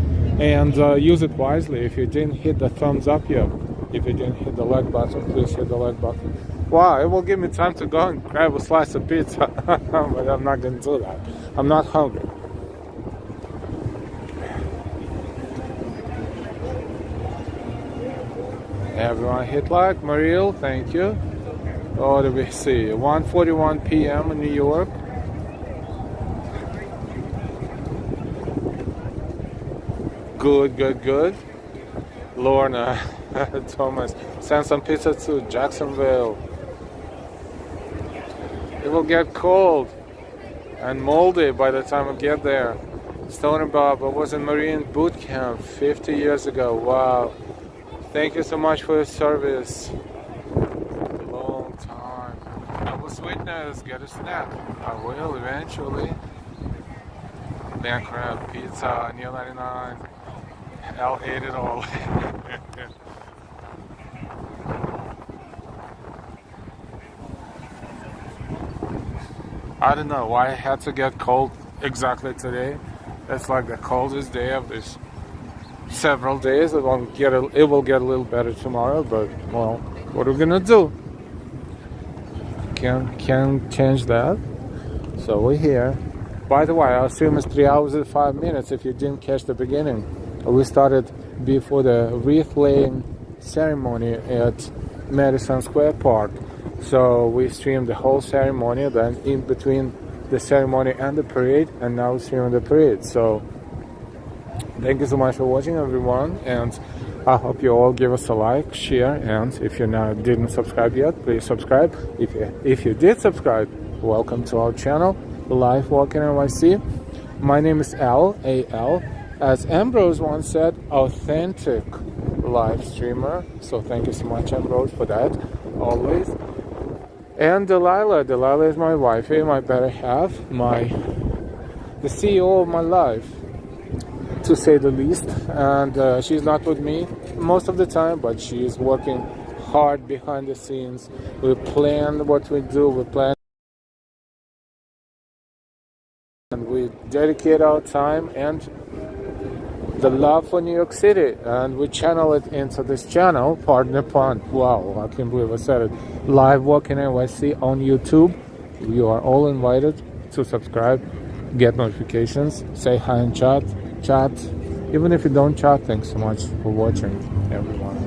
and use it wisely. If you didn't hit the thumbs up yet, if you didn't hit the like button, please hit the like button. Wow, it will give me time to go and grab a slice of pizza, but I'm not going to do that. I'm not hungry. Everyone hit like. Mariel, thank you. What do we see? 1:41 p.m. in New York. Good. Lorna, Thomas, send some pizza to Jacksonville. It will get cold and moldy by the time we get there. Stone and Bob, I was in Marine boot camp 50 years ago. Wow. Thank you so much for your service. A long time. Double sweetness, get a snack. I will eventually. Bankrupt, pizza, Neil 99. I'll hate it all. I don't know why it had to get cold exactly today. It's like the coldest day of this several days. It will get a little better tomorrow, but well, what are we gonna do? Can't change that. So we're here. By the way, our stream is 3 hours and 5 minutes. If you didn't catch the beginning, we started before the wreath laying ceremony at Madison Square Park. So we streamed the whole ceremony, then in between the ceremony and the parade, and now we're streaming the parade. So thank you so much for watching, everyone, and I hope you all give us a like, share, and if you didn't subscribe yet, please subscribe. If you did subscribe, welcome to our channel, Life Walking NYC. My name is Al, A-L. As Ambrose once said, authentic live streamer. So thank you so much, Ambrose, for that, always. And Delilah is my wifey, my better half, the CEO of my life, to say the least. And she's not with me most of the time, but she is working hard behind the scenes. We plan what we do, and we dedicate our time and the love for New York City, and we channel it into this channel, Partner Pond. Wow, I can't believe I said it. Live Walking NYC on YouTube. You are all invited to subscribe, get notifications, say hi and chat. Even if you don't chat, thanks so much for watching, everyone.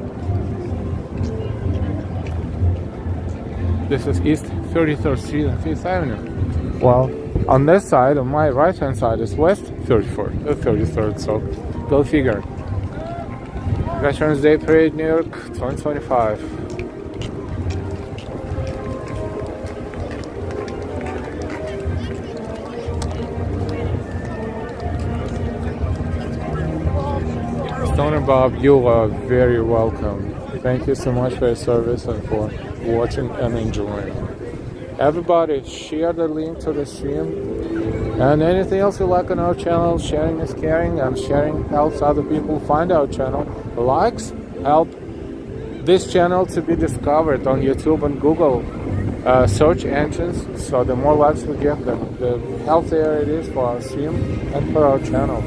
This is East 33rd Street and 5th Avenue. Well, on this side, on my right hand side, is West 33rd, so go figure. Veterans Day Parade, New York, 2025. Stoner Bob, you are very welcome. Thank you so much for your service and for watching and enjoying. Everybody, share the link to the stream. And anything else you like on our channel, sharing is caring, and sharing helps other people find our channel. Likes help this channel to be discovered on YouTube and Google search engines. So the more likes we get, the healthier it is for our stream and for our channel.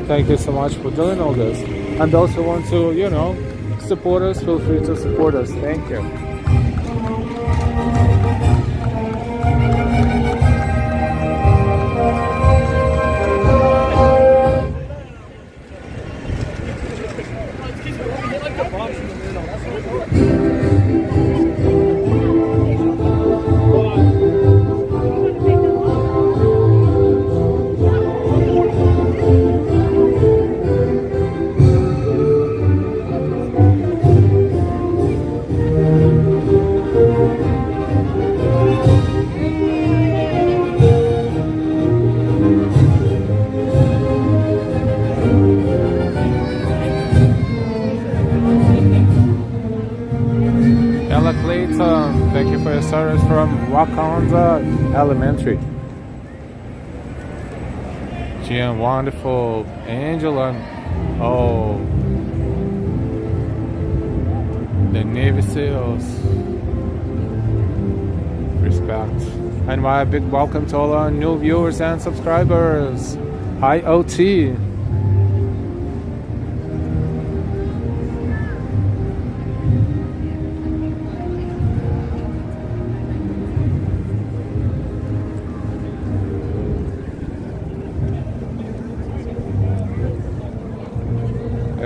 Thank you so much for doing all this. And those who want to, you know, support us, feel free to support us. Thank you. Thank you for your service from Wakanda Elementary. Jim, wonderful. Angela, oh, the Navy SEALs. Respect. And my big welcome to all our new viewers and subscribers. Hi, OT.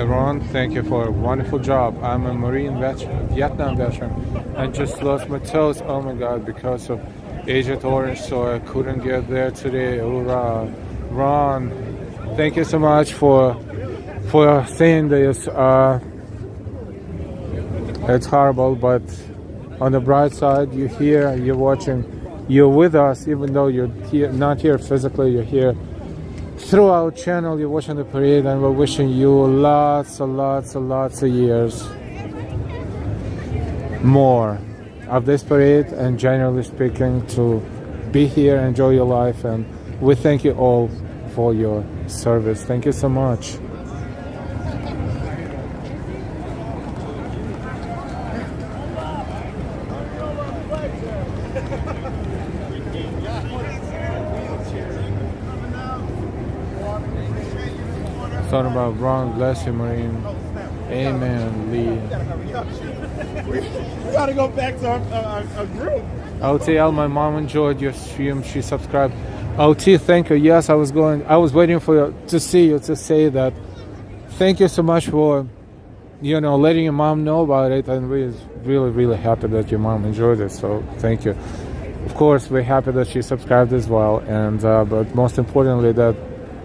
Ron, thank you for a wonderful job. I'm a Marine veteran, Vietnam veteran. I just lost my toes, oh my god, because of Agent Orange, so I couldn't get there today. Hoorah. Ron, thank you so much for saying this. It's horrible, but on the bright side, you're here, you're watching, you're with us, even though you're here, not here physically, you're here through our channel, you're watching the parade, and we're wishing you lots of years more of this parade, and generally speaking, to be here, enjoy your life, and we thank you all for your service. Thank you so much. Talking about Ron, bless you, Marine. Amen, Lee. We gotta go back to our group. OTL, my mom enjoyed your stream. She subscribed. OT, thank you. Yes, I was waiting for you to see you to say that. Thank you so much for, you know, letting your mom know about it, and we're really happy that your mom enjoyed it. So thank you. Of course, we're happy that she subscribed as well, and but most importantly that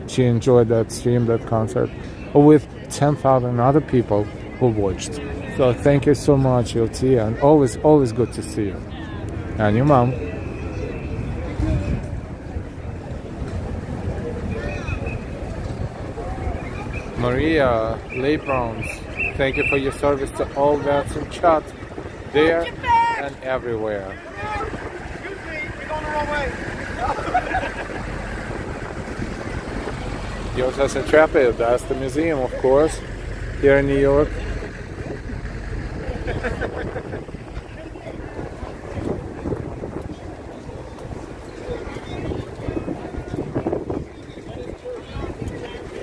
she enjoyed that stream, that concert, with 10,000 other people who watched. So thank you so much, LT, and always good to see you. And your mom. Maria Lebrons, thank you for your service to all vets in chat, there and everywhere. Excuse me, you're going the wrong way. USS Intrepid, that's the museum, of course, here in New York.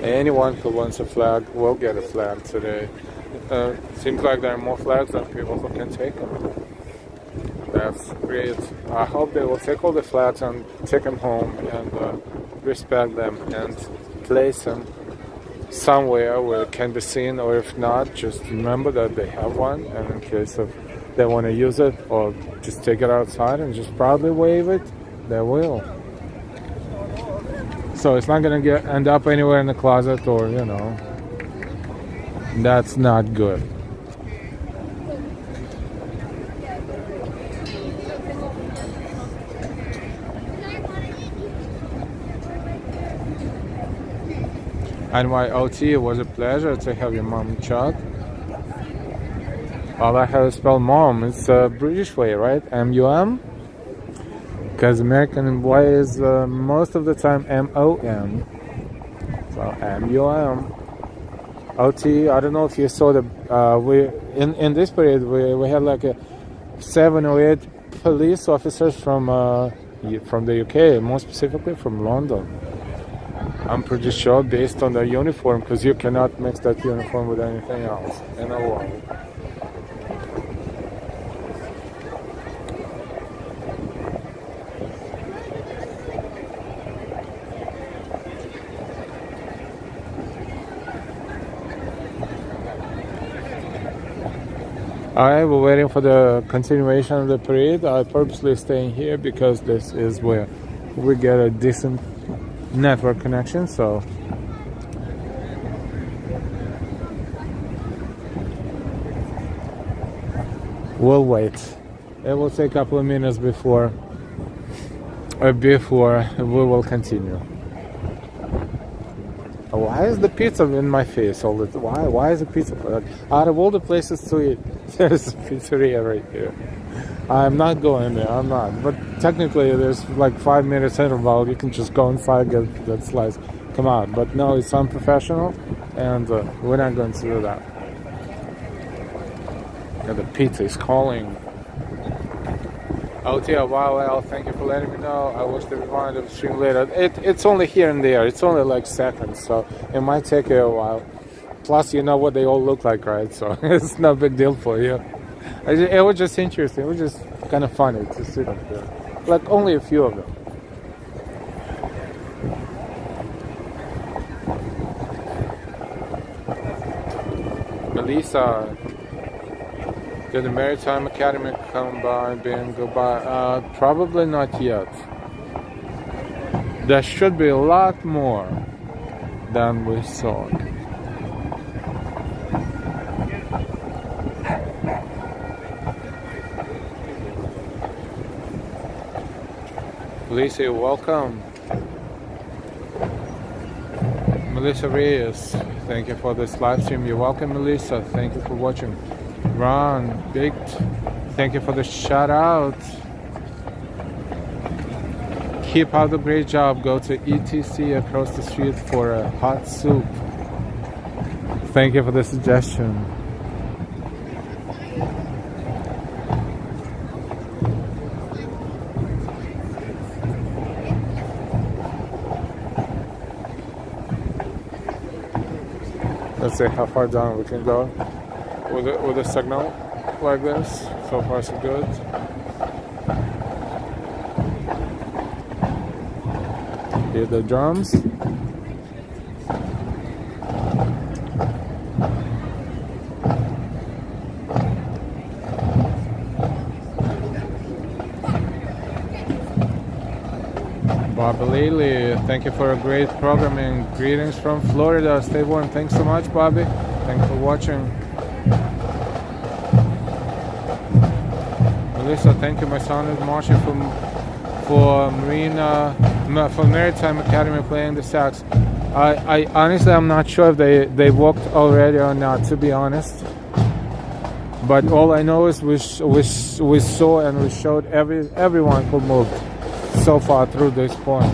Anyone who wants a flag will get a flag today. Seems like there are more flags than people who can take them. That's great. I hope they will take all the flags and take them home and respect them and place them somewhere where it can be seen, or if not, just remember that they have one, and in case of they want to use it or just take it outside and just proudly wave it, they will. So it's not going to end up anywhere in the closet or, you know, that's not good. NYOT, it was a pleasure to have your mom chat. All I have to spell mom. It's a British way, right? M-U-M? Because American way is most of the time M-O-M. So M-U-M. O-T, I don't know if you saw the... in this period, we had like 7 or 8 police officers from the UK, more specifically from London. I'm pretty sure based on their uniform, because you cannot mix that uniform with anything else in the world. Alright, we're waiting for the continuation of the parade. I purposely staying here because this is where we get a decent network connection, so we'll wait. It will take a couple of minutes before we will continue. Why is the pizza in my face all the time? Why is the pizza? Out of all the places to eat, there's a pizzeria right here. I'm not going there, I'm not. But technically there's like 5 minutes interval, you can just go inside, get that slice, come out. But no, it's unprofessional, and we're not going to do that. And the pizza is calling. OTL, wow, thank you for letting me know. I wish to rewind the stream later. It's only here and there, it's only like seconds, so it might take you a while. Plus, you know what they all look like, right? So it's no big deal for you. It was just interesting. It was just kind of funny to see them there. Like only a few of them. Melissa, did the Maritime Academy come by being goodbye? Probably not yet. There should be a lot more than we saw. Melissa, welcome. Melissa Reyes, thank you for this live stream. You're welcome, Melissa. Thank you for watching. Ron, Baked, thank you for the shout out. Keep up the great job. Go to ETC across the street for a hot soup. Thank you for the suggestion. Let's see how far down we can go with a signal like this. So far so good. Hear the drums. Bobby Lely, thank you for a great programming. Greetings from Florida. Stay warm. Thanks so much, Bobby. Thanks for watching. Melissa, thank you. My son is marching for Maritime Academy playing the sax. I honestly, I'm not sure if they walked already or not, to be honest. But all I know is we saw and we showed everyone who moved so far through this point.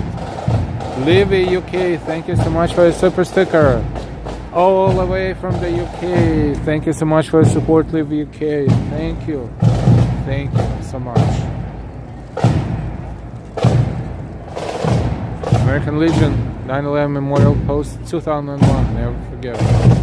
Livy UK, thank you so much for your super sticker. All the way from the UK, thank you so much for your support, Livy UK. Thank you so much. American Legion 9/11 Memorial Post 2001, never forget it.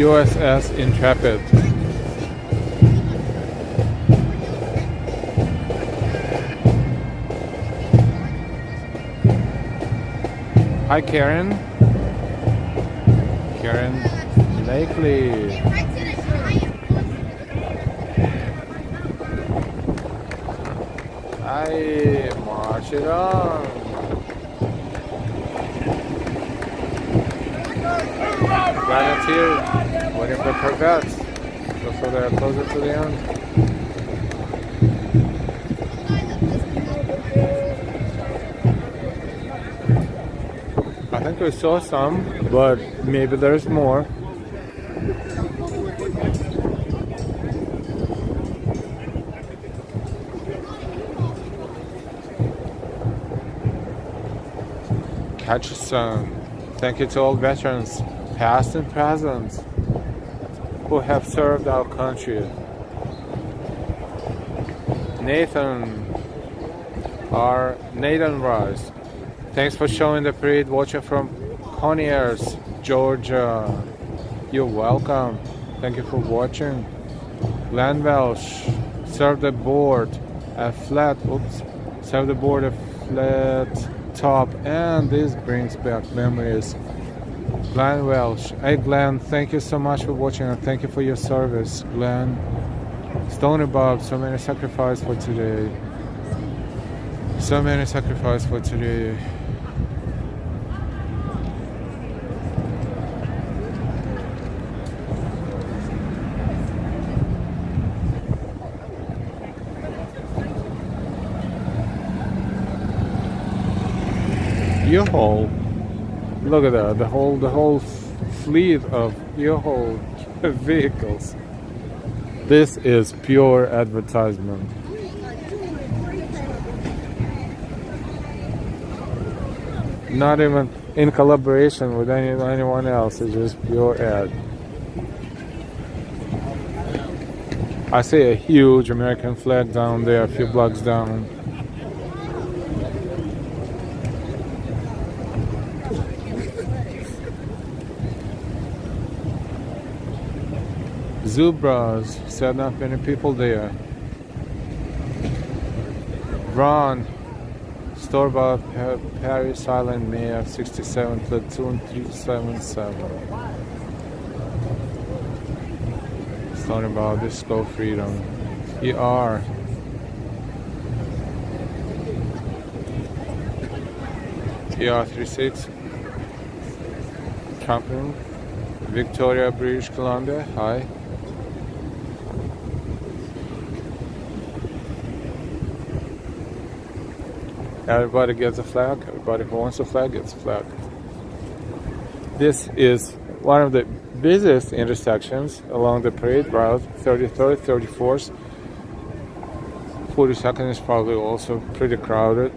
USS Intrepid. Hi Karen. Karen Blakely. Hi, march it on. Gratitude. Waiting for Corvettes. So they're closer to the end. I think we saw some, but maybe there's more. Hutchison. Thank you to all veterans, past and present, who have served our country. Nathan Rice. Thanks for showing the parade, watching from Conyers, Georgia. You're welcome. Thank you for watching. Glenn Welsh served aboard a flat top, and this brings back memories. Glenn Welsh. Hey Glenn, thank you so much for watching and thank you for your service. Glenn. Stony Bob, so many sacrifices for today. So many sacrifices for today. U-Haul. Look at that, the whole fleet of U-Haul vehicles. This is pure advertisement. Not even in collaboration with anyone else, it's just pure ad. I see a huge American flag down there, a few blocks down. Zubras, said not many people there. Ron, store-bought Paris Island Mayor 67 Platoon 377. Stony about Disco Freedom. ER. ER36. Champion. Victoria, British Columbia. Hi. Everybody gets a flag. Everybody who wants a flag gets a flag. This is one of the busiest intersections along the parade route, 33rd, 34th. 42nd is probably also pretty crowded.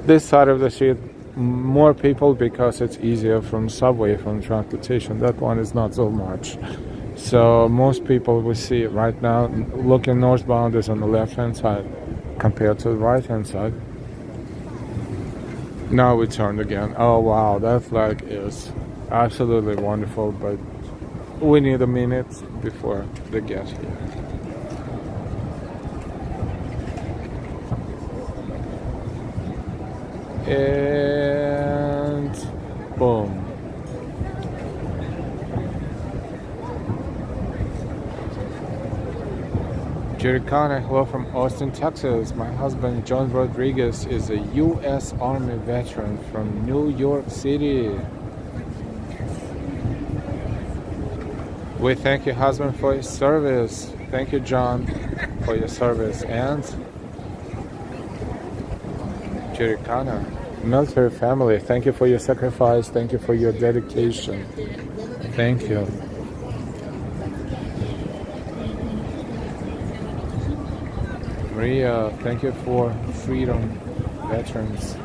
This side of the street, more people because it's easier from subway, from transportation. That one is not so much. So most people we see right now looking northbound is on the left-hand side compared to the right-hand side. Now we turned again. Oh wow, that flag is absolutely wonderful, but we need a minute before they get here. And boom. Jerry Connor, hello from Austin, Texas. My husband, John Rodriguez, is a U.S. Army veteran from New York City. We thank your husband for his service. Thank you, John, for your service. And Jerry Connor, military family, thank you for your sacrifice. Thank you for your dedication. Thank you. Maria, thank you for freedom, veterans.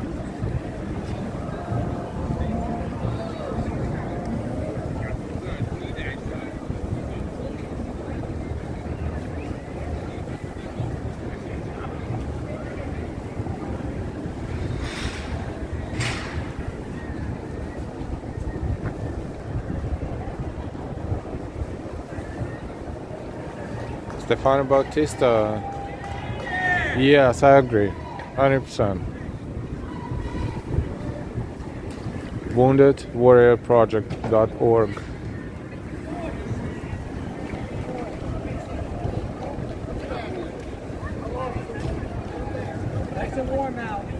Stefano Bautista. Yes, I agree. 100%. WoundedWarriorProject.org. Nice and warm out.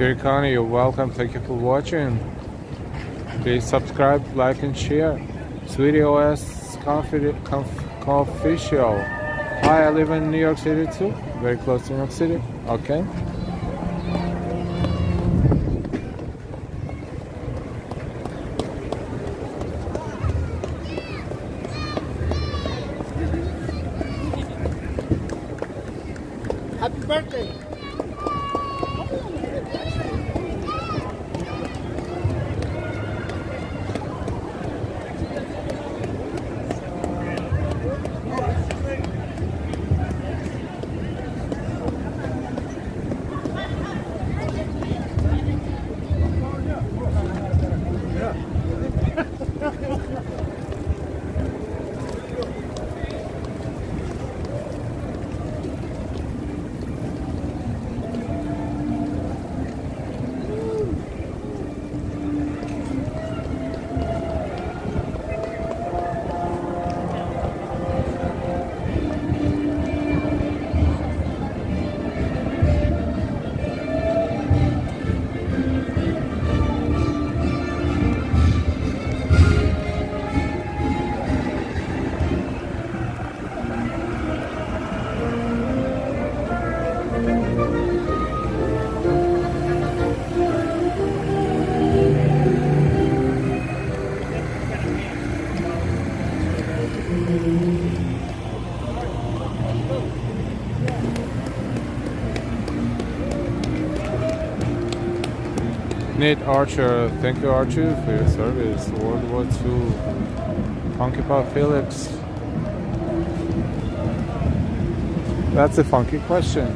Jerry Connie, you're welcome. Thank you for watching. Please subscribe, like, and share. Sweetie OS Official. Hi, I live in New York City too. Very close to New York City. Okay. Happy birthday. Nate Archer, thank you Archer for your service. World War II. Funky Pop Felix. That's a funky question.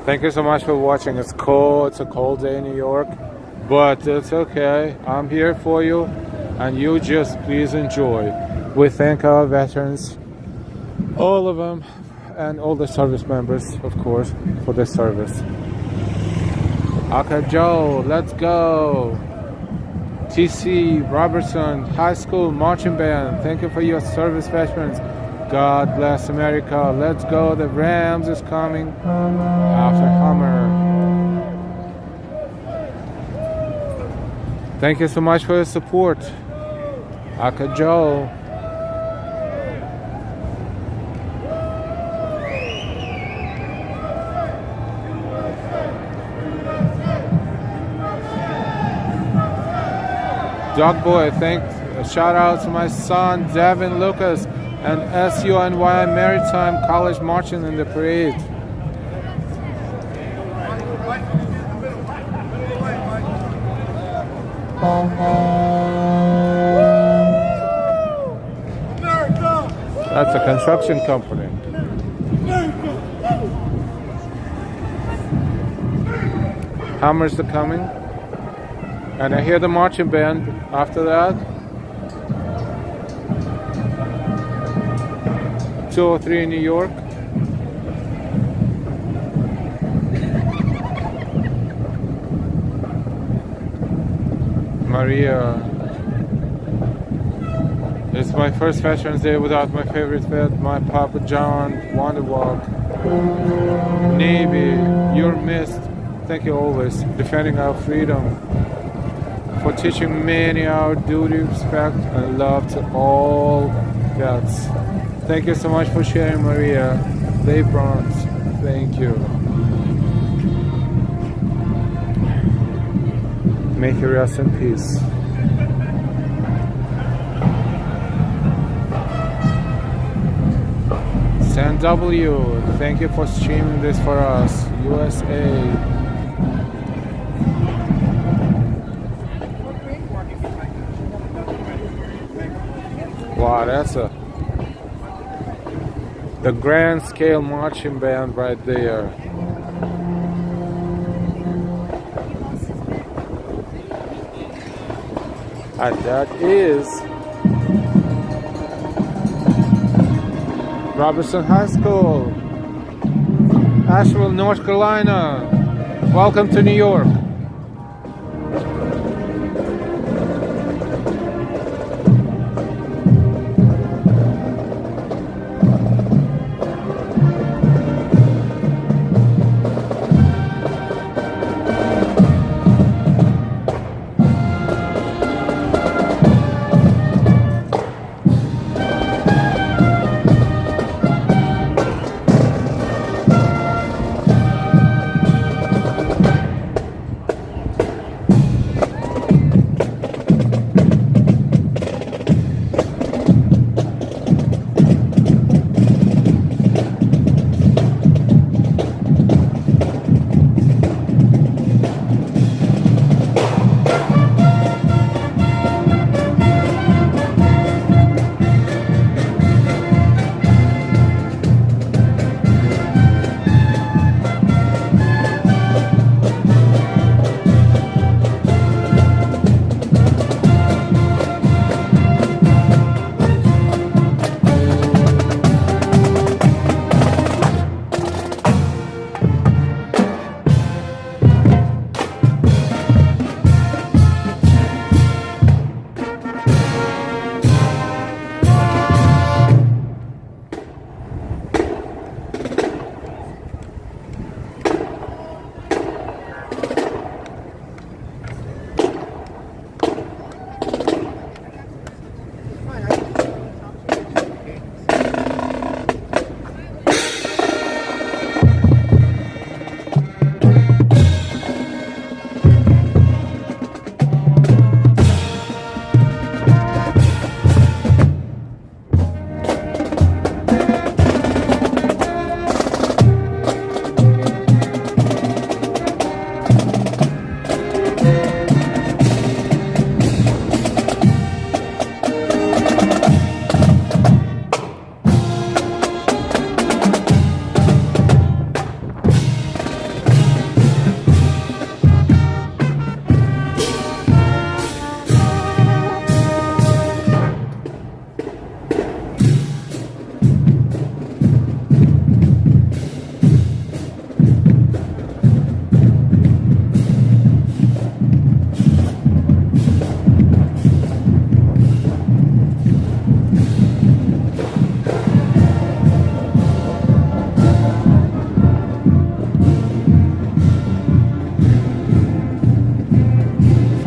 Thank you so much for watching. It's cold. It's a cold day in New York. But it's okay. I'm here for you, and you just please enjoy. We thank our veterans, all of them, and all the service members, of course, for their service. Aka Joe, let's go. TC Robertson High School Marching Band, thank you for your service, veterans. God bless America. Let's go. The Rams is coming after Hummer. Thank you so much for your support. Aka Joe. Dog Boy, shout out to my son Devin Lucas and SUNY Maritime College marching in the parade. That's a construction company. Hammers are coming. And I hear the marching band after that. 203 in New York. Maria. It's my first Veterans Day without my favorite vet, my Papa John, Wonderwalk. Navy, you're missed. Thank you always, defending our freedom. For teaching many our duty, respect, and love to all vets. Thank you so much for sharing, Maria. Dave Bronze, thank you. May he rest in peace. BMW, thank you for streaming this for us. USA. Wow, that's the grand scale marching band right there. And that is Robertson High School, Asheville, North Carolina. Welcome to New York.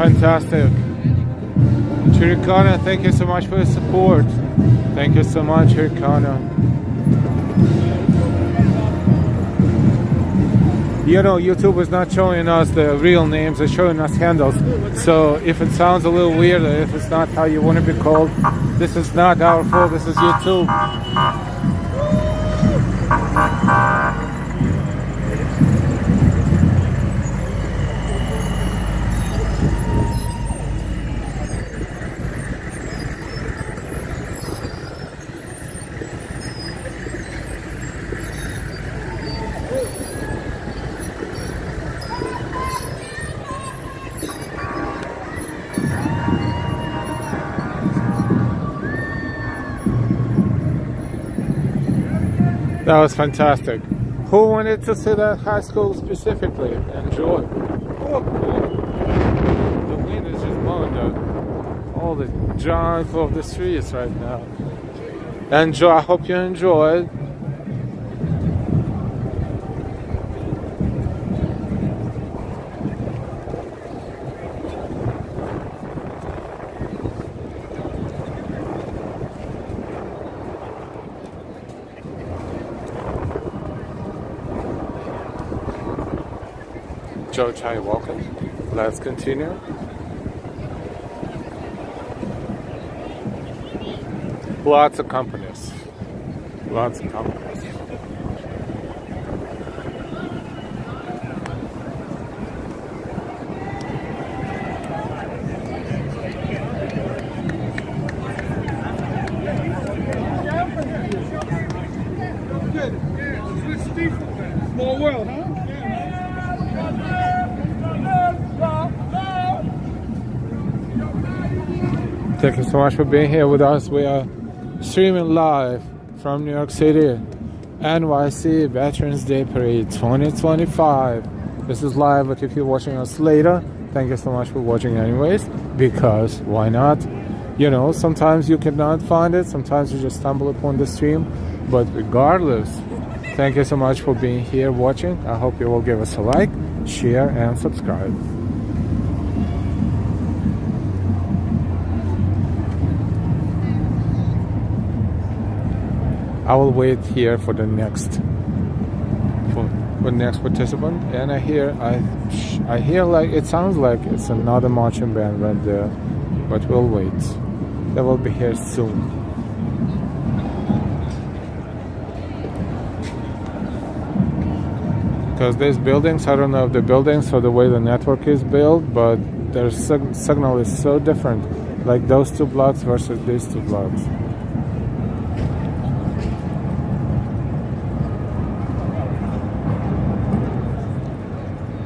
Fantastic. Chiricana, thank you so much for your support. Thank you so much, Chiricana. You know, YouTube is not showing us the real names, it's showing us handles. So if it sounds a little weird, if it's not how you want to be called, this is not our fault, this is YouTube. That was fantastic. Who wanted to see that high school specifically? Enjoy. Oh, cool. The wind is just blowing all the junk off the streets right now. Enjoy. I hope you enjoyed. Joe Chai, welcome. Let's continue. Lots of companies. Lots of companies. Thank you so much for being here with us. We are streaming live from New York City, NYC Veterans Day Parade 2025. This is live, but if you're watching us later, thank you so much for watching anyways, because why not? You know, sometimes you cannot find it, sometimes you just stumble upon the stream, but regardless, thank you so much for being here watching. I hope you will give us a like, share, and subscribe. I will wait here for the next participant, and I hear like it sounds like it's another marching band right there, but we'll wait. They will be here soon. Because these buildings, I don't know if the buildings or the way the network is built, but their signal is so different. Like those 2 blocks versus these 2 blocks.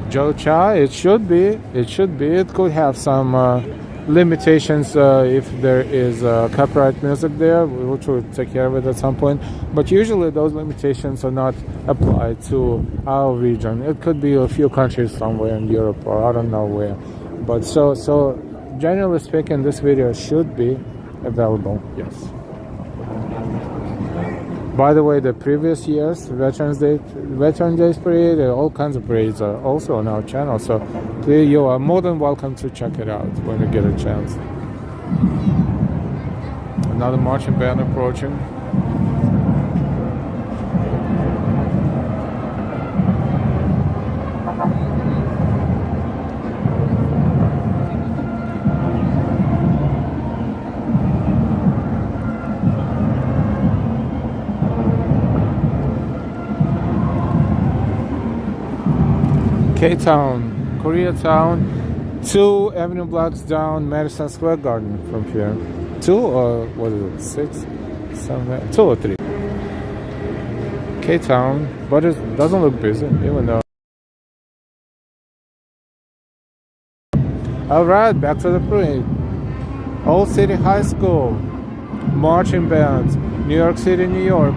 Joe Chai, it should be. It could have some limitations if there is copyright music there, which we'll take care of it at some point. But usually those limitations are not applied to our region. It could be a few countries somewhere in Europe or I don't know where. But so generally speaking, this video should be available. Yes. By the way, the previous years, Veterans Day Parade, all kinds of parades are also on our channel. So you are more than welcome to check it out when you get a chance. Another marching band approaching. K-Town, Koreatown, 2 avenue blocks down Madison Square Garden from here. 2 or what is it, 6? 7, 2 or 3. K-Town, but it doesn't look busy, even though. Alright, back to the parade. Old City High School, marching bands, New York City, New York.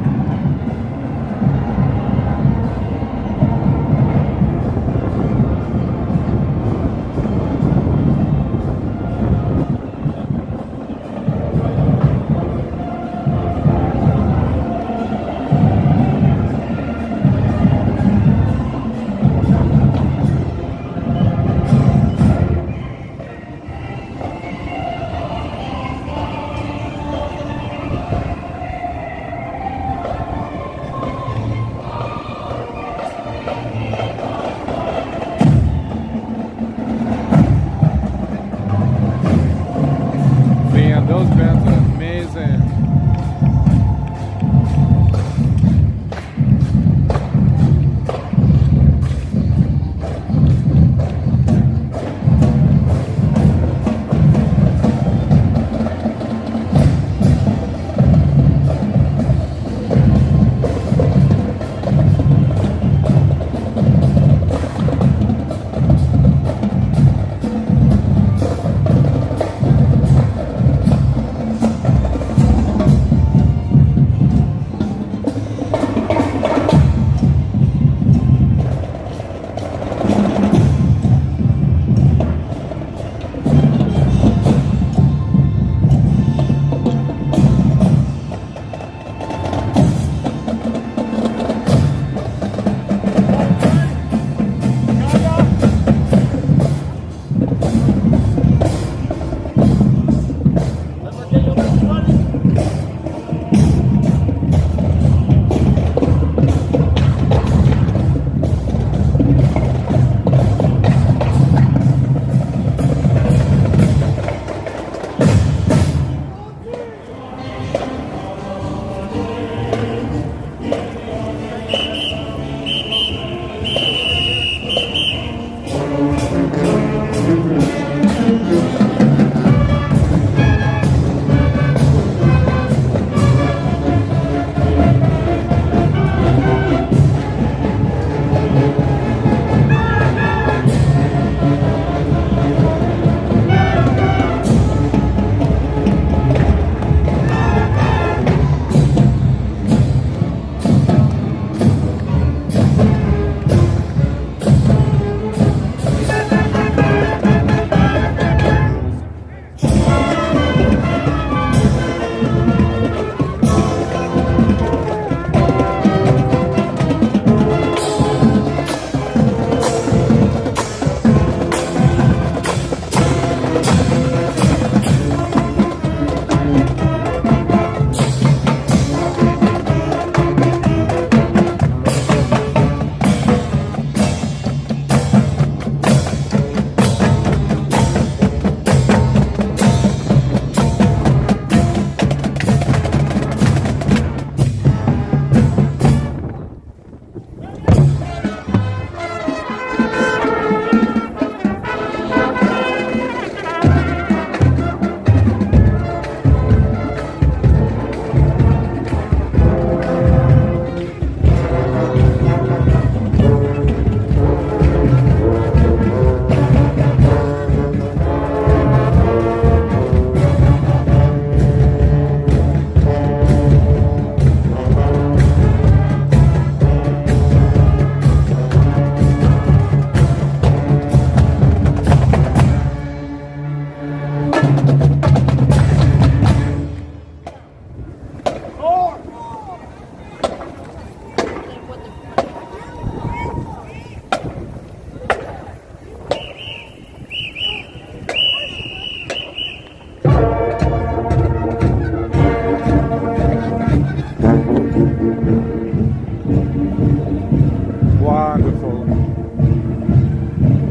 Wonderful.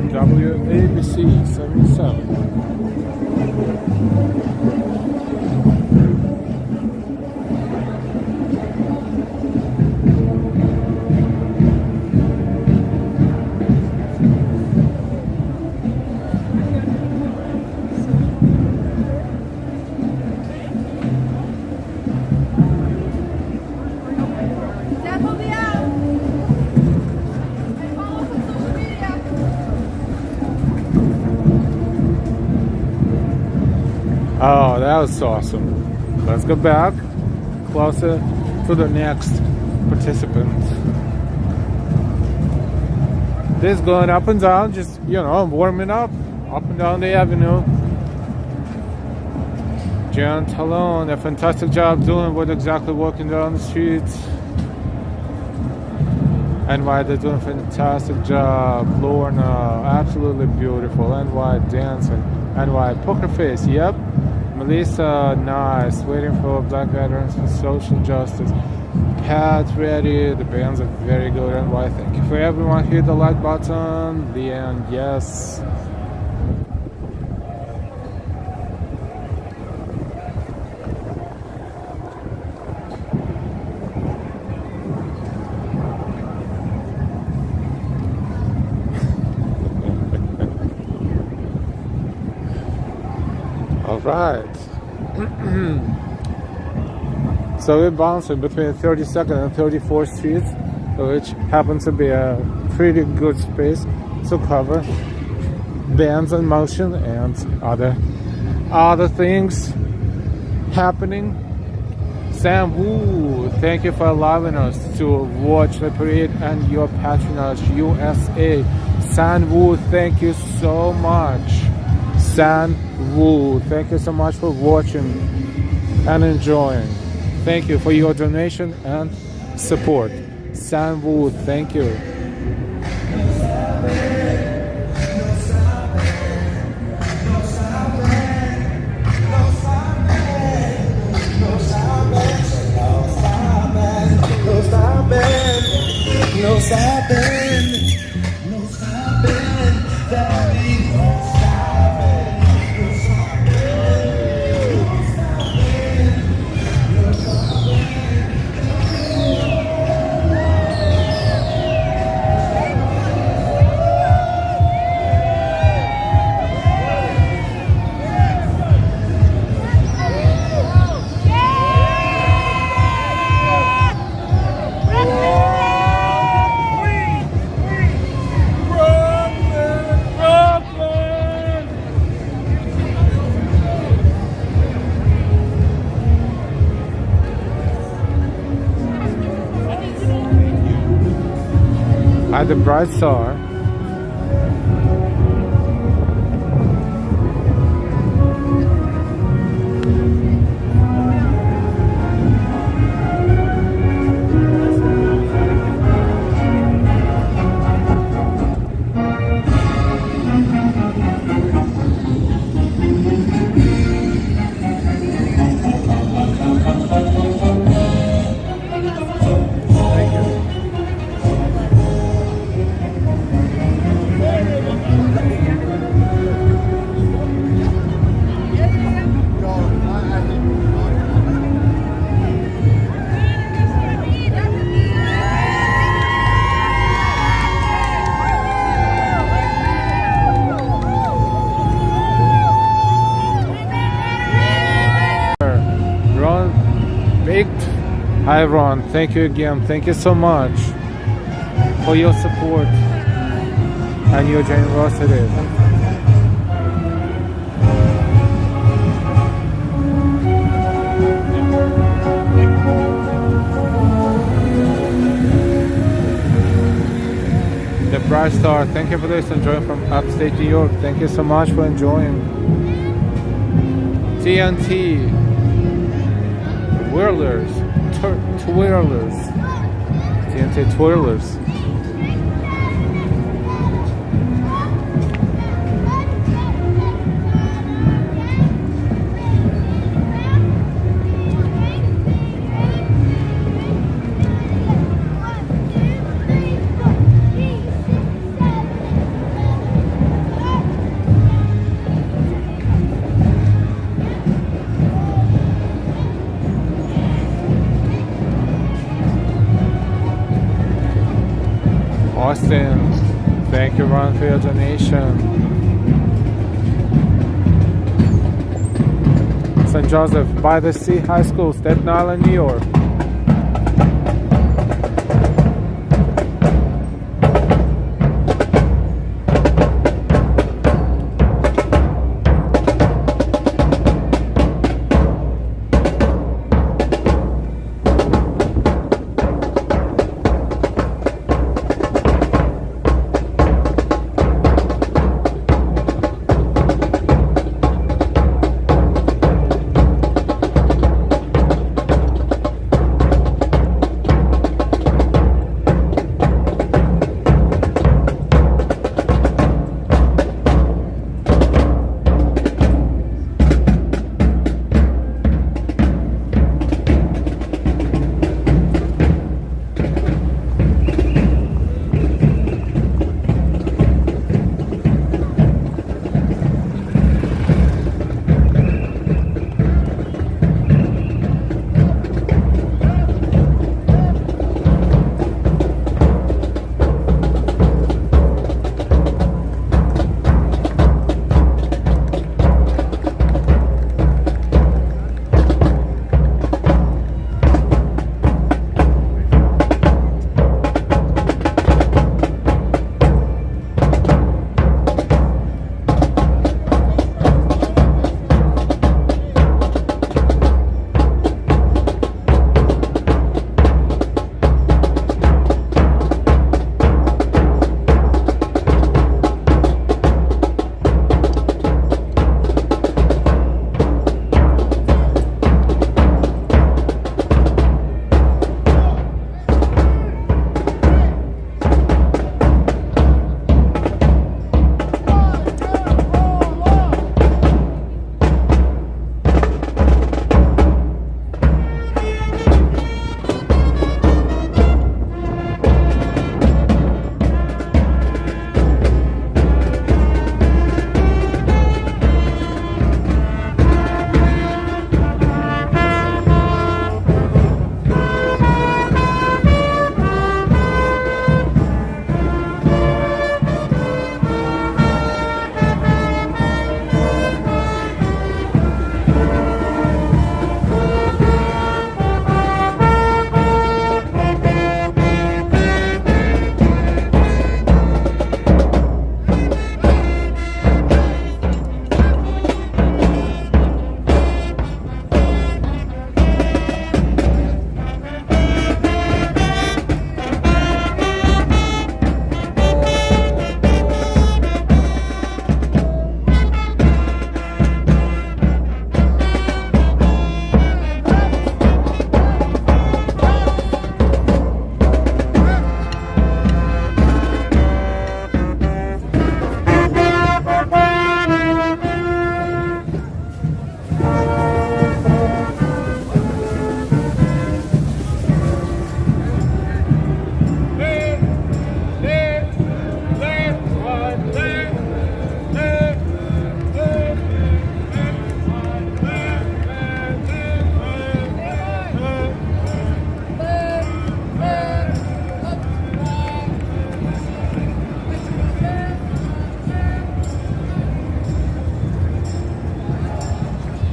WABC 77. Dad, hold me out. And follow us on social media. Oh, that was awesome. Let's go back closer to the next participant. This going up and down, just, warming up and down the avenue. Jan Talon, a fantastic job doing what exactly walking down the streets. And why they're doing a fantastic job. Lorna, absolutely beautiful. And why dancing. And why poker face, yep. Melissa, nice. Waiting for Black Veterans for Social Justice. Pat, ready. The bands are very good. And why thank you for everyone. Hit the like button. The end, yes. All right. So we're bouncing between 32nd and 34th Streets, which happens to be a pretty good space to cover bands in motion and other things happening. Sam Wu, thank you for allowing us to watch the parade and your patronage, USA. Sam Wu, thank you so much. San Wu, thank you so much for watching and enjoying. Thank you for your donation and support. San Wu, thank you. No stopping, no stopping, that ain't no stopping, no stopping, no stopping. At the Bright Star. Hi Ron, thank you again. Thank you so much for your support and your generosity. The Bright Star, thank you for this. Enjoying from upstate New York. Thank you so much for enjoying. TNT, Whirlers. Twirlers. TNT Twirlers. Austin. Thank you, Ron, for your donation. St. Joseph by the Sea High School, Staten Island, New York.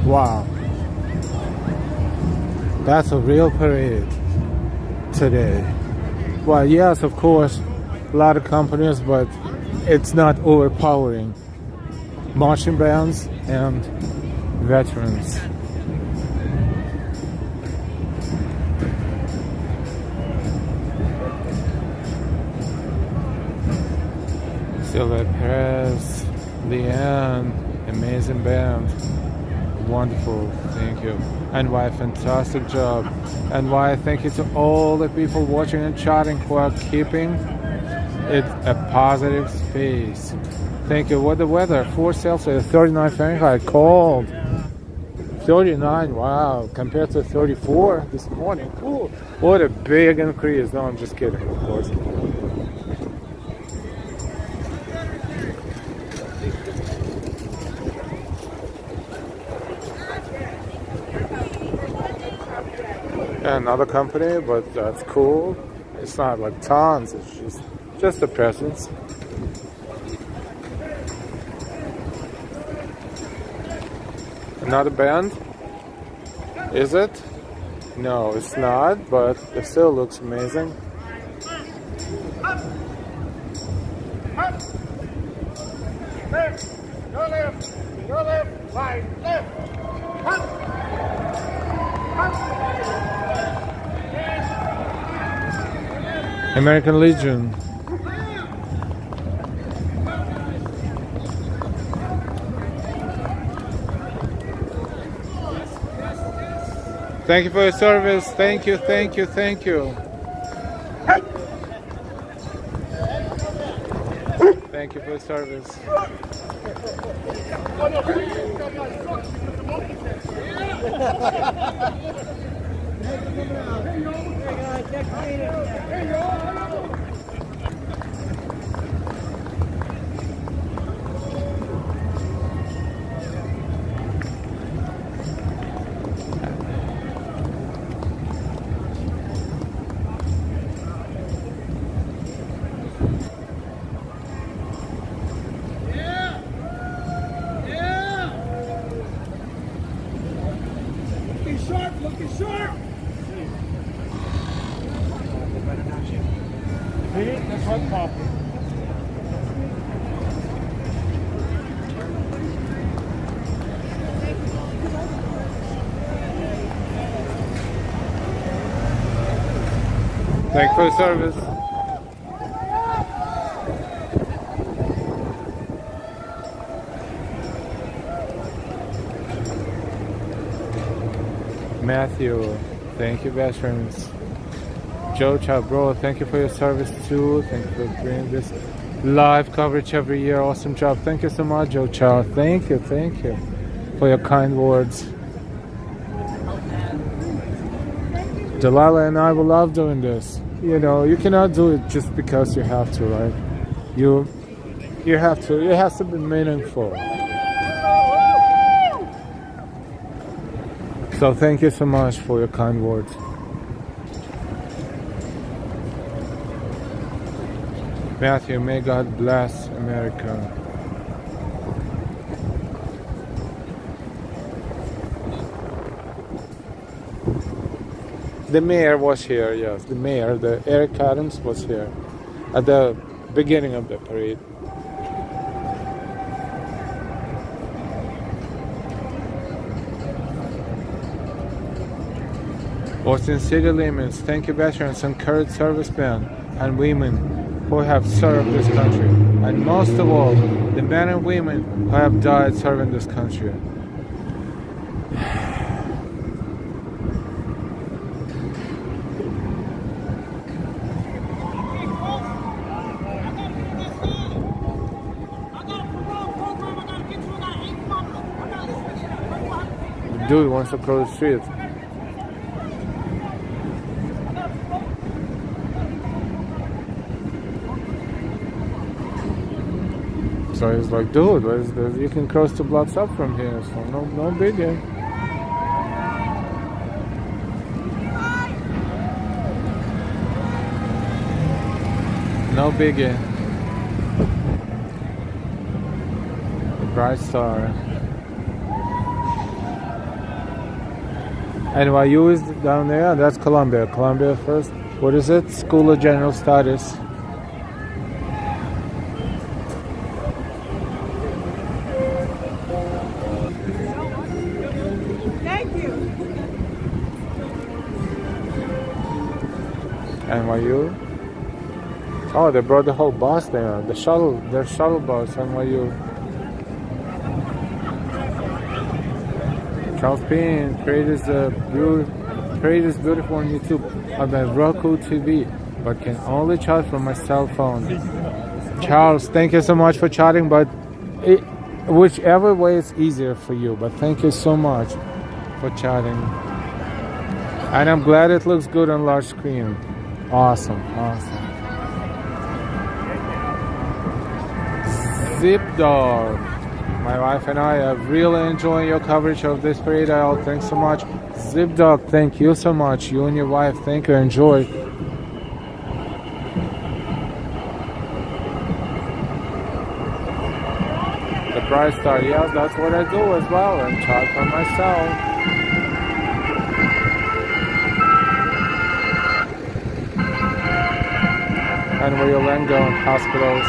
Wow. That's a real parade today. Well, yes, of course, a lot of companies, but it's not overpowering. Marching bands and veterans. Sylvia Perez, Leanne, amazing band. Wonderful, thank you. NY, fantastic job. NY, thank you to all the people watching and chatting who are keeping it a positive space. Thank you. What the weather? 4 Celsius, 39 Fahrenheit, cold. 39, wow, compared to 34 this morning. Cool. What a big increase. No, I'm just kidding, of course. Another company, but that's cool. It's not like tons, it's just Just a presence. Another band? Is it? No, it's not, but it still looks amazing. Left, go left, right, left. American Legion. Thank you for your service. Thank you, thank you, thank you. Thank you for your service. Looking sharp! See? That's hot coffee. Thank you for your service. Matthew, thank you, veterans. Joe Chow, bro, thank you for your service too. Thank you for bringing this live coverage every year. Awesome job. Thank you so much, Joe Chow. Thank you for your kind words. Delilah and I will love doing this. You know, you cannot do it just because you have to, right? You have to. It has to be meaningful. So thank you so much for your kind words. Matthew, may God bless America. The mayor was here, yes. The mayor, Eric Adams, was here at the beginning of the parade. Austin City Limits, thank you veterans and current servicemen and women who have served this country. And most of all, the men and women who have died serving this country. The dude wants to cross the street. So he's like, dude, what is this? You can cross 2 blocks up from here, so no biggie. No biggie. The Bright Star. NYU is down there. That's Columbia. Columbia first. What is it? School of General Studies. NYU. Oh, they brought the whole bus there. Their shuttle bus, NYU. Charles Payne, parade is beautiful on YouTube on the Roku TV, but can only chat from my cell phone. Charles, thank you so much for chatting, but whichever way is easier for you, but thank you so much for chatting. And I'm glad it looks good on large screen. Awesome. Zip Dog, my wife and I are really enjoying your coverage of this parade. Thanks so much. Zip Dog, thank you so much. You and your wife, thank you. Enjoy. Bright Star. Yes, that's what I do as well, and charge for myself. And Rio Lingo hospitals.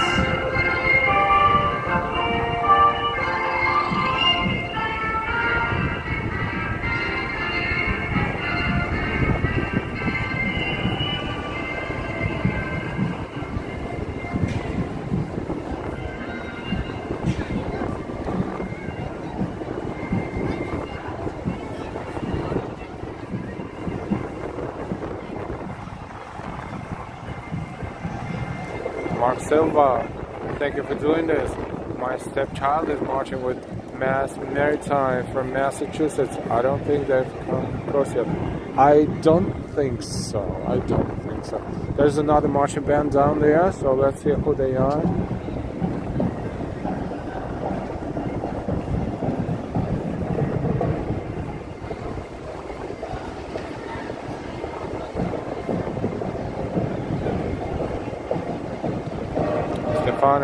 Mark Silva, thank you for doing this. My stepchild is marching with Mass Maritime from Massachusetts. I don't think they've come across yet. I don't think so. There's another marching band down there, so let's see who they are.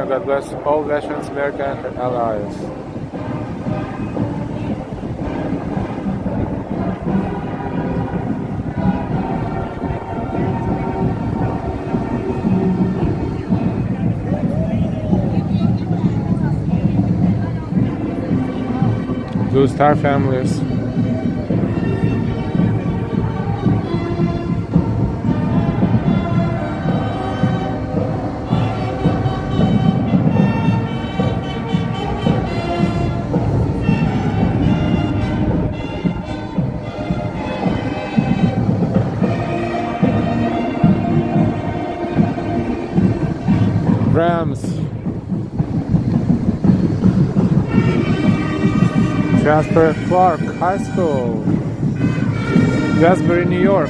God bless all veterans, America, and her allies. Blue Star families. Rams, Jasper Clark High School, Jasper, New York.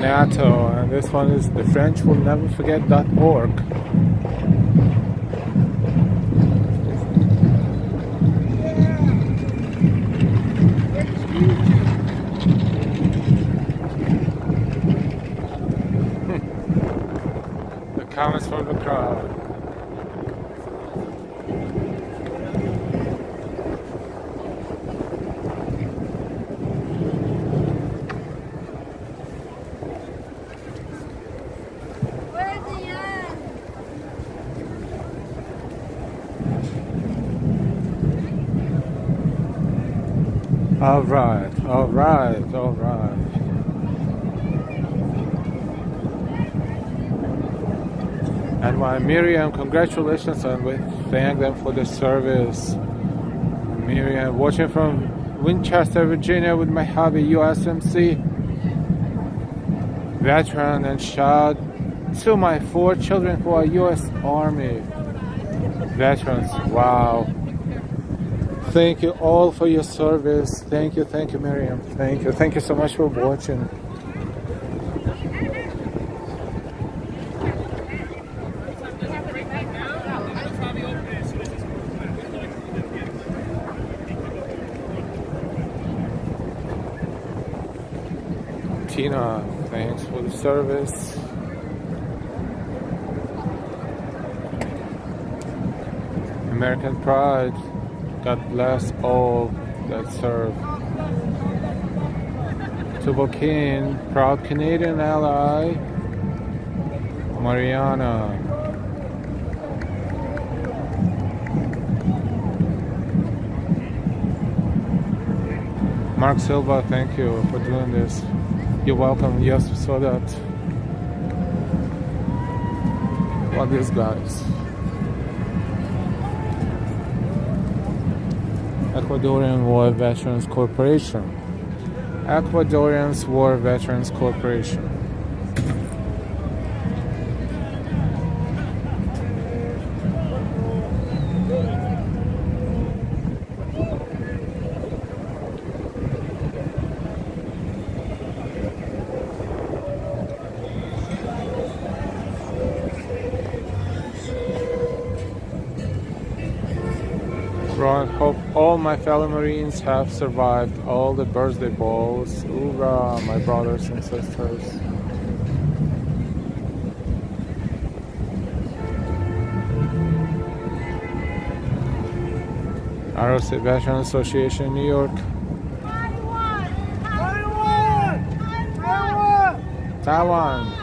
NATO, and this one is the French will never forget.org. The comments from the crowd. All right. And my Miriam, congratulations, and we thank them for the service. Miriam, watching from Winchester, Virginia with my hubby, USMC veteran, and shout to my 4 children who are US Army veterans. Wow. Thank you all for your service. Thank you, Miriam. Thank you so much for watching. Tina, thanks for the service. American Pride, God bless all that serve. Tubokin, proud Canadian ally. Mariana. Mark Silva, thank you for doing this. You're welcome. Yes, we saw that. What these guys? Ecuadorian War Veterans Corporation. Ecuadorian War Veterans Corporation. Ron, hope all my fellow Marines have survived all the birthday balls. Hoorah, my brothers and sisters. ROC Veteran Association, New York. Taiwan.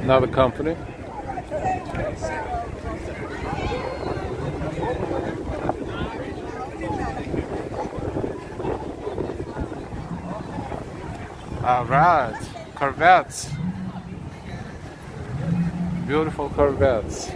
Another company. All right, Corvettes. Beautiful Corvettes.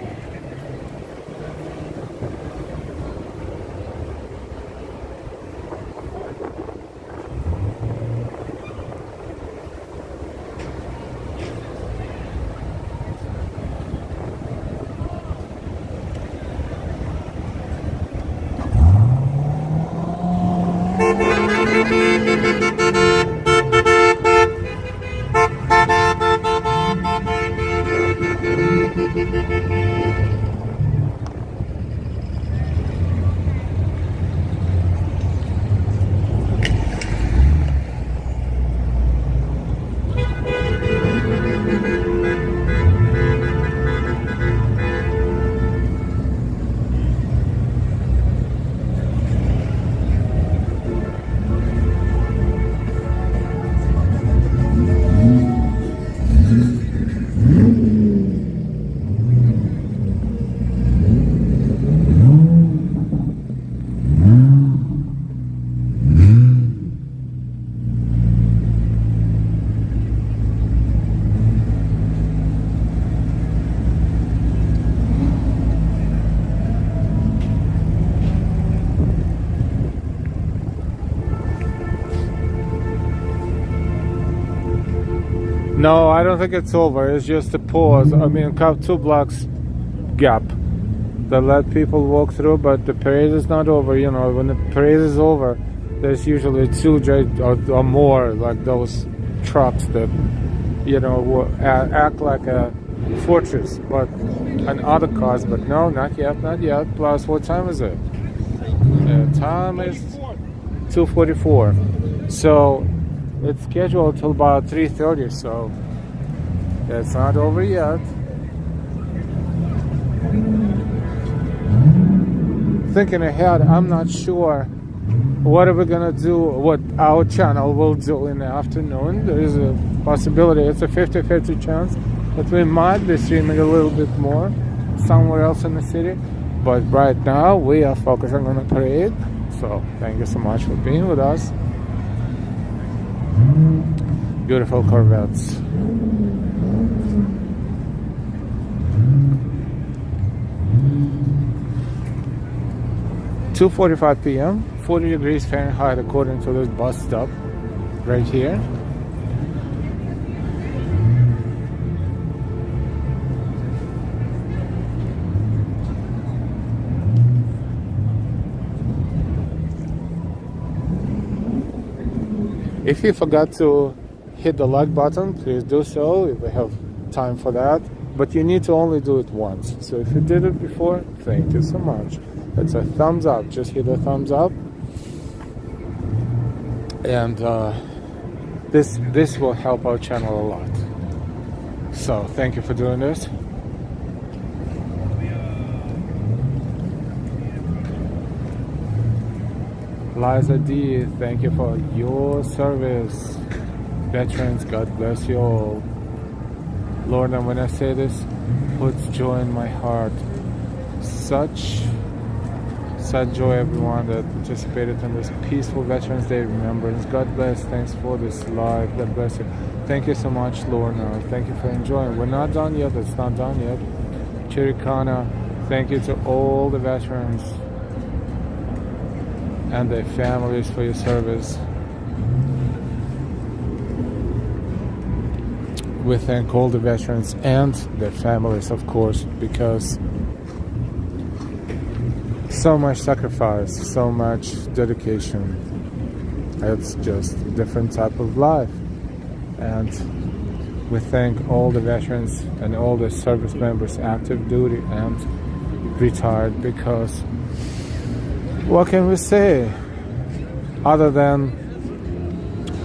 No, I don't think it's over. It's just a pause. I mean, 2 blocks gap that let people walk through, but the parade is not over. You know, when the parade is over, there's usually 2 or more, like those trucks that, you know, will act like a fortress, but and other cars. But no, not yet. Plus, what time is it? Time is 2:44. So it's scheduled till about 3:30. So it's not over yet. Thinking ahead, I'm not sure what are we gonna do, what our channel will do in the afternoon. There is a possibility, it's a 50-50 chance that we might be streaming a little bit more somewhere else in the city. But right now we are focusing on the parade. So thank you so much for being with us. Beautiful Corvettes. 2:45 p.m. 40 degrees Fahrenheit according to this bus stop right here. If you forgot to hit the like button, please do so if we have time for that. But you need to only do it once. So if you did it before, thank you so much. It's a thumbs up. Just hit the thumbs up. And this will help our channel a lot. So thank you for doing this. Liza D, thank you for your service. Veterans, God bless you all. Lord, and when I say this, puts joy in my heart. Such joy, everyone that participated in this peaceful Veterans Day remembrance. God bless. Thanks for this live. God bless you. Thank you so much, Lorna. Thank you for enjoying. We're not done yet. It's not done yet. Chiricana, thank you to all the veterans and their families for your service. We thank all the veterans and their families, of course, because so much sacrifice, so much dedication. It's just a different type of life. And we thank all the veterans and all the service members, active duty and retired, because what can we say other than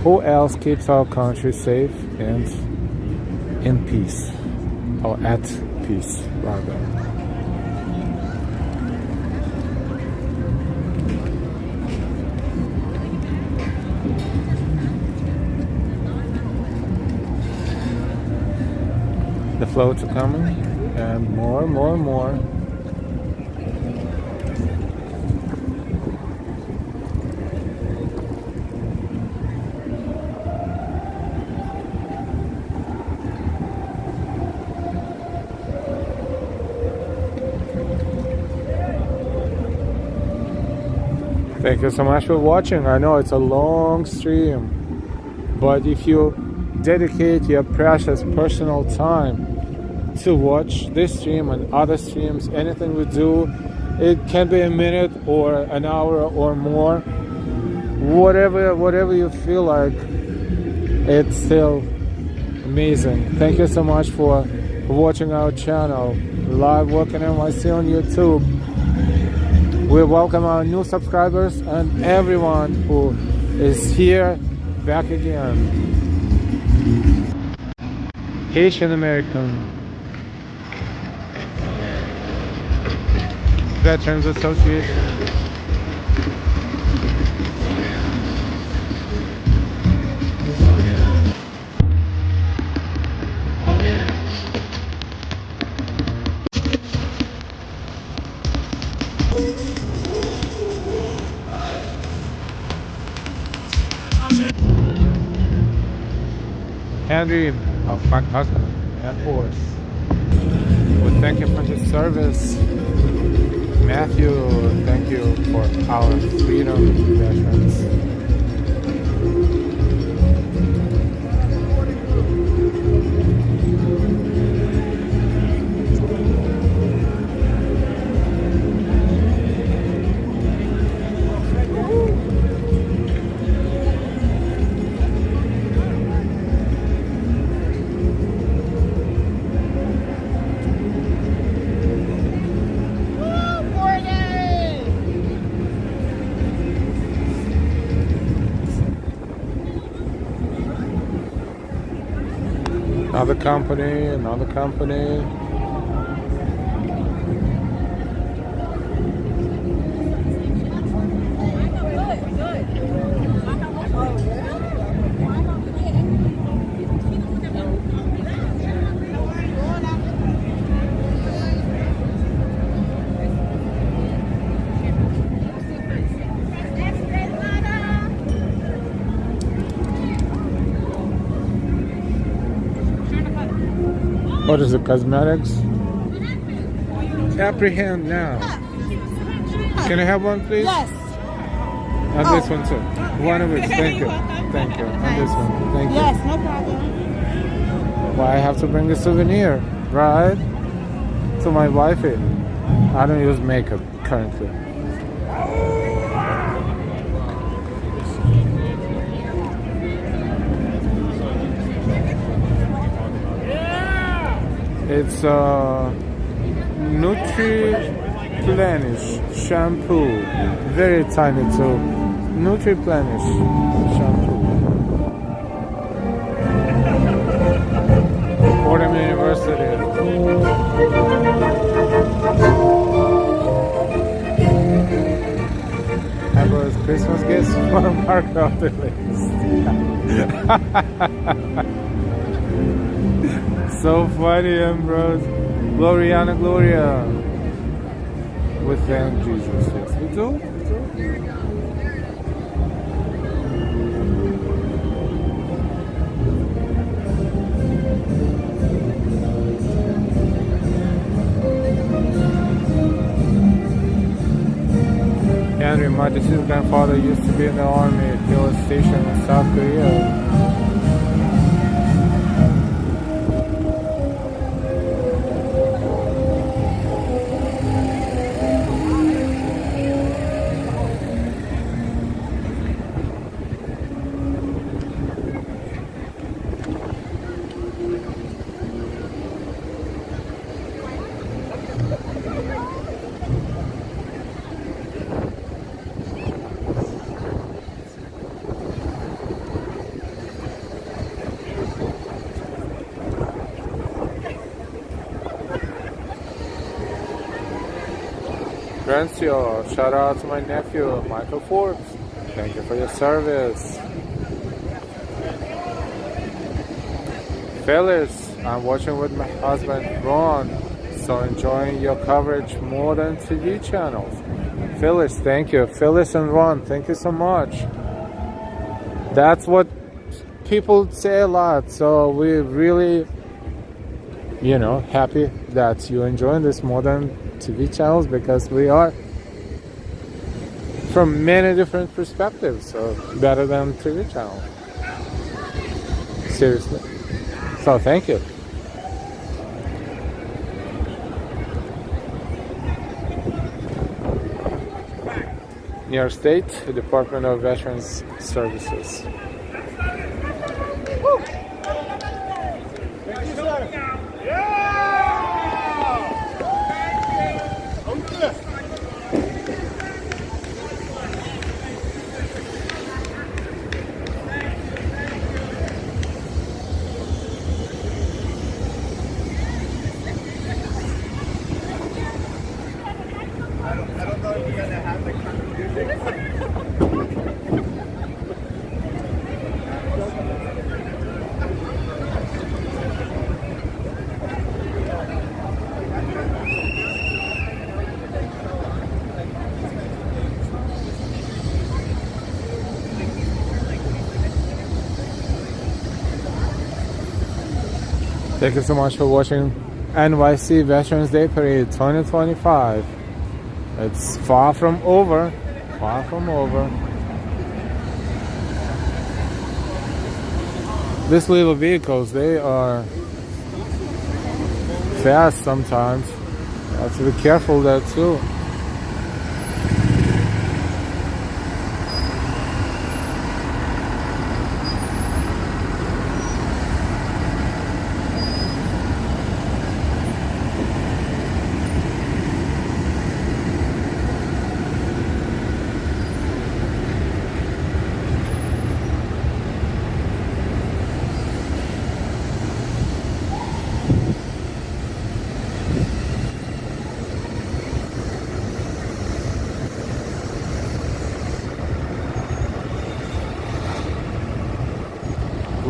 who else keeps our country safe and in peace, or at peace rather. The floats are coming, and more. Thank you so much for watching. I know it's a long stream, but if you dedicate your precious personal time to watch this stream and other streams, anything we do, it can be a minute or an hour or more, whatever you feel like, it's still amazing. Thank you so much for watching our channel, Live Work in NYC on YouTube. We welcome our new subscribers and everyone who is here back again. Haitian American Veterans Association. Henry, our fine husband, Air Force. We thank you for his service. Matthew, thank you for our freedom veterans. Another company, another company. What is it, cosmetics? Apprehend now. Can I have one, please? Yes. And this one too. One of each. Thank you. Thank you. And this one. Thank you. Yes, no problem. Well, I have to bring a souvenir, right? To my wifey. I don't use makeup currently. It's Nutri-Plenish shampoo. Very tiny too. Nutri-Plenish shampoo. Fordham University. How about Christmas gifts for Mark off the list? So funny, Ambrose. Gloriana Gloria. We thank Jesus. Yes, we do. Henry, my deceased grandfather used to be in the army. He was stationed in South Korea. Grancio, shout out to my nephew, Michael Forbes. Thank you for your service. Phyllis, I'm watching with my husband, Ron. So enjoying your coverage more than TV channels. Phyllis, thank you. Phyllis and Ron, thank you so much. That's what people say a lot. So we're really, happy that you're enjoying this more than TV channels, because we are from many different perspectives, so better than TV channel. Seriously. So thank you. New York State Department of Veterans Services. Thank you so much for watching NYC Veterans Day Parade 2025. It's far from over. Far from over. These little vehicles, they are fast sometimes. You have to be careful there too.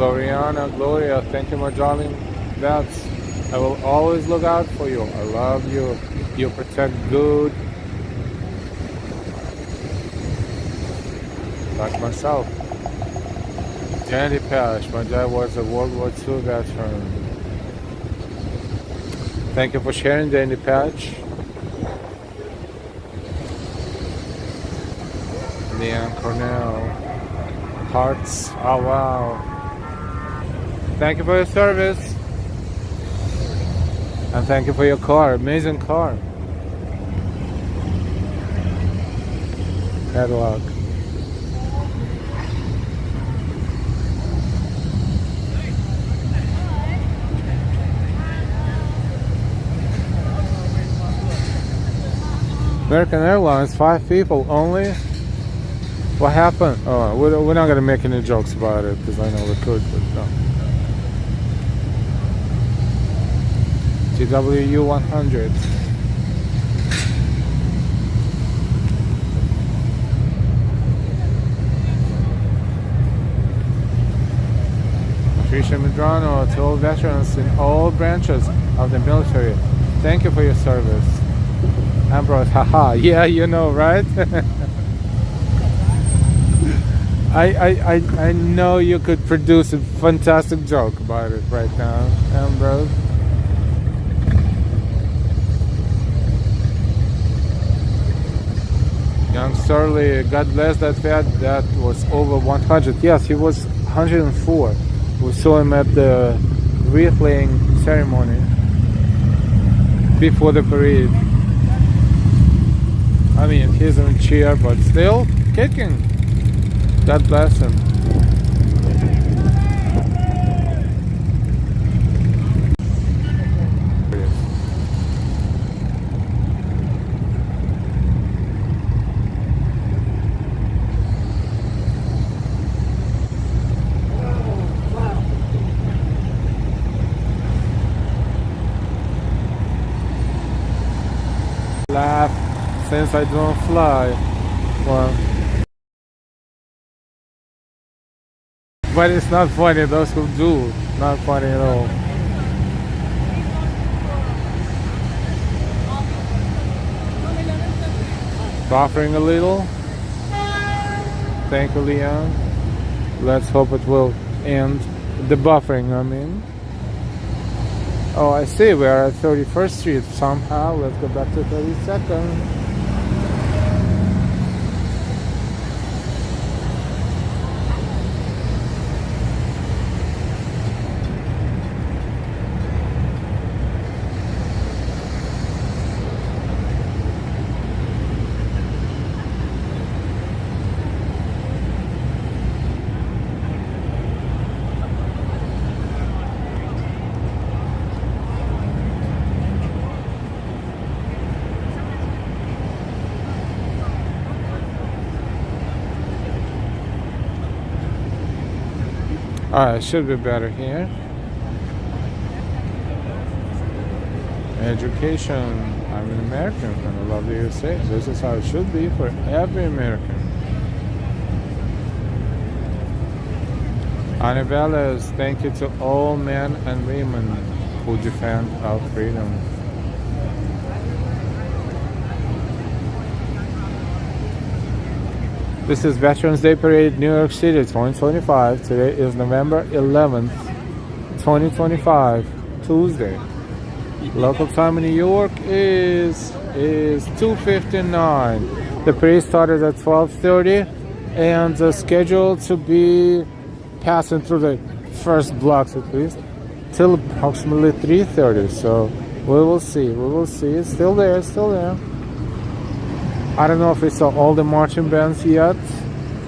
Gloriana, Gloria, thank you, my darling. That's, I will always look out for you. I love you. You protect good. Like myself. Danny Pash, my dad was a World War II veteran. Thank you for sharing, Danny Patch. Leanne Cornell. Hearts. Oh wow. Thank you for your service. And thank you for your car. Amazing car. Headlock. American Airlines, 5 people only. What happened? Oh, we're not gonna make any jokes about it because I know we could, but no. TWU 100. Patricia Medrano, to all veterans in all branches of the military, thank you for your service. Ambrose, haha, yeah, you know, right? I know you could produce a fantastic joke about it right now, Ambrose. Young Surly, God bless that vet, that was over 100. Yes, he was 104. We saw him at the wreath laying ceremony before the parade. I mean, he's in a chair, but still kicking. God bless him. Laugh since I don't fly. Well, but it's not funny, those who do, not funny at all. Buffering a little. Thank you, Leon. Let's hope it will end the buffering, I mean. Oh, I see, we are at 31st Street somehow. Let's go back to 32nd. It should be better here. Education. I'm an American and I love the USA. This is how it should be for every American. Anabellas, thank you to all men and women who defend our freedom. This is Veterans Day Parade, New York City, 2025. Today is November 11th, 2025, Tuesday. Local time in New York is 2:59. The parade started at 12:30 and scheduled to be passing through the first blocks at least till approximately 3:30. So we will see. We will see. It's still there. It's still there. I don't know if we saw all the marching bands yet.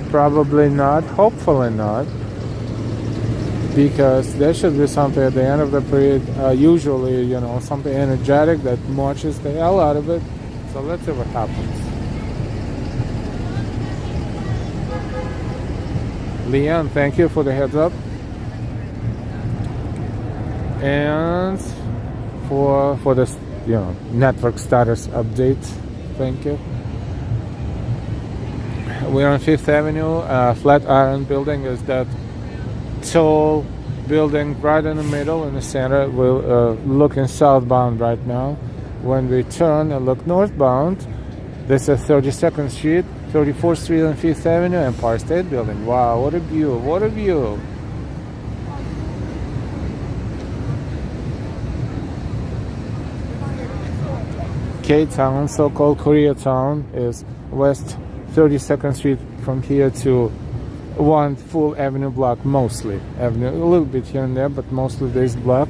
Probably not. Hopefully not. Because there should be something at the end of the parade. Usually, you know, something energetic that marches the hell out of it. So let's see what happens. Leanne, thank you for the heads up. And for this, you know, network status update. Thank you. We're on 5th Avenue. Flatiron building is that tall building right in the middle, in the center. We're looking southbound right now. When we turn and look northbound, this is 32nd Street, 34th Street and 5th Avenue, Empire State Building. Wow, what a view, what a view. K-Town, so-called Koreatown, is west 32nd Street from here to one full avenue block, mostly. Avenue, a little bit here and there, but mostly this block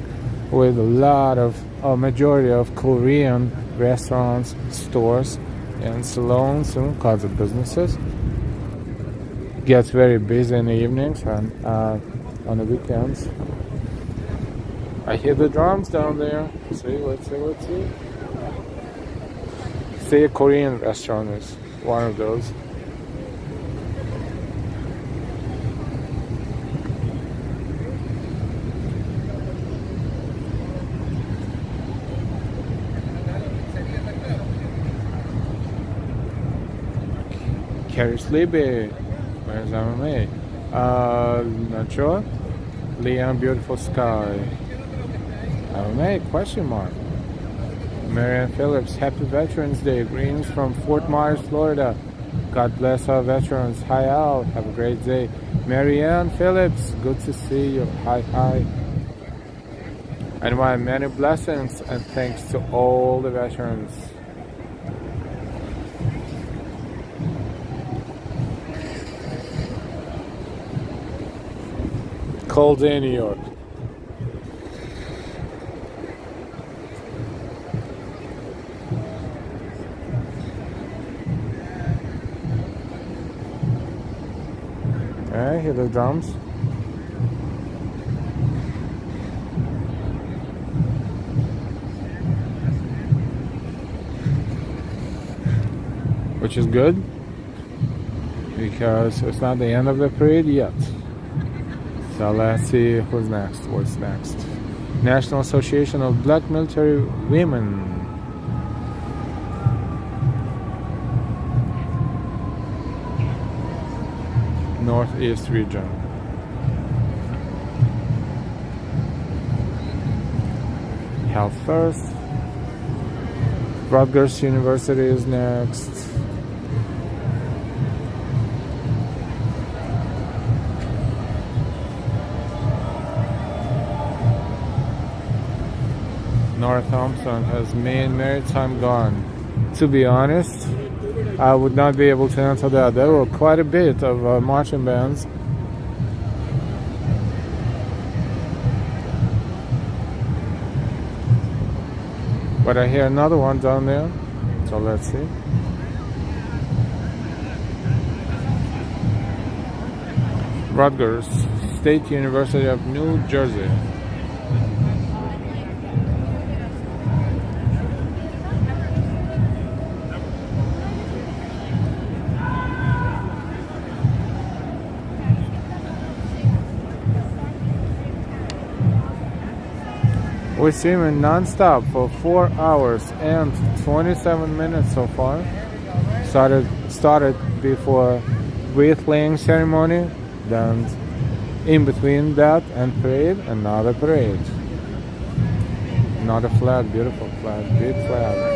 with a lot of, a majority of Korean restaurants, stores, and salons, and kinds of businesses. Gets very busy in the evenings and on the weekends. I hear the drums down there. Let's see. See, a Korean restaurant is one of those. Carrie Sleepy, where's MMA? Not sure. Leon, Beautiful Sky. MMA, question mark. Marianne Phillips, Happy Veterans Day. Greens from Fort Myers, Florida. God bless our veterans. Hi Al, have a great day. Marianne Phillips, good to see you. Hi. And my many blessings and thanks to all the veterans. Cold day in New York. Okay, hear the drums. Which is good because it's not the end of the parade yet. So let's see who's next. What's next? National Association of Black Military Women. Northeast region. Health first. Rutgers University is next. Northampton has Maine Maritime gone. To be honest, I would not be able to answer that. There were quite a bit of marching bands. But I hear another one down there, so let's see. Rutgers, State University of New Jersey. We streaming non-stop for 4 hours and 27 minutes so far. Started before wreath laying ceremony, then in between that and parade, another parade. Another flag, beautiful flag, big flag.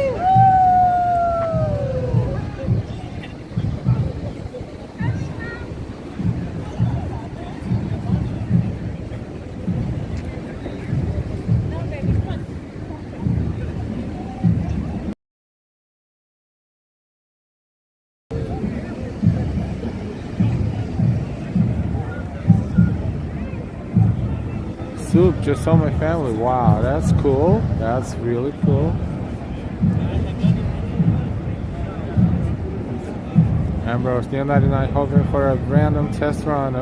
Soup, just saw my family. Wow, that's cool. That's really cool. Ambrose, the other night hoping for a random test run.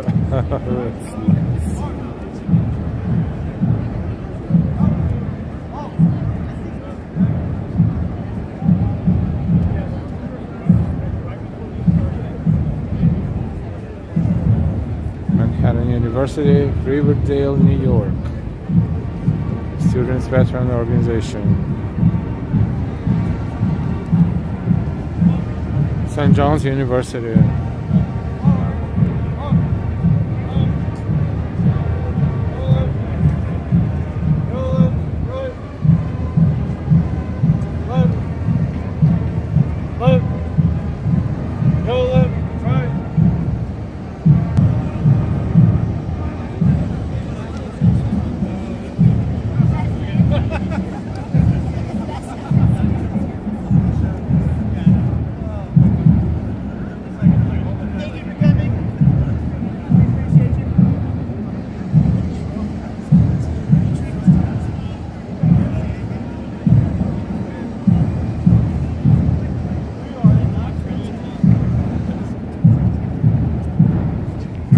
Manhattan University, Riverdale, New York. Students Veteran Organization. St. John's University.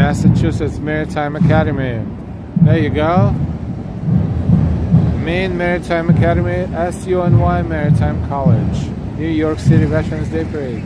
Massachusetts Maritime Academy. There you go. Maine Maritime Academy, SUNY Maritime College. New York City Veterans Day Parade.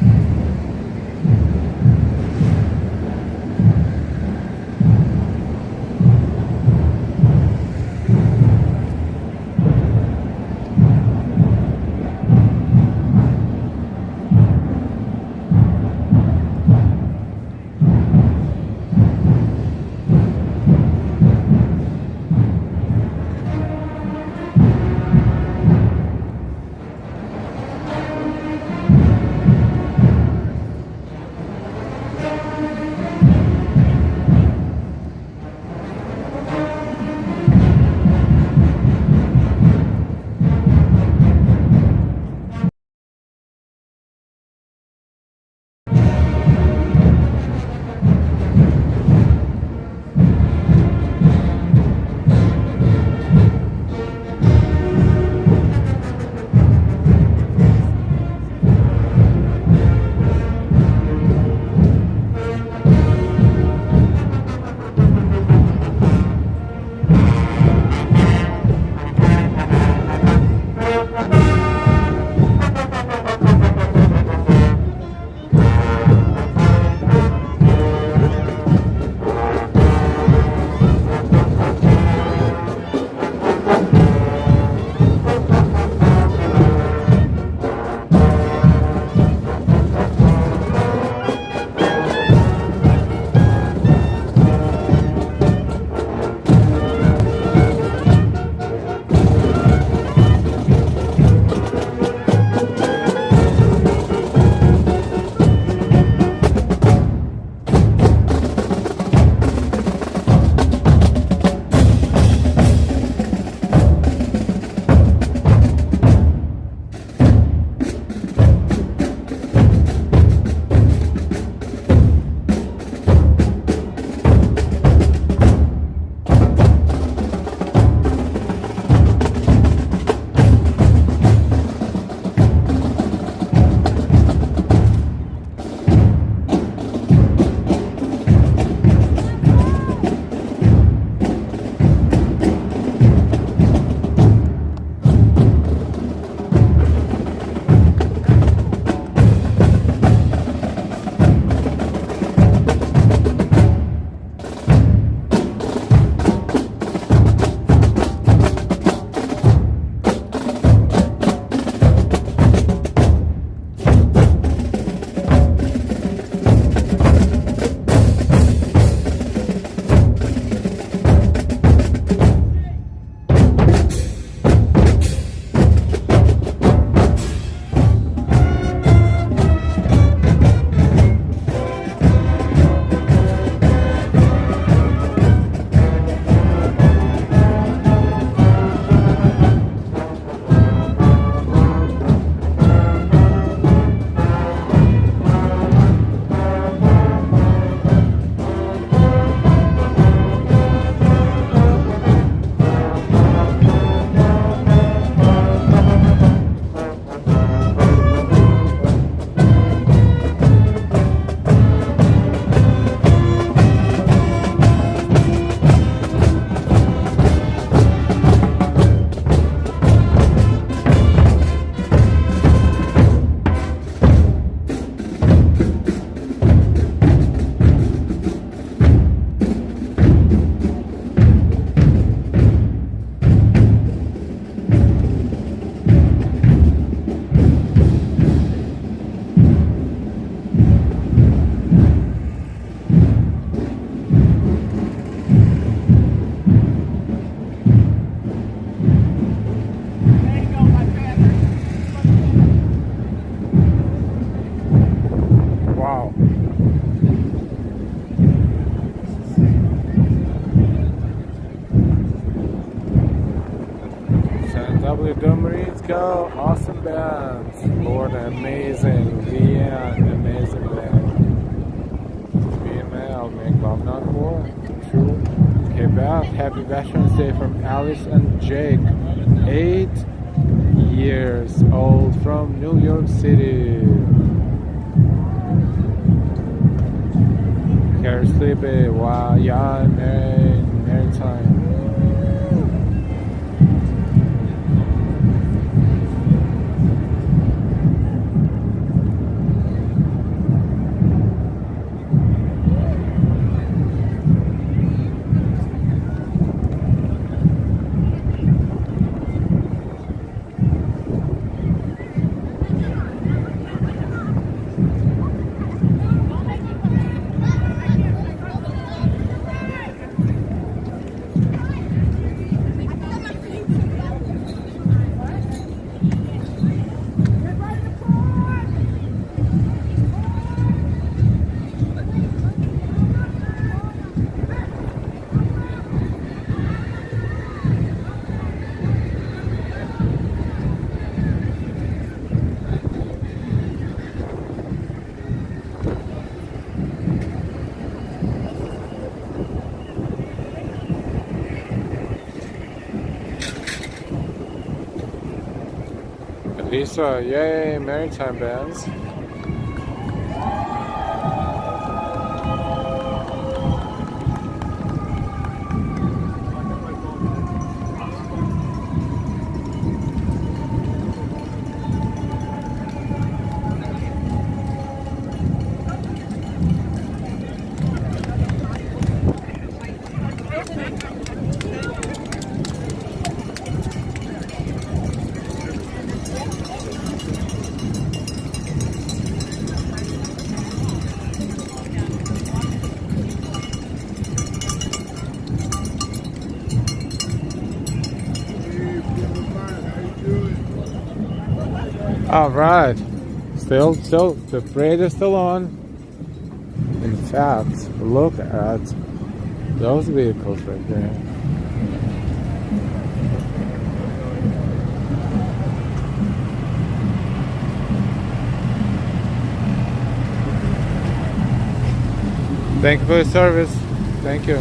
go. Awesome band. Lord, amazing. Yeah, amazing band. BML, make love not war. True. Okay, back. Happy Veterans Day from Alice and Jake. 8 years old from New York City. Here sleepy, wow, yeah, merry time. Lisa, yay, maritime bands. All right, still, the parade is still on. In fact, look at those vehicles right there. Thank you for your service. Thank you.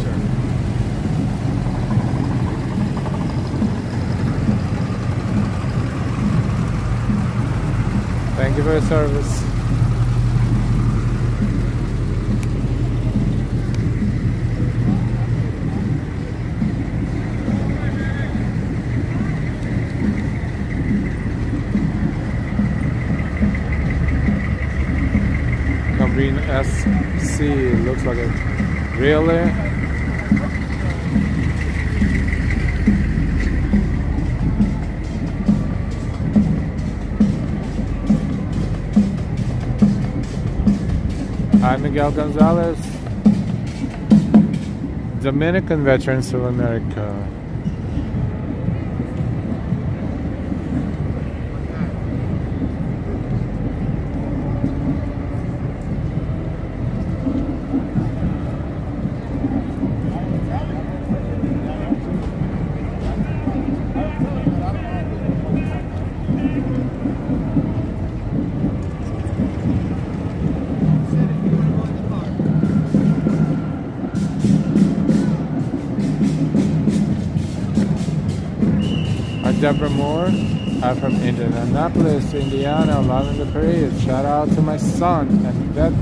Thank you for your service. Green SC looks like it. Really? Hi, Miguel Gonzalez, Dominican Veterans of America. Deborah Moore. I'm from Indianapolis, Indiana, loving the parade. Shout out to my son and Vet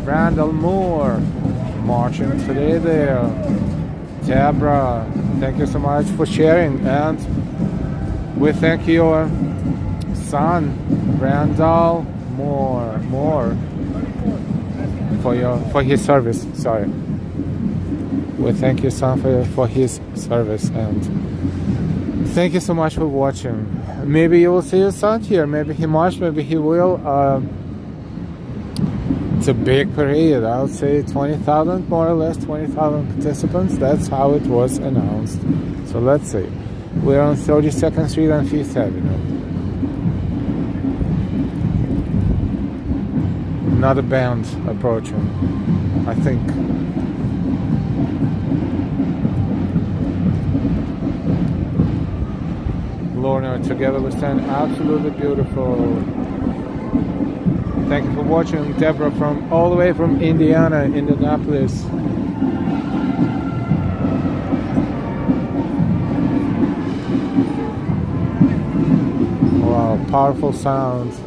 Randall Moore, marching today there. Deborah, thank you so much for sharing, and we thank your son Randall Moore for his service. Sorry, we thank your son for his service, and thank you so much for watching. Maybe you will see your son here. Maybe he marched. Maybe he will. It's a big parade. I would say 20,000, more or less 20,000 participants. That's how it was announced. So let's see. We're on 32nd Street and 5th Avenue. Another band approaching, I think. Lorna, together we stand, absolutely beautiful. Thank you for watching. Deborah from all the way from Indiana, Indianapolis. Wow, powerful sounds.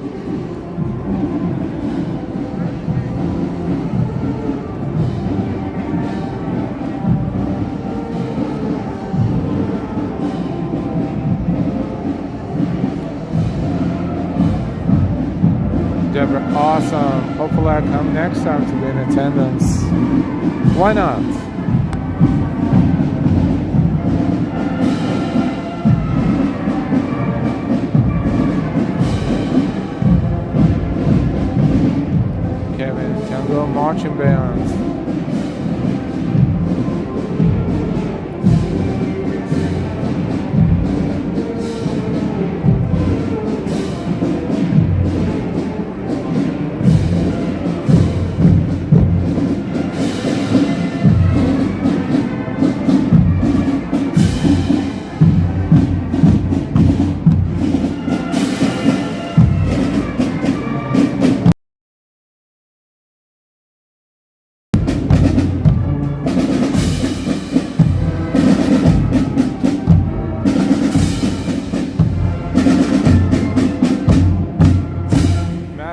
Deborah. Awesome. Hopefully I come next time to be in attendance. Why not? Kevin, Tango Marching Band.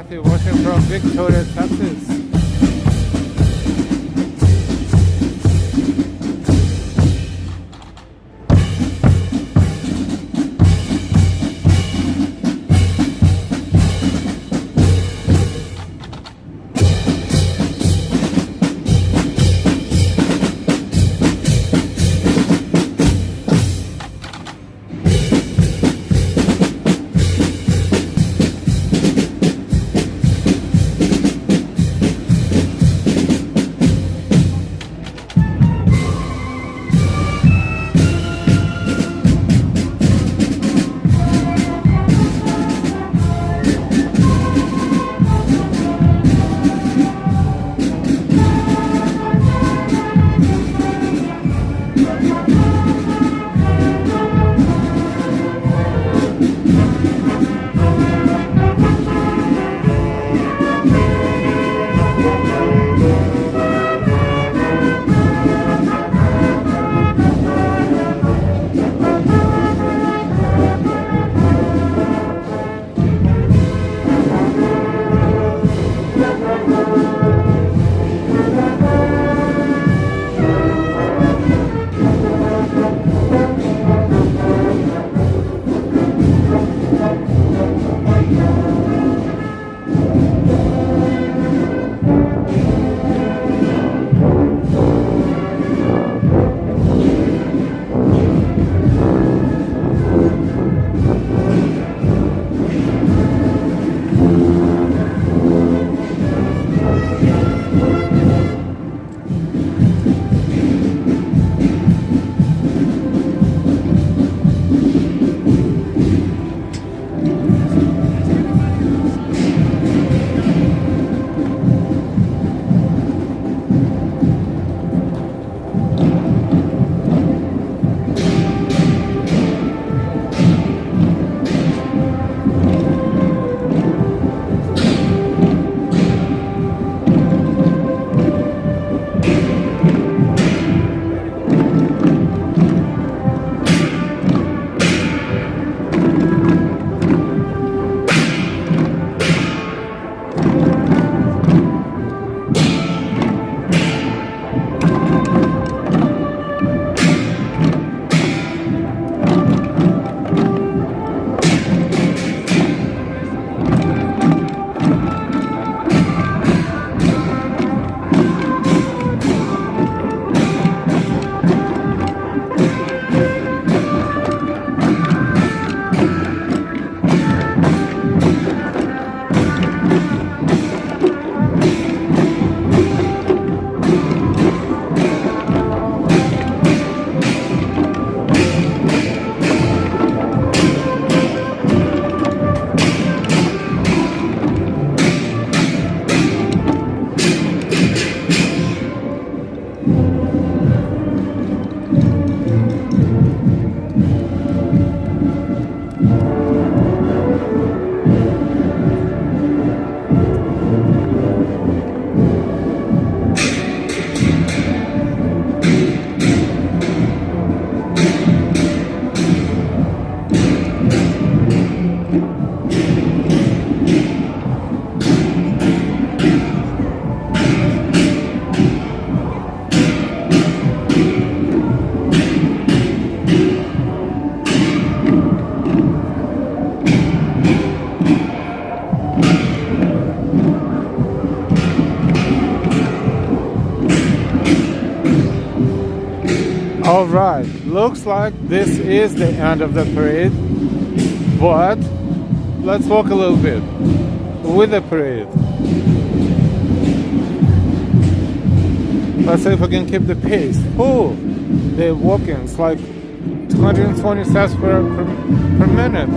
Watching from Victoria, Texas. All right, looks like this is the end of the parade, but let's walk a little bit with the parade. Let's see if we can keep the pace. Oh, they're walking. It's like 220 steps per minute.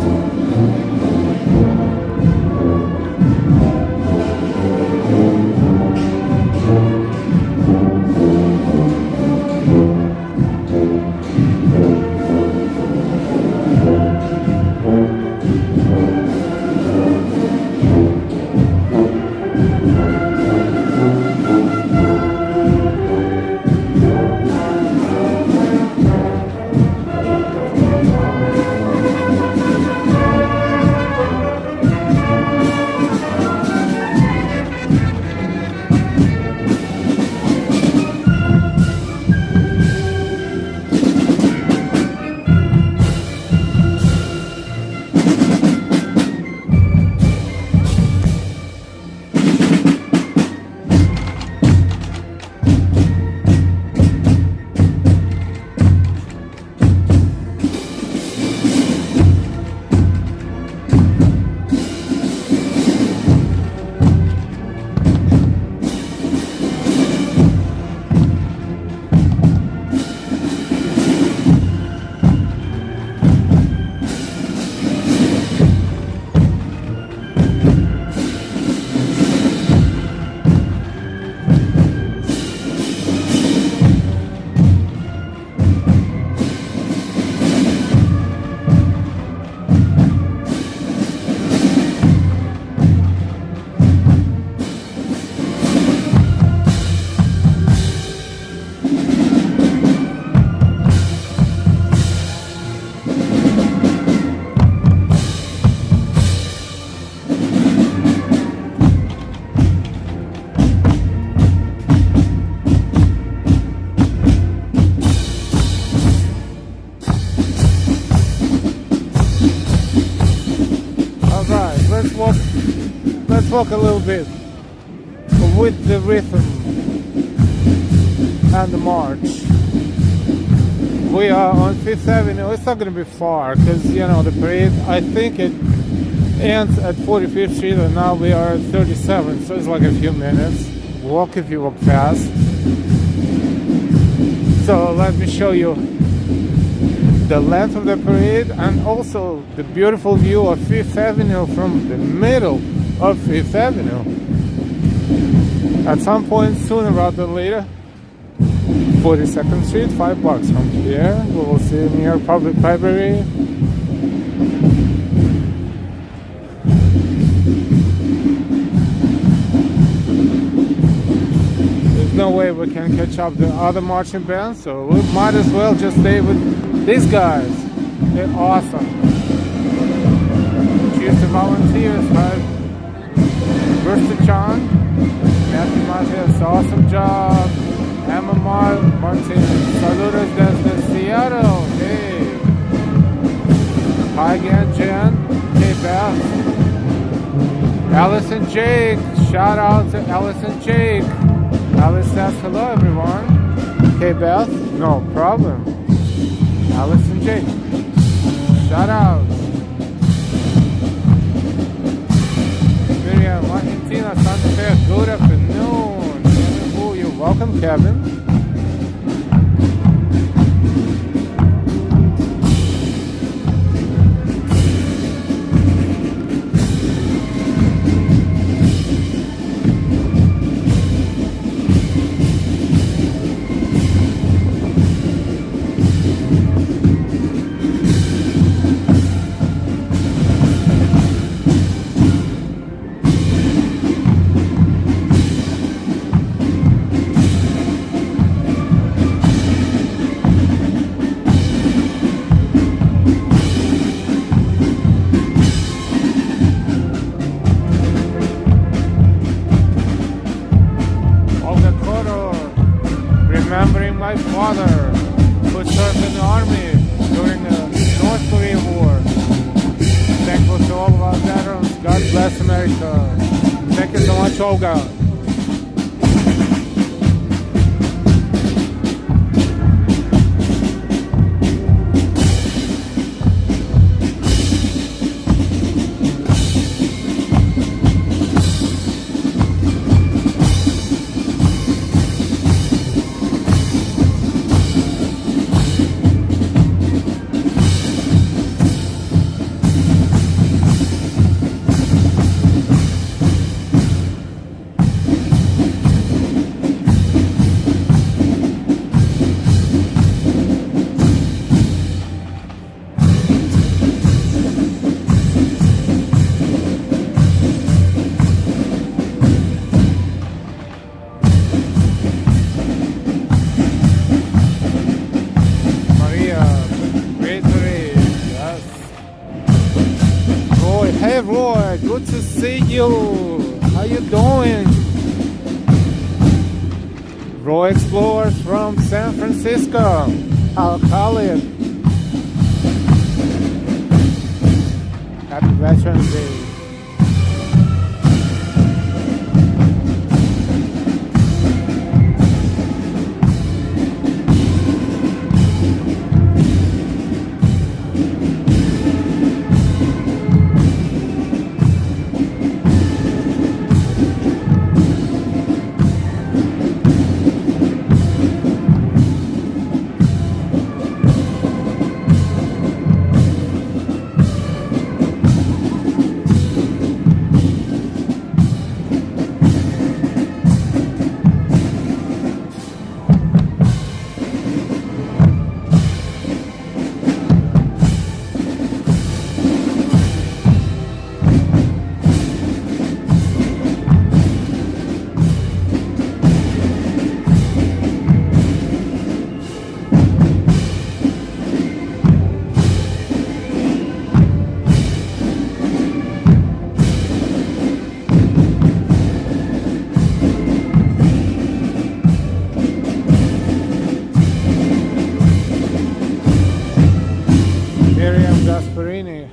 Let's walk a little bit with the rhythm and the march. We are on 5th Avenue. It's not going to be far because, you know, the parade, I think it ends at 45th Street and now we are at 37th, so it's like a few minutes. Walk if you walk fast. So let me show you the length of the parade and also the beautiful view of 5th Avenue from the middle of 5th Avenue. At some point sooner rather than later, 42nd Street, $5 from here. We will see near public library. There's no way we can catch up the other marching bands, so we might as well just stay with these guys. They're awesome. Cheers to volunteers, right? First to John, Matthew Martinez, awesome job. Emma Martinez, saludos desde Seattle. Hey. Hi again, Jen. Hey, Beth. Alice and Jake. Shout out to Alice and Jake. Alice says hello, everyone. Okay, Beth. No problem. Alice and Jake. Shout out. Miriam, Argentina, Santa Fe. Good afternoon. You're welcome, Kevin. Remembering my father who served in the army during the North Korean War. Thankful to all of our veterans. God bless America. Thank you so much, Olga. to see you. How you doing? Raw Explorers from San Francisco. I'll call it. Happy Veterans Day.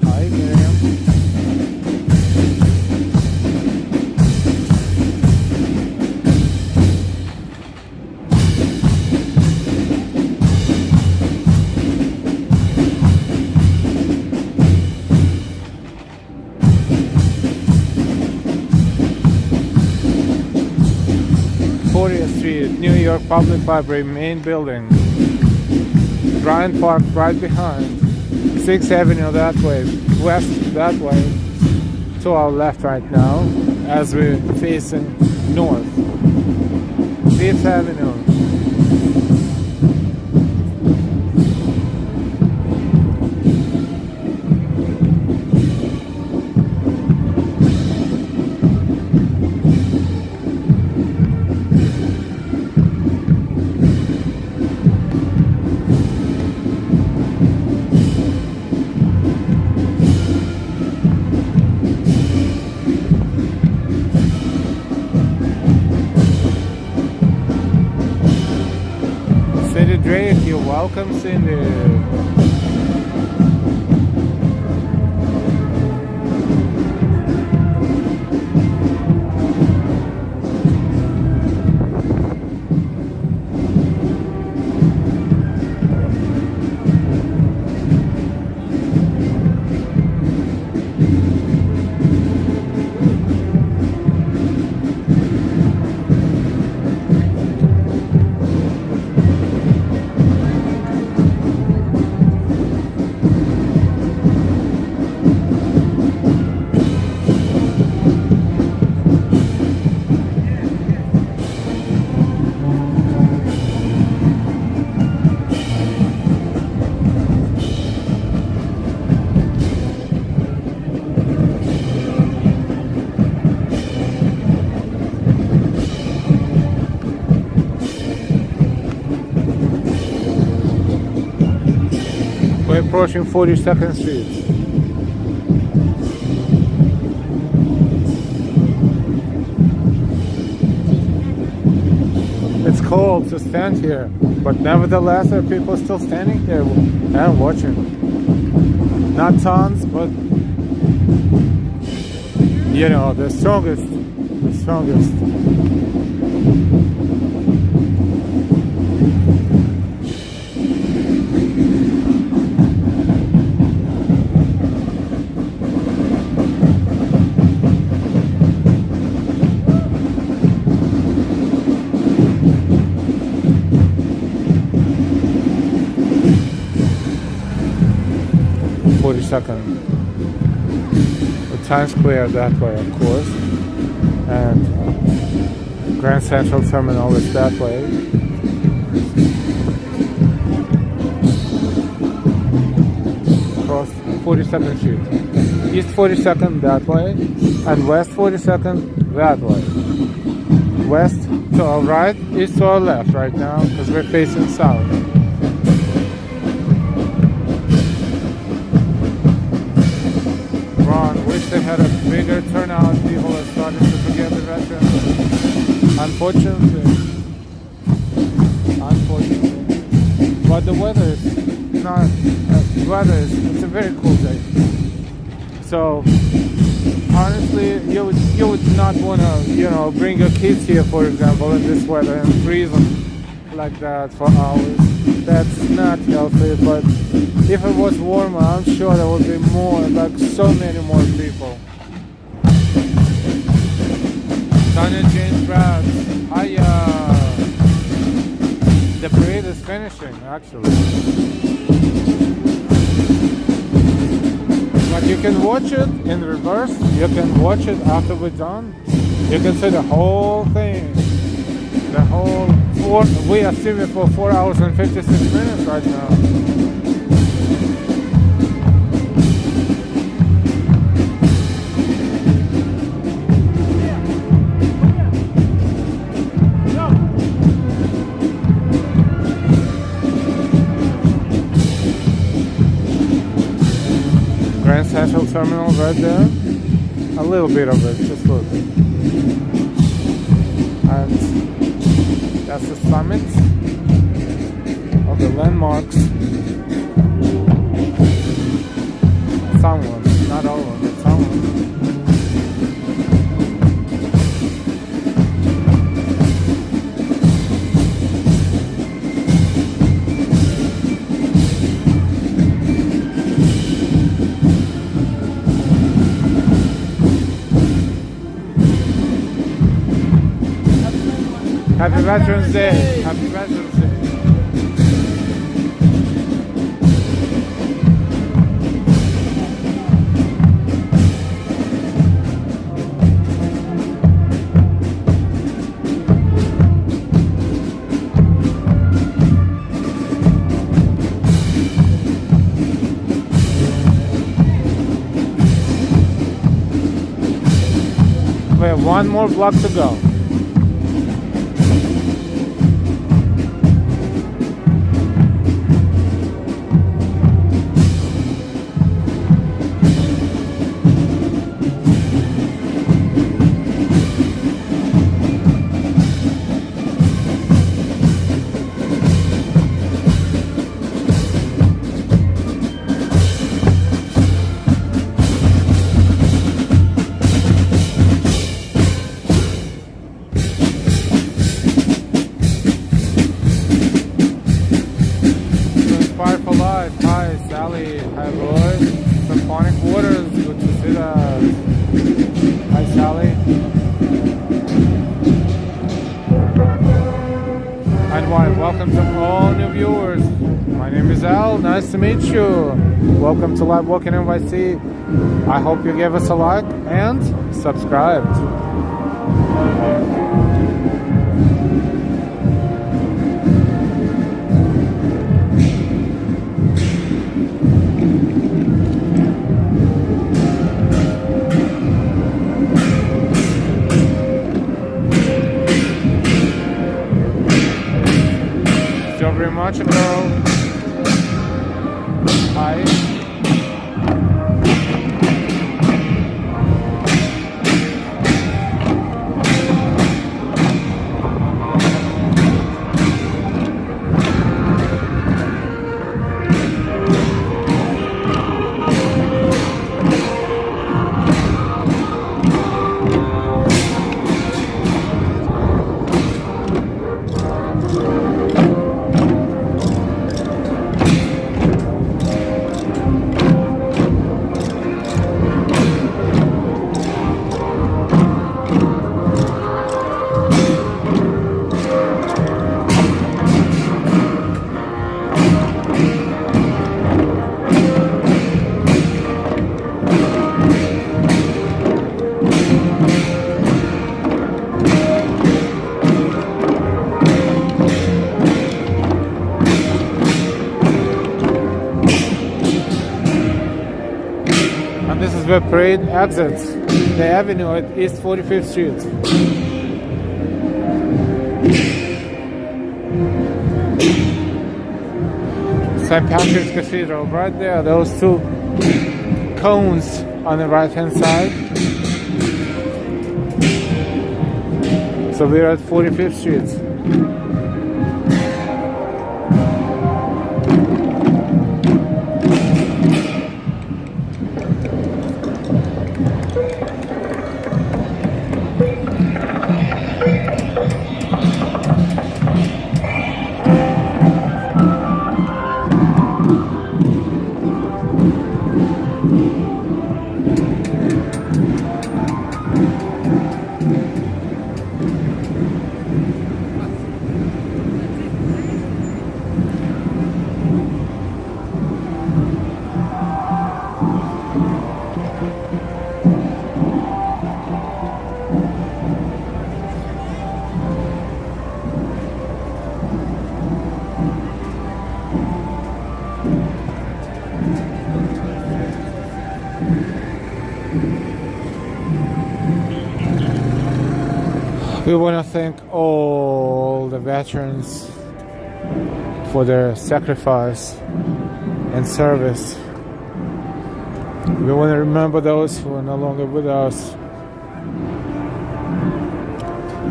Hi, Miriam. Street, New York Public Library main building. Bryant Park right behind. 6th Avenue that way, west that way, to our left right now, as we're facing north. 5th Avenue. Drake, you're welcome, Cindy. We're approaching 42nd Street. It's cold to stand here, but nevertheless there are people still standing here and watching. Not tons, but you know, the strongest. 42nd. The Times Square that way, of course, and Grand Central Terminal is that way. Across 42nd Street. East 42nd that way, and West 42nd that way. West to our right, east to our left right now, because we're facing south. Wish they had a bigger turnout. People are starting to forget the veterans. Unfortunately. But the weather is not. It's a very cool day. So honestly, you would not want to bring your kids here, for example, in this weather and freeze them like that for hours. That's not healthy. But if it was warmer, I'm sure there would be more, like so many more people. Sonia Jane Pratt. The parade is finishing, actually. But you can watch it in reverse. You can watch it after we're done. You can see the whole thing. We are streaming for 4 hours and 56 minutes right now. Grand Central Terminal right there. A little bit of it, just look. And that's the summit of the landmarks. Some of them, not all of them, but some of them. Happy Veterans Day! Happy Veterans Day! We have one more block to go. Hi Sally, hi Roy, Symphonic Waters, good to see that. Hi Sally. And welcome to all new viewers. My name is Al, nice to meet you. Welcome to Live Walking NYC. I hope you give us a like and subscribe. Very much ago. Hi. This is where parade exits the avenue at East 45th Street. St. Patrick's Cathedral, right there, those two cones on the right hand side. So we're at 45th Street. We want to thank all the veterans for their sacrifice and service. We want to remember those who are no longer with us.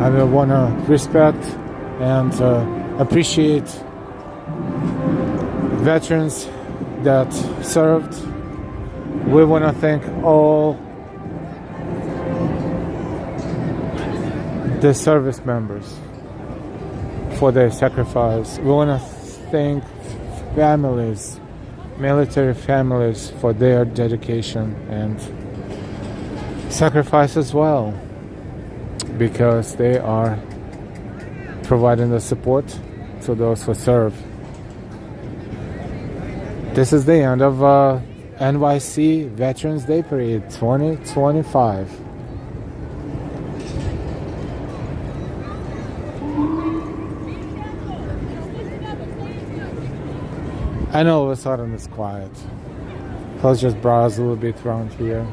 And we want to respect and appreciate veterans that served. We want to thank all the service members for their sacrifice. We want to thank families, military families, for their dedication and sacrifice as well, because they are providing the support to those who serve. This is the end of NYC Veterans Day Parade 2025. I know all of a sudden it's quiet. Let's just browse a little bit around here.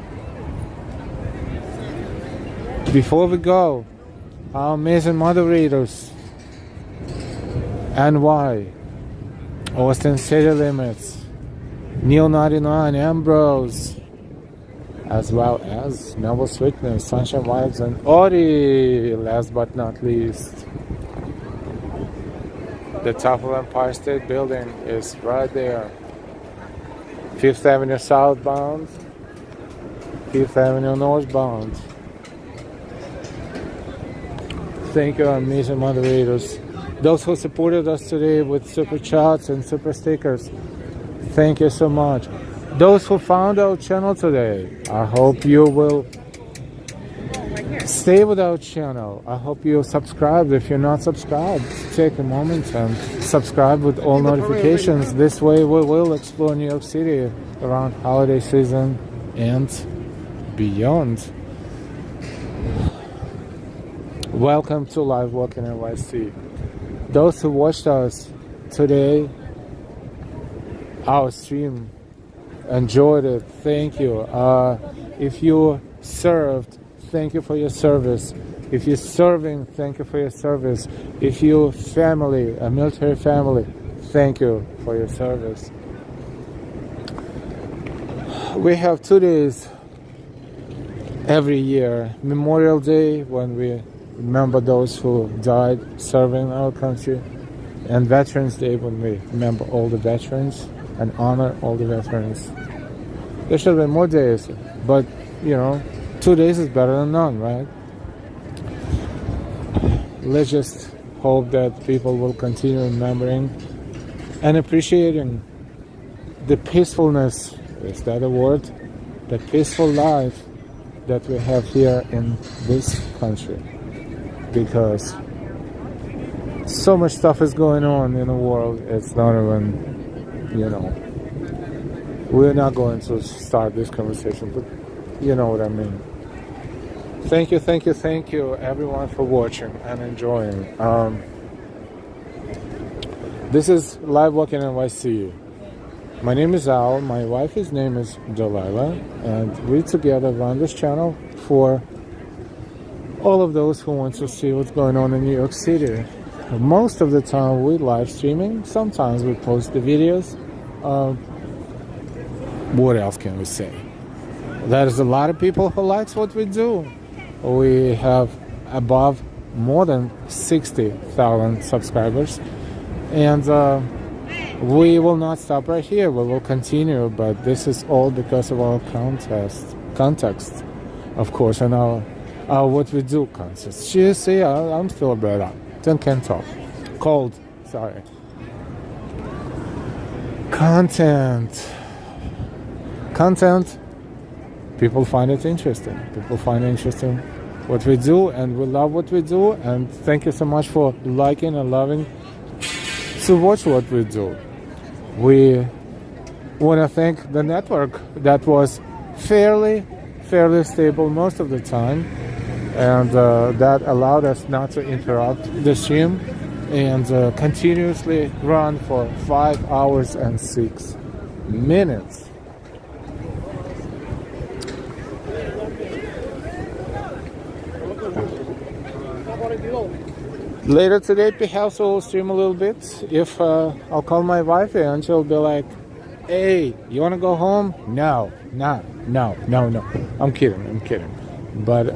Before we go, our amazing moderators, NY, Austin City Limits, Neil 99, Ambrose, as well as Noble Sweetness, Sunshine Vibes, and Ori, last but not least. The top of Empire State Building is right there. 5th Avenue southbound, 5th Avenue northbound. Thank you, amazing moderators. Those who supported us today with super chats and super stickers, thank you so much. Those who found our channel today, I hope you will stay with our channel. I hope you subscribe. If you're not subscribed, take a moment and subscribe with all notifications. This way we will explore New York City around holiday season and beyond. Welcome to Live Walk in NYC. Those who watched us today, our stream, enjoyed it, thank you. If you served, thank you for your service. If you're serving, thank you for your service. If you're family, a military family, thank you for your service. We have 2 days every year. Memorial Day, when we remember those who died serving our country, and Veterans Day, when we remember all the veterans and honor all the veterans. There should be more days, but 2 days is better than none, right? Let's just hope that people will continue remembering and appreciating the peacefulness, is that a word? The peaceful life that we have here in this country. Because so much stuff is going on in the world, it's not even, we're not going to start this conversation, but you know what I mean. Thank you everyone for watching and enjoying. This is Live Walk in NYC. My name is Al, my wife's name is Delilah, and we together run this channel for all of those who want to see what's going on in New York City. Most of the time we're live streaming, sometimes we post the videos. What else can we say? There's a lot of people who likes what we do. We have above more than 60,000 subscribers, and we will not stop right here. We will continue, but this is all because of our context, of course, and our what we do context. You see, I'm still a brother. Then can't talk. Cold. Sorry. Content. People find it interesting. People find it interesting what we do, and we love what we do. And thank you so much for liking and loving to watch what we do. We want to thank the network that was fairly stable most of the time, and that allowed us not to interrupt the stream and continuously run for 5 hours and 6 minutes. Later today, perhaps we'll stream a little bit. If I'll call my wife and she'll be like, "Hey, you want to go home?" No. I'm kidding. But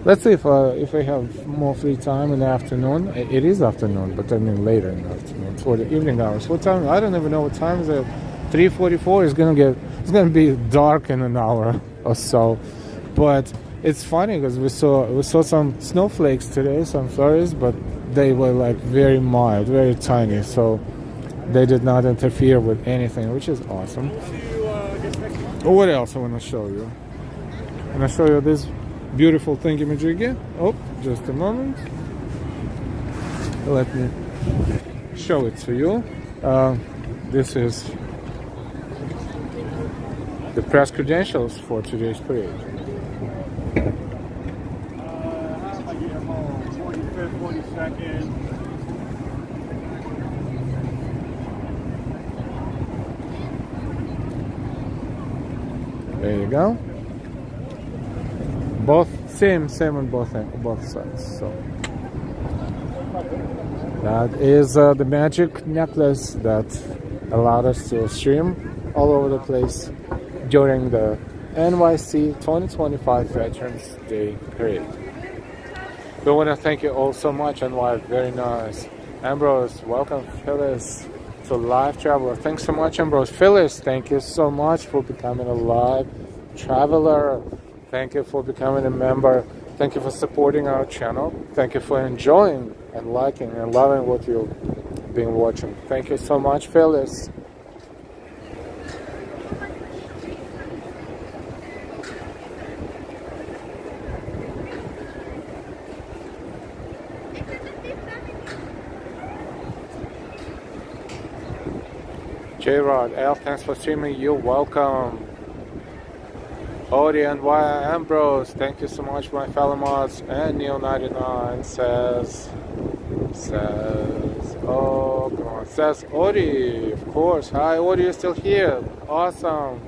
let's see if we have more free time in the afternoon. It is afternoon, but I mean later in the afternoon, toward the evening hours. What time? I don't even know what time is it. 3:44. It's gonna be dark in an hour or so. But it's funny because we saw some snowflakes today, some flurries, but they were like very mild, very tiny, so they did not interfere with anything, which is awesome. What else I want to show you? I'm going to show you this beautiful thingamajiggy. Oh, just a moment. Let me show it to you. This is the press credentials for today's parade. 42nd. There you go. Both same on both sides. So that is the magic necklace that allowed us to stream all over the place during the NYC 2025 Veterans Day Parade. We want to thank you all so much, NY. Very nice. Ambrose, welcome. Phyllis to Live Traveler. Thanks so much, Ambrose. Phyllis, thank you so much for becoming a Live Traveler. Thank you for becoming a member. Thank you for supporting our channel. Thank you for enjoying and liking and loving what you've been watching. Thank you so much, Phyllis. J-Rod, L, thanks for streaming. You're welcome. Odie and Y Ambrose, thank you so much, my fellow mods. And Neo99 says, oh, come on, says Odie, of course. Hi, Odie, you're still here. Awesome.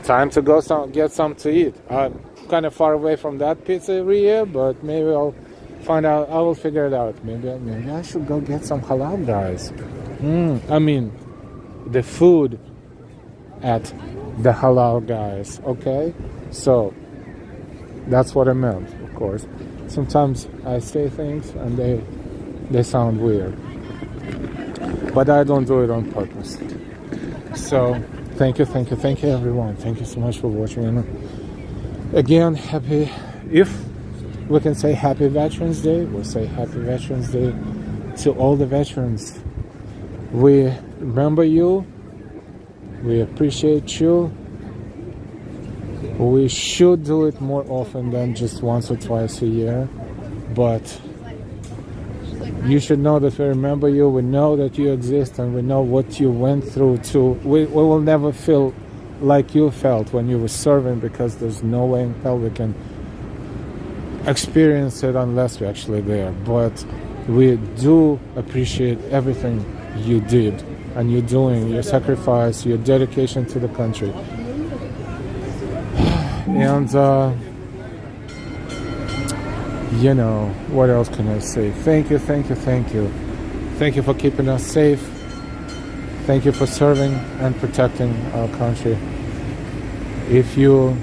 Time to go get some to eat. I'm kind of far away from that pizzeria, but maybe I'll find out. I will figure it out. Maybe I should go get some halal, guys. I mean, the food at the halal guys. Okay, so that's what I meant. Of course, sometimes I say things and they sound weird, but I don't do it on purpose. So thank you everyone. Thank you so much for watching. And again, happy, if we can say happy Veterans Day, we'll say happy Veterans Day to all the veterans. We remember you, we appreciate you. We should do it more often than just once or twice a year, but you should know that we remember you, we know that you exist, and we know what you went through too. We will never feel like you felt when you were serving, because there's no way in hell we can experience it unless we're actually there. But we do appreciate everything you did and you're doing, your sacrifice, your dedication to the country. And you know, what else can I say? Thank you. Thank you for keeping us safe. Thank you for serving and protecting our country. If you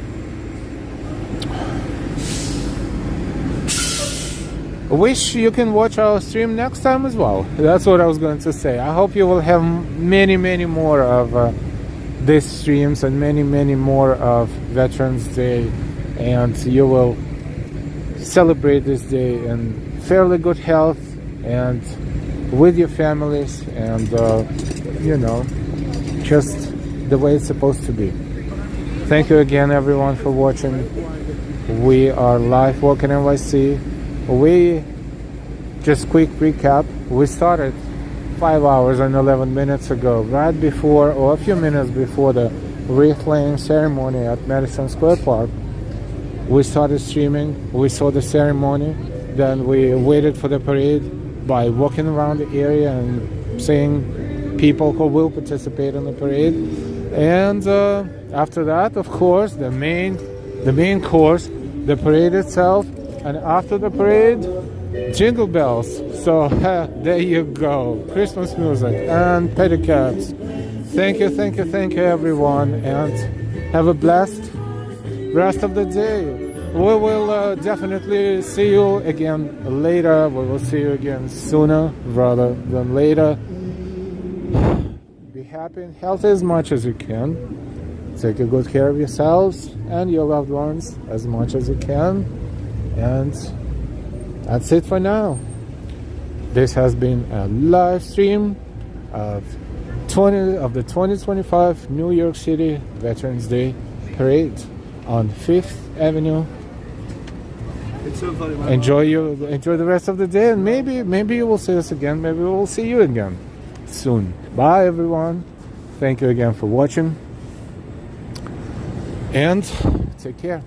wish you can watch our stream next time as well. That's what I was going to say. I hope you will have many more of these streams and many more of Veterans Day, and you will celebrate this day in fairly good health and with your families, and you know, just the way it's supposed to be. Thank you again, everyone, for watching. We are live walking NYC. We just quick recap. We started 5 hours and 11 minutes ago, right before, or a few minutes before, the wreath laying ceremony at Madison Square Park. We started streaming. We saw the ceremony. Then we waited for the parade by walking around the area and seeing people who will participate in the parade. And after that, of course, the main course, the parade itself. And after the parade, jingle bells. So there you go, Christmas music and pedicabs. Thank you everyone, and have a blessed rest of the day. We will definitely see you again later. We will see you again sooner rather than later. Be happy and healthy as much as you can. Take good care of yourselves and your loved ones as much as you can. And that's it for now. This has been a live stream of the 2025 New York City Veterans Day Parade on 5th Avenue. It's so funny. Enjoy the rest of the day, and maybe you will see us again. Maybe we will see you again soon. Bye, everyone. Thank you again for watching, and take care.